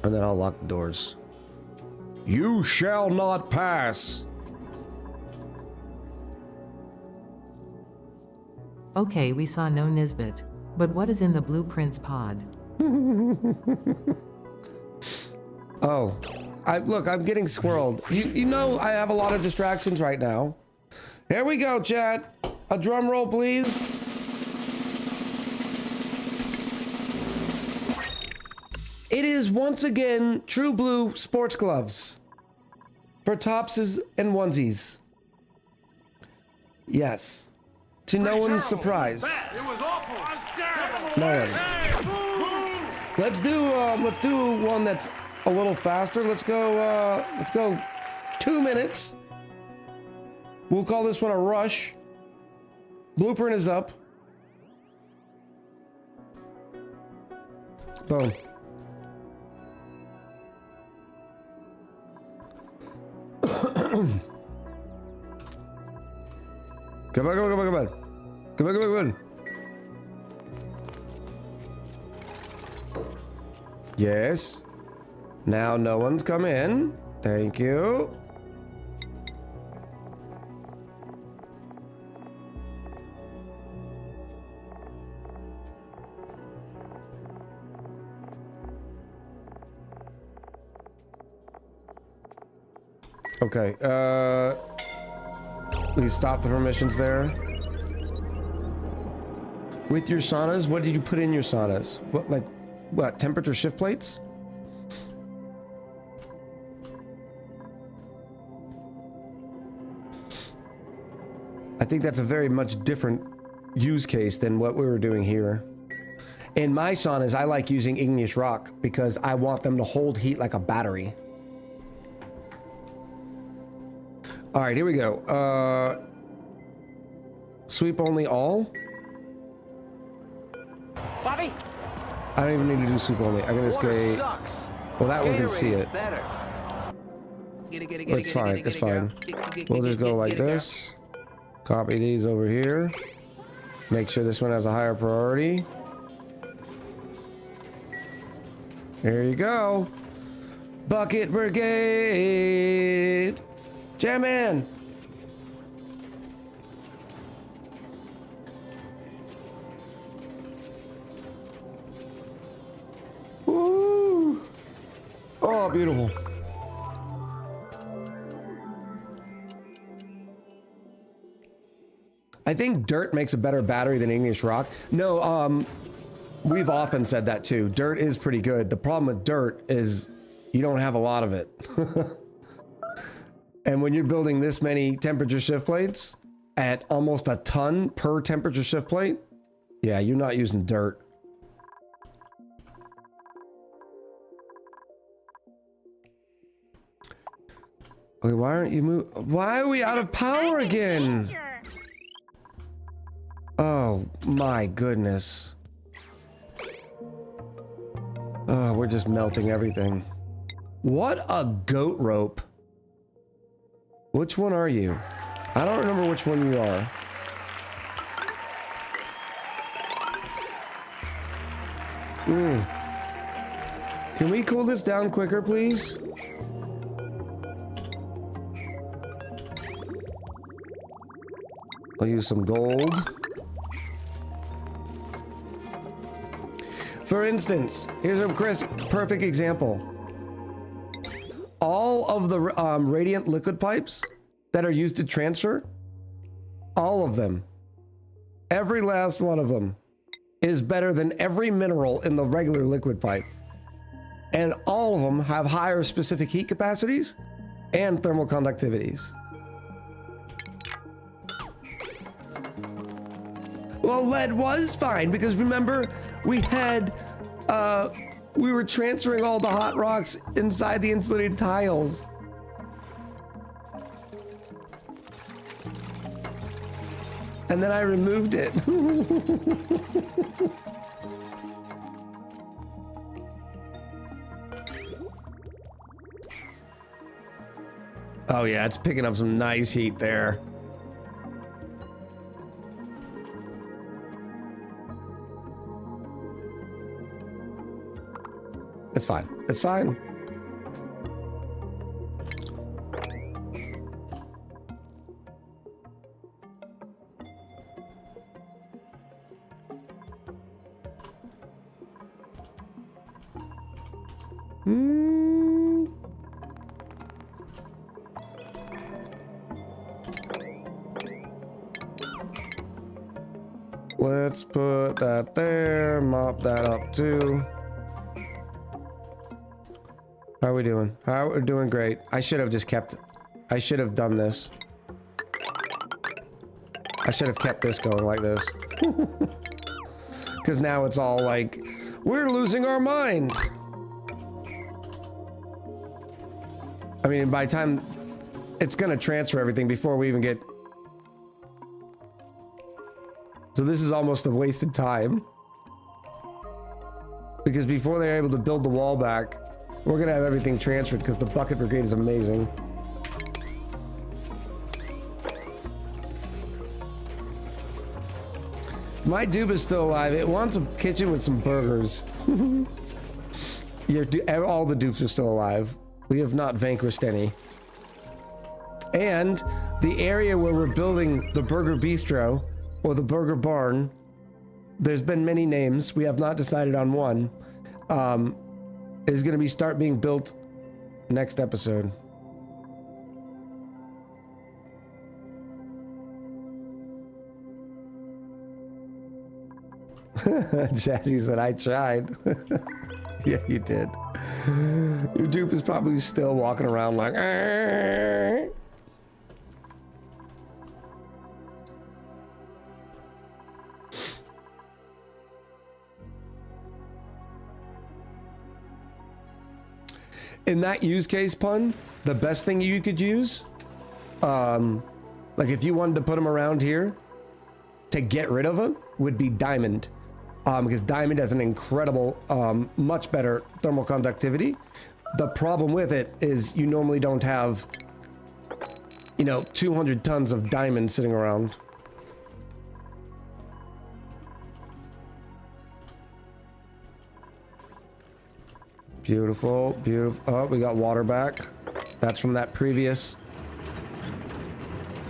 A: And then I'll lock the doors. You shall not pass.
J: Okay, we saw no Nisbet. But what is in the blueprints pod?
A: Oh, look, I'm getting squirreled. You know I have a lot of distractions right now. Here we go, chat. A drum roll, please. It is once again True Blue sports gloves for topses and onesies. Yes. To no one's surprise.
I: It was awful.
A: No one. Let's do one that's a little faster. Let's go 2 minutes. We'll call this one a rush. Blueprint is up. Boom. Come on. Come on. Yes. Now no one's come in. Thank you. Okay, we stop the permissions there. With your saunas, what did you put in your saunas? What, temperature shift plates? I think that's a very much different use case than what we were doing here. In my saunas, I like using igneous rock because I want them to hold heat like a battery. All right, here we go. Sweep only all.
G: Bobby?
A: I don't even need to do sweep only. I can just
G: Water
A: get.
G: sucks.
A: Well, that one can see
G: Gatorade's
A: it.
G: better.
A: It's fine. It's fine. We'll just go like this. Copy these over here. Make sure this one has a higher priority. Here you go. Bucket Brigade. Jam in. Woo. Oh, beautiful. I think dirt makes a better battery than igneous rock. No, we've often said that too. Dirt is pretty good. The problem with dirt is you don't have a lot of it. And when you're building this many temperature shift plates at almost a ton per temperature shift plate, yeah, you're not using dirt. Okay, why aren't you why are we out of power again? Oh my goodness. Oh, we're just melting everything. What a goat rope. Which one are you? I don't remember which one you are. Can we cool this down quicker, please? I'll use some gold. For instance, here's a perfect example. All of the radiant liquid pipes that are used to transfer, all of them, every last one of them is better than every mineral in the regular liquid pipe. And all of them have higher specific heat capacities and thermal conductivities. Well, lead was fine because remember we had, we were transferring all the hot rocks inside the insulated tiles. And then I removed it. Oh yeah, it's picking up some nice heat there. It's fine. It's fine. Let's put that there, mop that up too. How are we doing? We're doing great. I should have just kept, I should have done this. I should have kept this going like this. Because now it's all like, we're losing our mind. I mean, by the time it's gonna transfer everything before we even get. So this is almost a wasted time. Because before they're able to build the wall back, we're gonna have everything transferred because the bucket brigade is amazing. My dupe is still alive. It wants a kitchen with some burgers. All the dupes are still alive. We have not vanquished any. And the area where we're building the burger bistro or the burger barn, there's been many names. We have not decided on one. Is going to start being built next episode. Jazzy said, I tried. Yeah, you did. Your dupe is probably still walking around like, "Arr." In that use case, Pun, the best thing you could use, like if you wanted to put them around here to get rid of them, would be diamond. Because diamond has an incredible, much better thermal conductivity. The problem with it is you normally don't have, 200 tons of diamond sitting around. Beautiful, beautiful. Oh, we got water back. That's from that previous.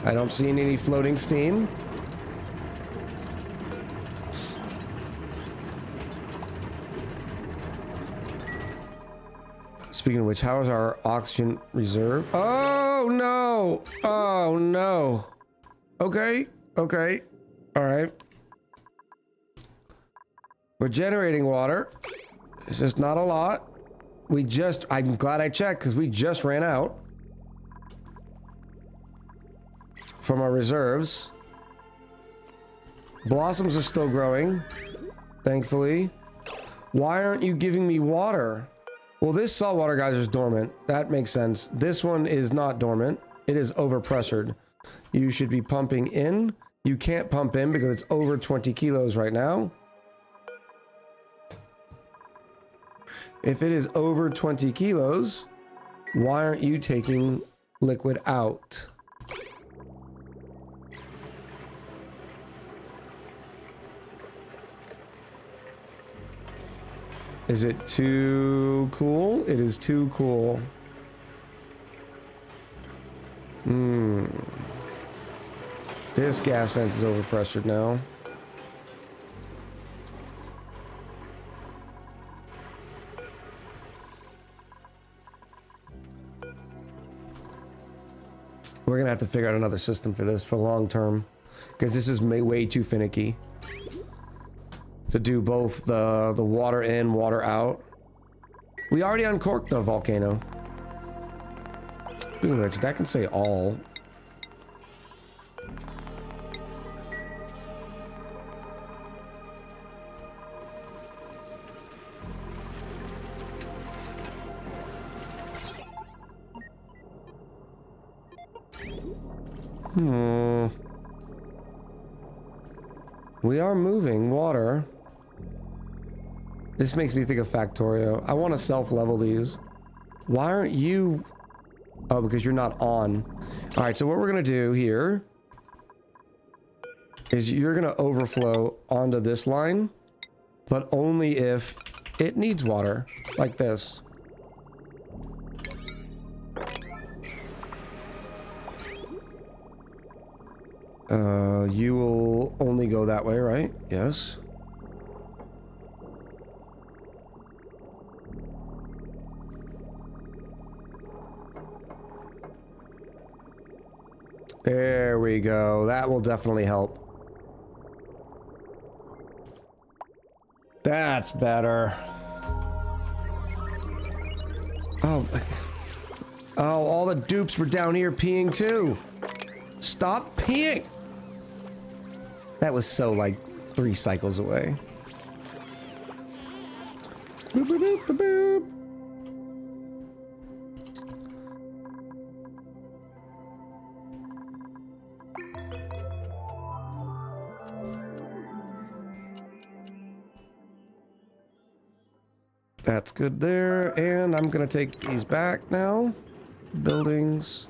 A: I don't see any floating steam. Speaking of which, how is our oxygen reserve? Oh no! Oh no! Okay, okay, all right. We're generating water. It's just not a lot. I'm glad I checked because we just ran out from our reserves. Blossoms are still growing, thankfully. Why aren't you giving me water? Well, this saltwater geyser is dormant. That makes sense. This one is not dormant. It is overpressured. You should be pumping in. You can't pump in because it's over 20 kilos right now. If it is over 20 kilos, why aren't you taking liquid out? Is it too cool? It is too cool. This gas vent is overpressured now. We're gonna have to figure out another system for this for long term, because this is way too finicky. to do both the water in, water out. We already uncorked the volcano. Speaking of which, that can say all. We are moving water. This makes me think of Factorio. I want to self-level these. Why aren't you... Oh, because you're not on. Alright, so what we're going to do here is you're going to overflow onto this line, but only if it needs water, like this. You will only go that way, right? Yes. There we go. That will definitely help. That's better. Oh. Oh, all the dupes were down here peeing too. Stop peeing. That was so like 3 cycles away. Boop, boop, boop, boop, boop. That's good there, and I'm gonna take these back now. Buildings,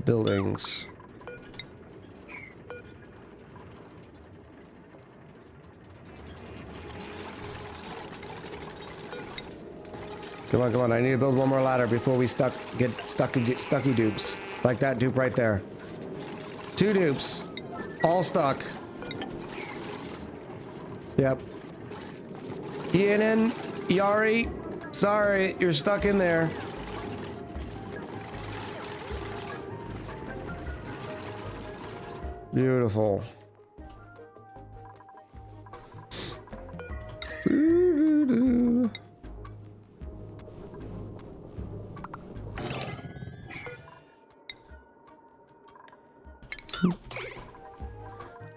A: buildings. Come on, come on, I need to build one more ladder before we get stucky dupes. Like that dupe right there. 2 dupes. All stuck. Yep. Ian, Yari, sorry, you're stuck in there. Beautiful.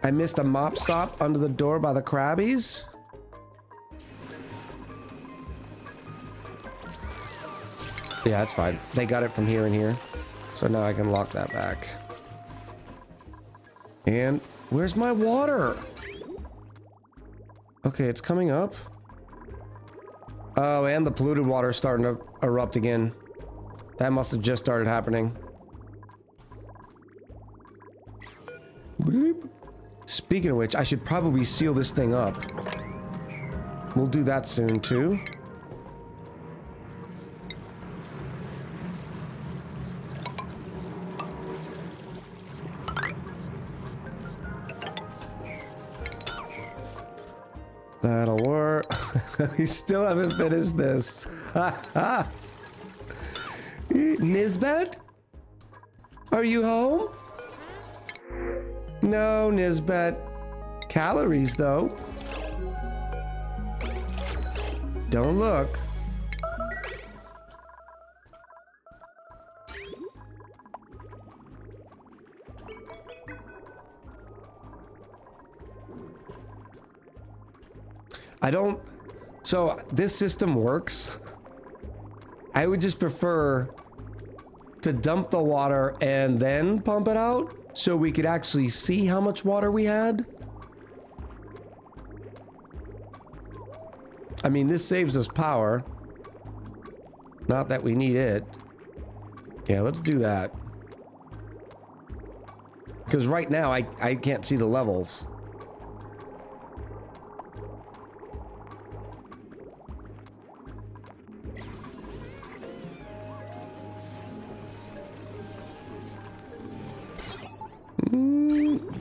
A: I missed a mop stop under the door by the crabbies. Yeah, that's fine. They got it from here and here. So now I can lock that back. And where's my water? Okay, it's coming up. Oh, and the polluted water is starting to erupt again. That must have just started happening. Bloop. Speaking of which, I should probably seal this thing up. We'll do that soon too. That'll work. We still haven't finished this. Nisbet? Are you home? No, Nisbet. Calories, though. Don't look. So this system works. I would just prefer to dump the water and then pump it out so we could actually see how much water we had. I mean, this saves us power. Not that we need it. Yeah, let's do that. Because right now I can't see the levels.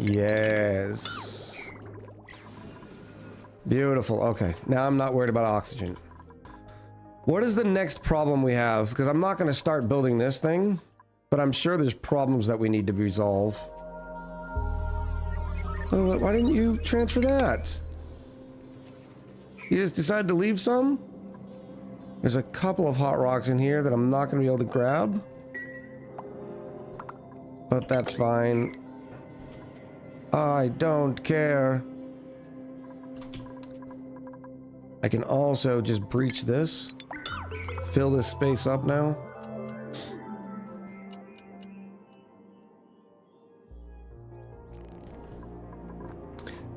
A: Yes. Beautiful. Okay. Now I'm not worried about oxygen. What is the next problem we have? Because I'm not going to start building this thing, but I'm sure there's problems that we need to resolve. Oh, why didn't you transfer that? You just decided to leave some? There's a couple of hot rocks in here that I'm not going to be able to grab. But that's fine. I don't care. I can also just breach this. Fill this space up now.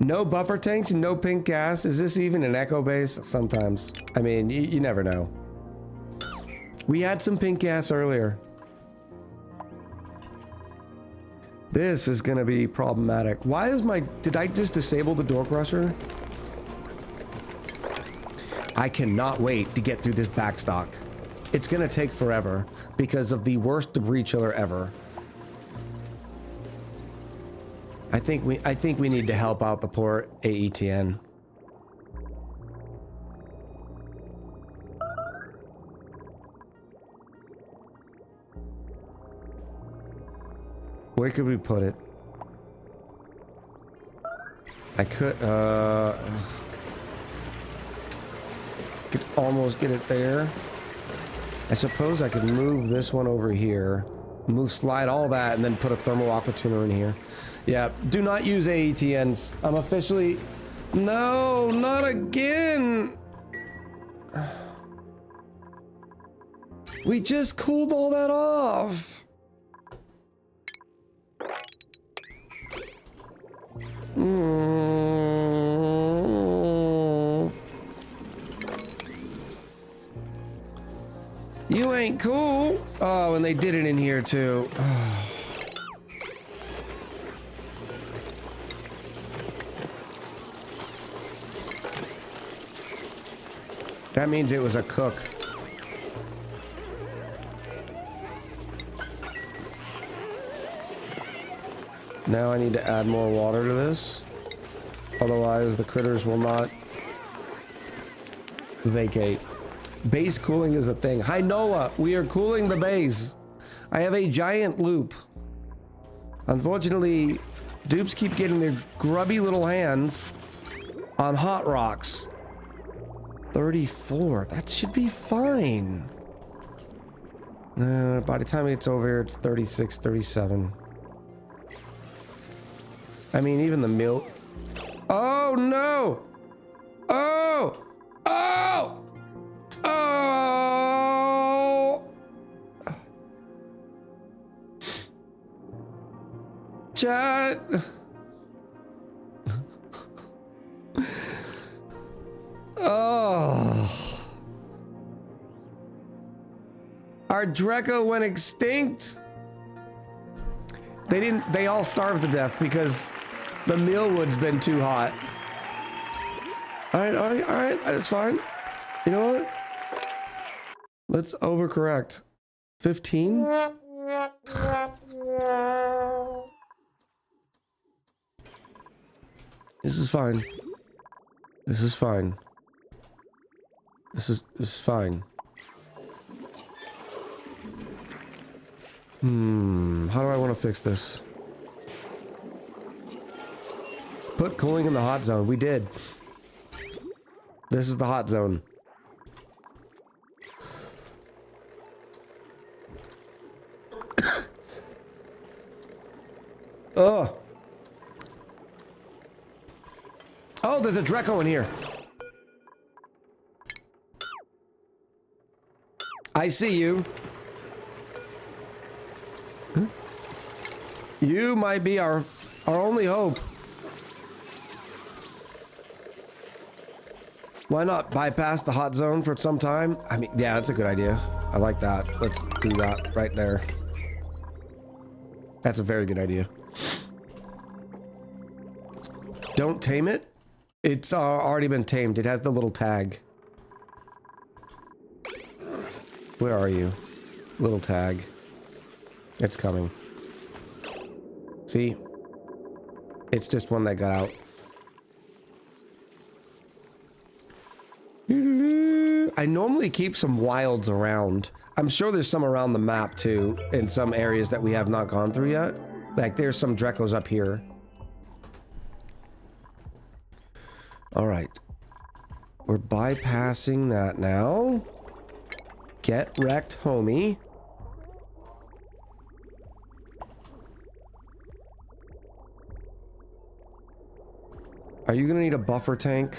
A: No buffer tanks and no pink gas. Is this even an echo base? Sometimes. I mean, you never know. We had some pink gas earlier. This is gonna be problematic. Why is my... Did I just disable the door crusher? I cannot wait to get through this backstock. It's gonna take forever because of the worst debris chiller ever. I think we need to help out the poor AETN. Where could we put it? I could almost get it there. I suppose I could move this one over here, slide all that, and then put a thermal aqua tuner in here. Yeah, do not use AETNs. I'm officially... No, not again! We just cooled all that off. You ain't cool. Oh, and they did it in here too. That means it was a cook. Now I need to add more water to this. Otherwise, the critters will not vacate. Base cooling is a thing. Hi, Noah. We are cooling the base. I have a giant loop. Unfortunately, dupes keep getting their grubby little hands on hot rocks. 34. That should be fine. By the time it's over here, it's 36, 37. I mean, even the milk. Oh, no! Oh! Oh! Oh! Chat! Oh. Our Dreco went extinct. They all starved to death because the mealwood's been too hot. Alright, that's fine. You know what? Let's overcorrect. 15? This is fine. This is fine. This is fine. How do I want to fix this? Put cooling in the hot zone. We did. This is the hot zone. Oh. Oh, there's a Dreco in here. I see you. Huh? You might be our only hope. Why not bypass the hot zone for some time? I mean, yeah, that's a good idea. I like that. Let's do that right there. That's a very good idea. Don't tame it. It's already been tamed. It has the little tag. Where are you? Little tag. It's coming. See? It's just one that got out. I normally keep some wilds around. I'm sure there's some around the map too, in some areas that we have not gone through yet. Like there's some Drecos up here. All right. We're bypassing that now. Get wrecked, homie. Are you gonna need a buffer tank?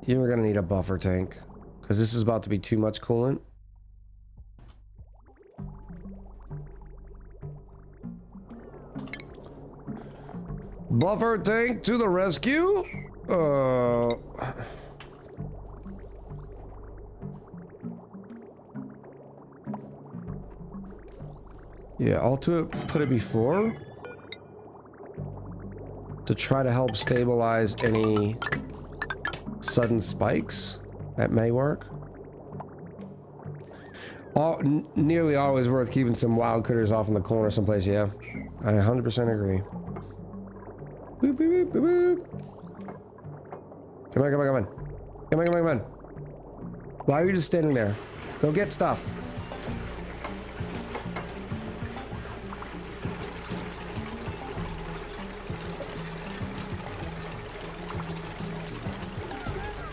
A: You're gonna need a buffer tank. Because this is about to be too much coolant. Buffer tank to the rescue. Yeah, I'll put it before to try to help stabilize any sudden spikes. That may work. Nearly always worth keeping some wild critters off in the corner someplace. Yeah, I 100% agree. Boop, boop, boop, boop, boop. Come on, come on, come on. Come on, come on, come on. Why are you just standing there? Go get stuff.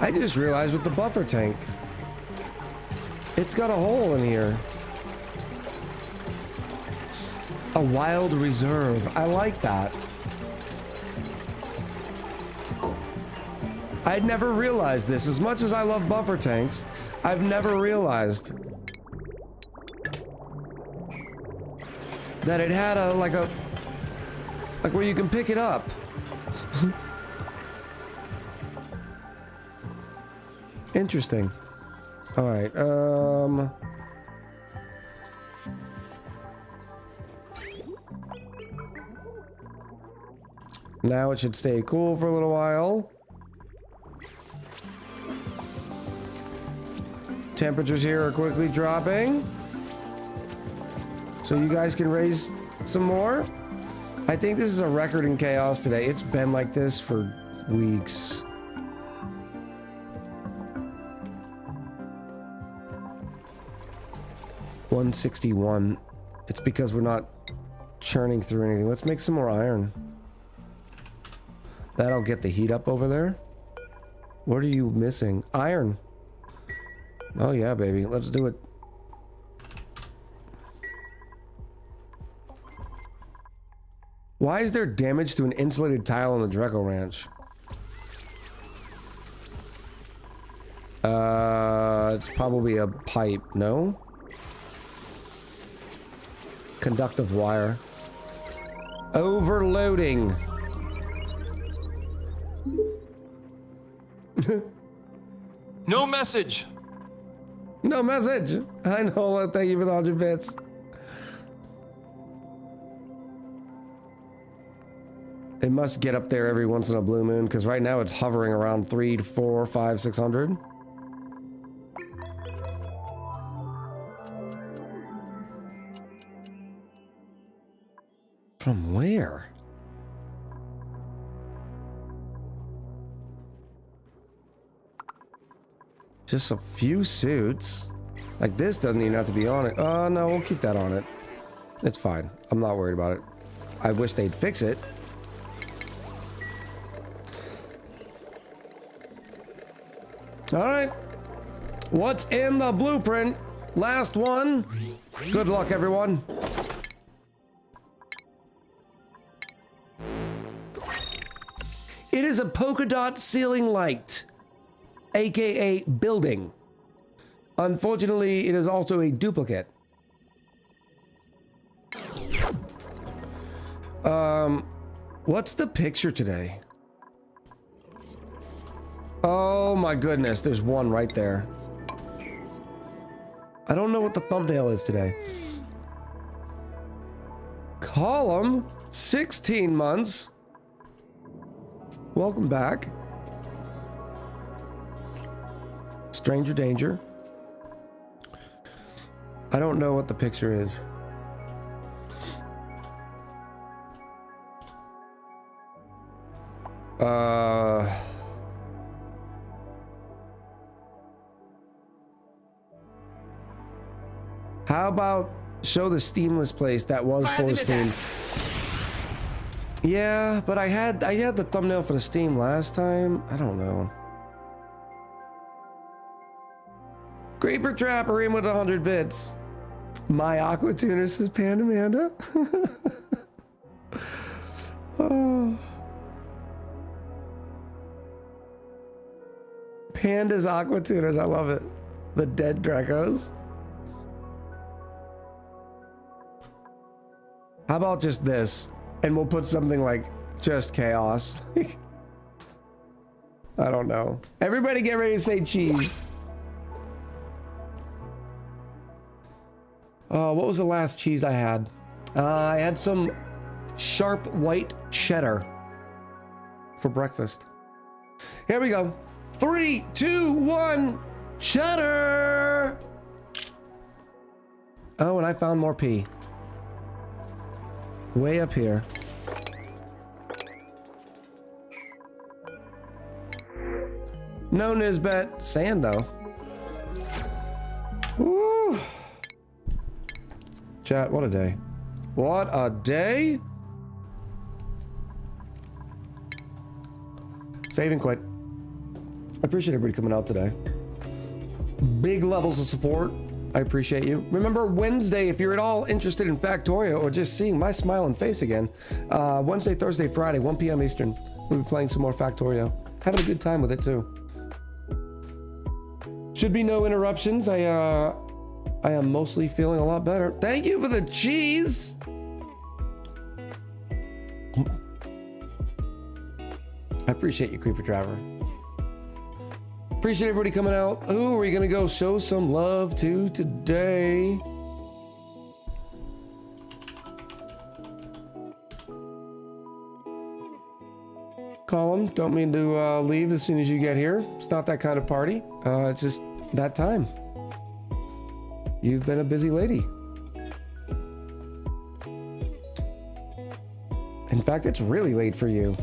A: I just realized with the buffer tank, it's got a hole in here. A wild reserve. I like that. I'd never realized this. As much as I love buffer tanks, I've never realized that it had like where you can pick it up. Interesting. All right. Now it should stay cool for a little while. Temperatures here are quickly dropping, so you guys can raise some more. I think this is a record in chaos today. It's been like this for weeks. $161. It's because we're not churning through anything. Let's make some more iron. That'll get the heat up over there. What are you missing? Iron. Oh yeah, baby. Let's do it. Why is there damage to an insulated tile on the Dreco Ranch? It's probably a pipe, no? Conductive wire. Overloading.
O: No message.
A: No message. I know. Thank you for the 100 bits. It must get up there every once in a blue moon, because right now it's hovering around 3 to 4, 5, 600. From where? Just a few suits. Like this doesn't even have to be on it. Oh no, we'll keep that on it. It's fine. I'm not worried about it. I wish they'd fix it. All right. What's in the blueprint? Last one. Good luck, everyone. It is a polka dot ceiling light, aka building. Unfortunately, it is also a duplicate. What's the picture today? Oh my goodness, there's one right there. I don't know what the thumbnail is today. Column, 16 months. Welcome back. Stranger danger. I don't know what the picture is. How about show the steamless place that was full of steam? Yeah, but I had the thumbnail for the steam last time. I don't know. Creeper Trapper in with 100 bits. My Aqua Tuner says Pandamanda. Oh. Panda's Aqua Tuners, I love it. The dead Dracos. How about just this? And we'll put something like just chaos. I don't know. Everybody get ready to say cheese. What was the last cheese I had? I had some sharp white cheddar for breakfast. Here we go. 3, 2, 1, cheddar! Oh, and I found more pea. Way up here. No Nisbet. Sand, though. Woo! Chat, what a day. What a day! Save and quit. I appreciate everybody coming out today. Big levels of support. I appreciate you. Remember Wednesday, if you're at all interested in Factorio or just seeing my smiling face again, Wednesday, Thursday, Friday, 1 p.m. Eastern, we'll be playing some more Factorio. Having a good time with it too. Should be no interruptions. I am mostly feeling a lot better. Thank you for the cheese. I appreciate you, Creeper Driver. Appreciate everybody coming out. Who are we gonna go show some love to today? Colin, don't mean to leave as soon as you get here. It's not that kind of party. It's just that time. You've been a busy lady. In fact, it's really late for you.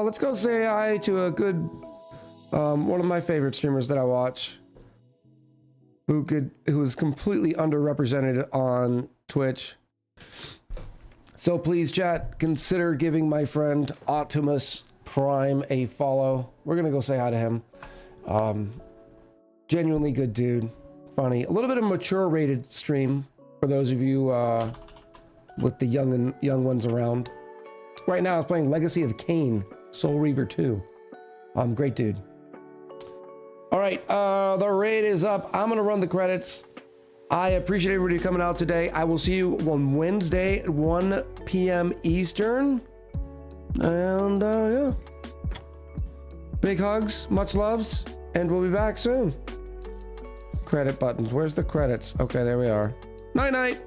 A: Let's go say hi to a good, one of my favorite streamers that I watch, who is completely underrepresented on Twitch. So please, chat, consider giving my friend Optimus Prime a follow. We're gonna go say hi to him. Genuinely good dude, funny. A little bit of mature rated stream for those of you with the young ones around. Right now, I was playing Legacy of Kain, Soul Reaver 2. Great dude. All right, the raid is up. I'm gonna run the credits. I appreciate everybody coming out today. I will see you on Wednesday at 1 p.m. Eastern. And yeah. Big hugs, much loves, and we'll be back soon. Credit buttons. Where's the credits? Okay, there we are. Night night.